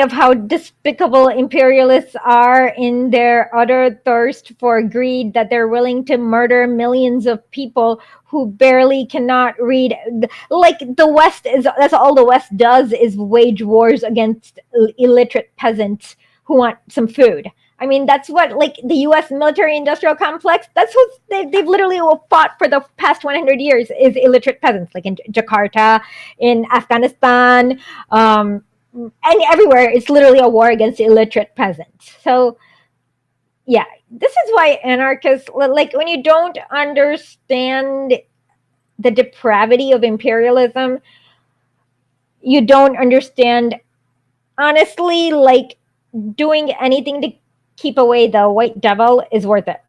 Speaker 2: of how despicable imperialists are in their utter thirst for greed, that they're willing to murder millions of people who barely cannot read. Like the West is, that's all the West does is wage wars against illiterate peasants who want some food. I mean, that's what, like, the U.S. military-industrial complex, that's what they've literally fought for the past 100 years, is illiterate peasants, like in Jakarta, in Afghanistan, and everywhere. It's literally a war against illiterate peasants. So, yeah, this is why anarchists, like, when you don't understand the depravity of imperialism, you don't understand, honestly, like, doing anything to keep away the white devil is worth it.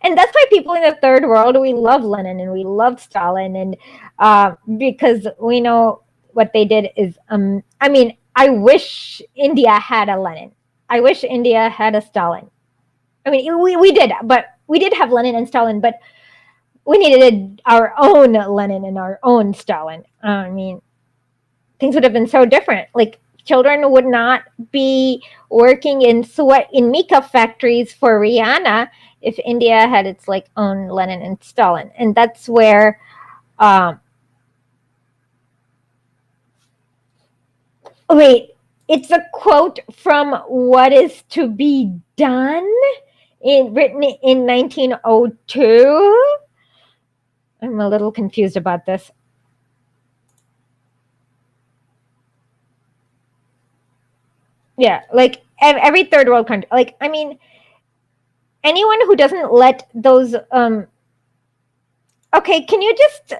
Speaker 2: And that's why people in the third world, we love Lenin and we love Stalin, and because we know what they did is, I mean, I wish India had a Lenin. I wish India had a Stalin. I mean, we did, but we did have Lenin and Stalin, but we needed our own Lenin and our own Stalin. I mean, things would have been so different. Like, children would not be working in mica factories for Rihanna if India had its like own Lenin and Stalin. And that's where wait, it's a quote from What Is to Be Done, written in 1902. I'm a little confused about this. Yeah, like every third world country. Like, I mean, anyone who doesn't let those okay, can you just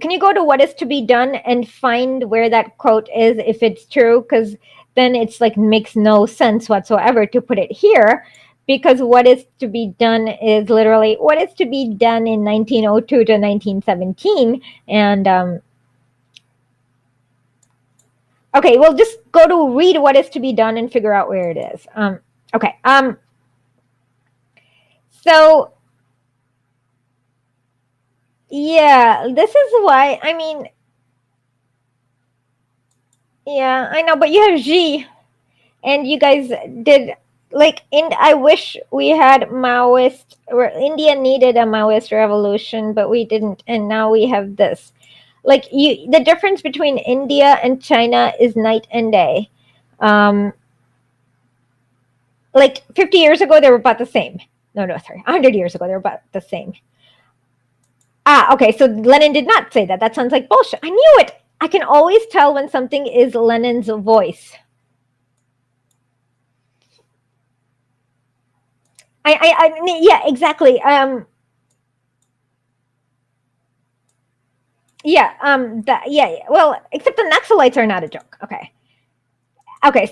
Speaker 2: can you go to What Is to Be Done and find where that quote is, if it's true? Because then it's like makes no sense whatsoever to put it here, because What Is to Be Done is literally what is to be done in 1902 to 1917. And okay, well, just go to read What Is to Be Done and figure out where it is. Okay. So, yeah, this is why, I mean, yeah, I know, but you have Xi, and you guys did, like, I wish we had Maoist, or India needed a Maoist revolution, but we didn't, and now we have this. Like, the difference between India and China is night and day. Like 50 years ago, they were about the same. No, sorry, 100 years ago, they were about the same. Okay, so Lenin did not say that. That sounds like bullshit. I knew it. I can always tell when something is Lenin's voice. Yeah, exactly. Yeah, well, except the Naxalites are not a joke. Okay.
Speaker 1: Okay,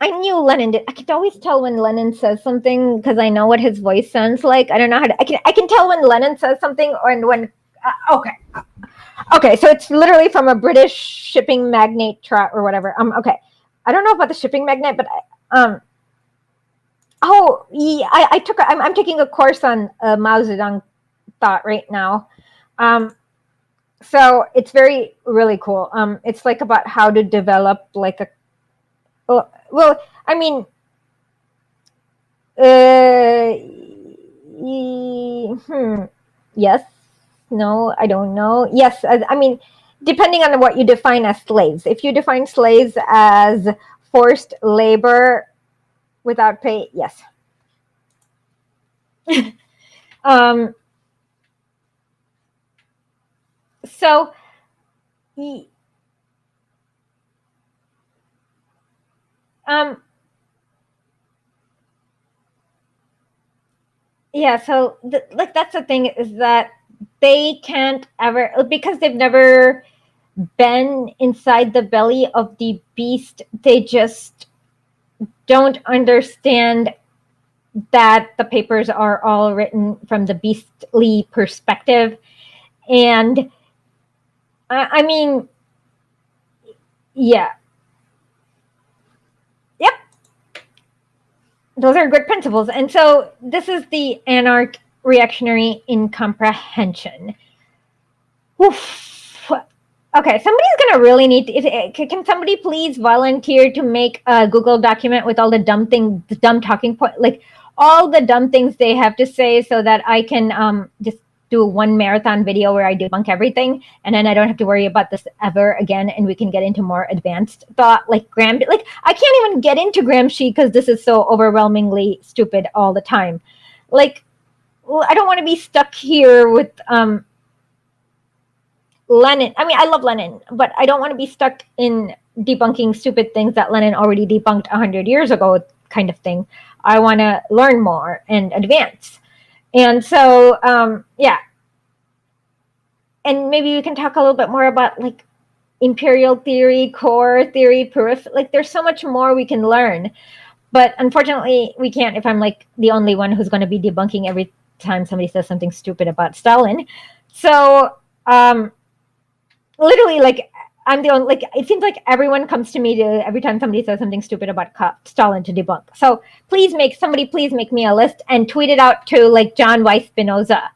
Speaker 1: I knew Lenin did. I can always tell when Lenin says something because I know what his voice sounds like. I don't know how to. I can tell when Lenin says something or when. Okay, so it's literally from a British shipping magnate trot or whatever. Okay, I don't know about the shipping magnate, but oh, yeah, I took. I'm taking a course on Mao Zedong thought right now. So it's really cool. It's like about how to develop like a. Well, I mean, yes, no, I don't know. Yes, I mean, depending on what you define as slaves. If you define slaves as forced labor without pay, yes. So, yeah, so like that's the thing is that they can't ever, because they've never been inside the belly of the beast, they just don't understand that the papers are all written from the beastly perspective. And I mean, yeah. Yep. Those are good principles. And so this is the Anarch reactionary incomprehension. Oof. Okay, somebody's gonna really need to, can somebody please volunteer to make a Google document with all the dumb talking point, like all the dumb things they have to say, so that I can just do one marathon video where I debunk everything, and then I don't have to worry about this ever again, and we can get into more advanced thought, like Gramsci. Like I can't even get into Gramsci because this is so overwhelmingly stupid all the time. Like, well, I don't want to be stuck here with Lenin. I mean, I love Lenin, but I don't want to be stuck in debunking stupid things that Lenin already debunked 100 years ago, kind of thing. I want to learn more and advance. And so, yeah. And maybe we can talk a little bit more about like imperial theory, core theory, like there's so much more we can learn. But unfortunately, we can't if I'm like the only one who's going to be debunking every time somebody says something stupid about Stalin. So, literally, like I'm the only, like it seems like everyone comes to me to every time somebody says something stupid about Stalin to debunk. So please make me a list and tweet it out to like John Weiss Spinoza.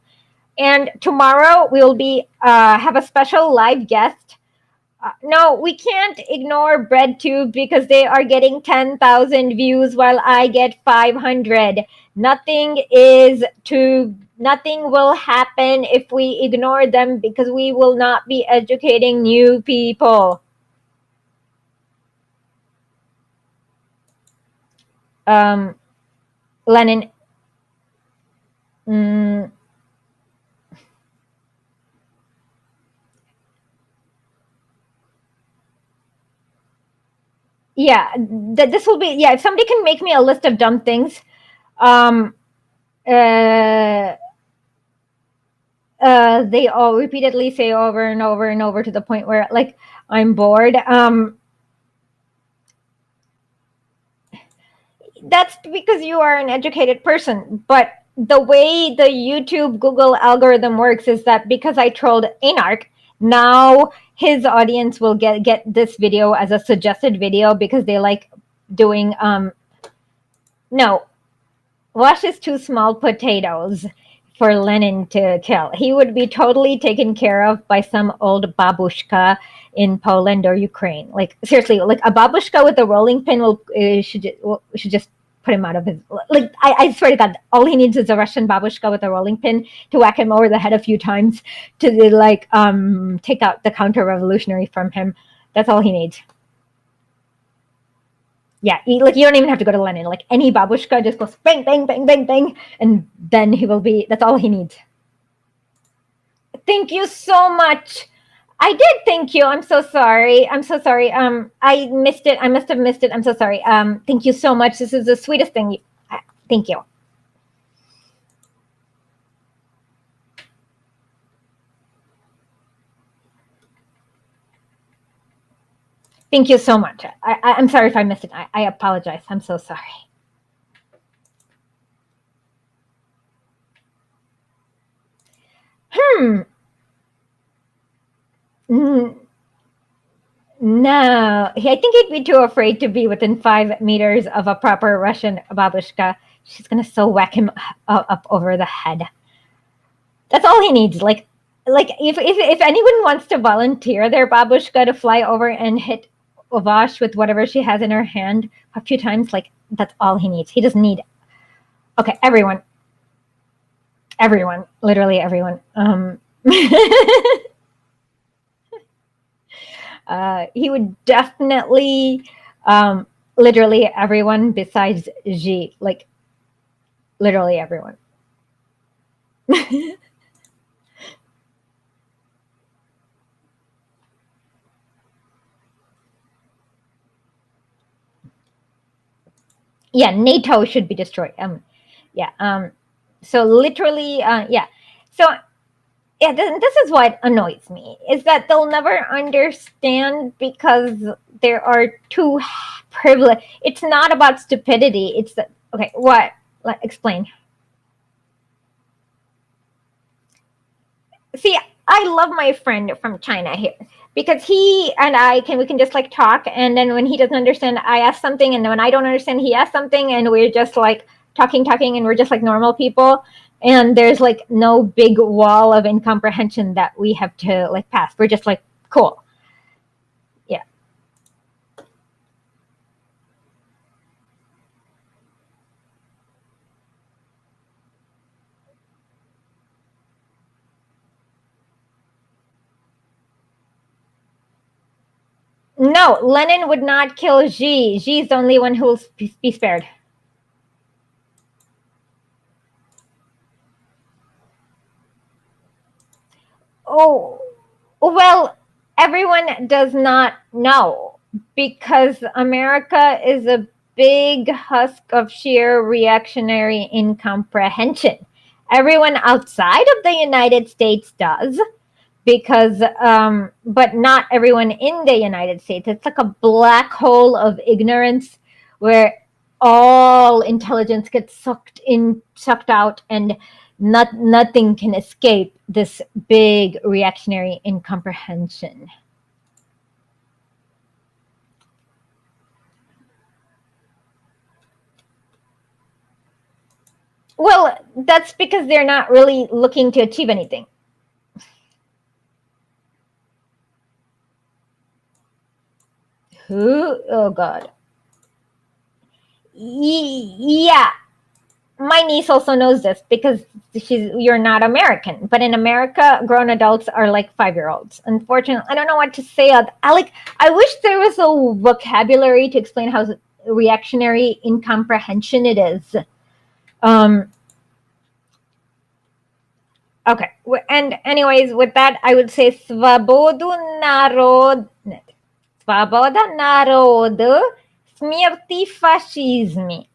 Speaker 1: And tomorrow we will be have a special live guest. No, we can't ignore BreadTube because they are getting 10,000 views while I get 500. Nothing will happen if we ignore them because we will not be educating new people. Lenin. Yeah, this will be, yeah, if somebody can make me a list of dumb things, they all repeatedly say over and over and over to the point where like I'm bored. That's because you are an educated person, but the way the YouTube Google algorithm works is that because I trolled A-Nark, now his audience will get this video as a suggested video because they like doing no, Wash is too small potatoes for Lenin to kill. He would be totally taken care of by some old babushka in Poland or Ukraine. Like seriously, like a babushka with a rolling pin should just put him out of his. Like I swear to God, all he needs is a Russian babushka with a rolling pin to whack him over the head a few times to like take out the counter-revolutionary from him. That's all he needs. Yeah, you don't even have to go to Lenin. Like any babushka just goes bang, bang, bang, bang, bang, and then he will be. That's all he needs. Thank you so much. I did thank you. I'm so sorry. I missed it. I must have missed it. I'm so sorry. Thank you so much. This is the sweetest thing. Thank you. Thank you so much. I'm sorry if I missed it. I apologize. I'm so sorry. No, I think he'd be too afraid to be within 5 meters of a proper Russian babushka. She's gonna so whack him up over the head. That's all he needs. Like if anyone wants to volunteer their babushka to fly over and hit Ovash with whatever she has in her hand a few times, like that's all he needs. He doesn't need. Okay, everyone, literally everyone. He would definitely, literally everyone besides G, like literally everyone. Yeah, NATO should be destroyed. So literally, yeah. So yeah, this is what annoys me, is that they'll never understand because there are two privilege. It's not about stupidity. It's that, okay, what? Explain. See, I love my friend from China here because he and we can just like talk, and then when he doesn't understand, I ask something, and then when I don't understand, he asks something, and we're just like talking, and we're just like normal people. And there's like no big wall of incomprehension that we have to like pass. We're just like, cool. Yeah. No, Lenin would not kill Xi. Xi's the only one who will be spared. Oh, well, everyone does not know because America is a big husk of sheer reactionary incomprehension. Everyone outside of the United States does, because, but not everyone in the United States. It's like a black hole of ignorance where all intelligence gets sucked out, and nothing can escape this big reactionary incomprehension. Well, that's because they're not really looking to achieve anything. Who? Oh, God. Yeah. My niece also knows this because you're not American, but in America, grown adults are like 5-year-olds. Unfortunately, I don't know what to say. I wish there was a vocabulary to explain how reactionary incomprehension it is. Okay, and anyways, with that, I would say Svobodu narod, Svoboda narod, smrti fascizmi.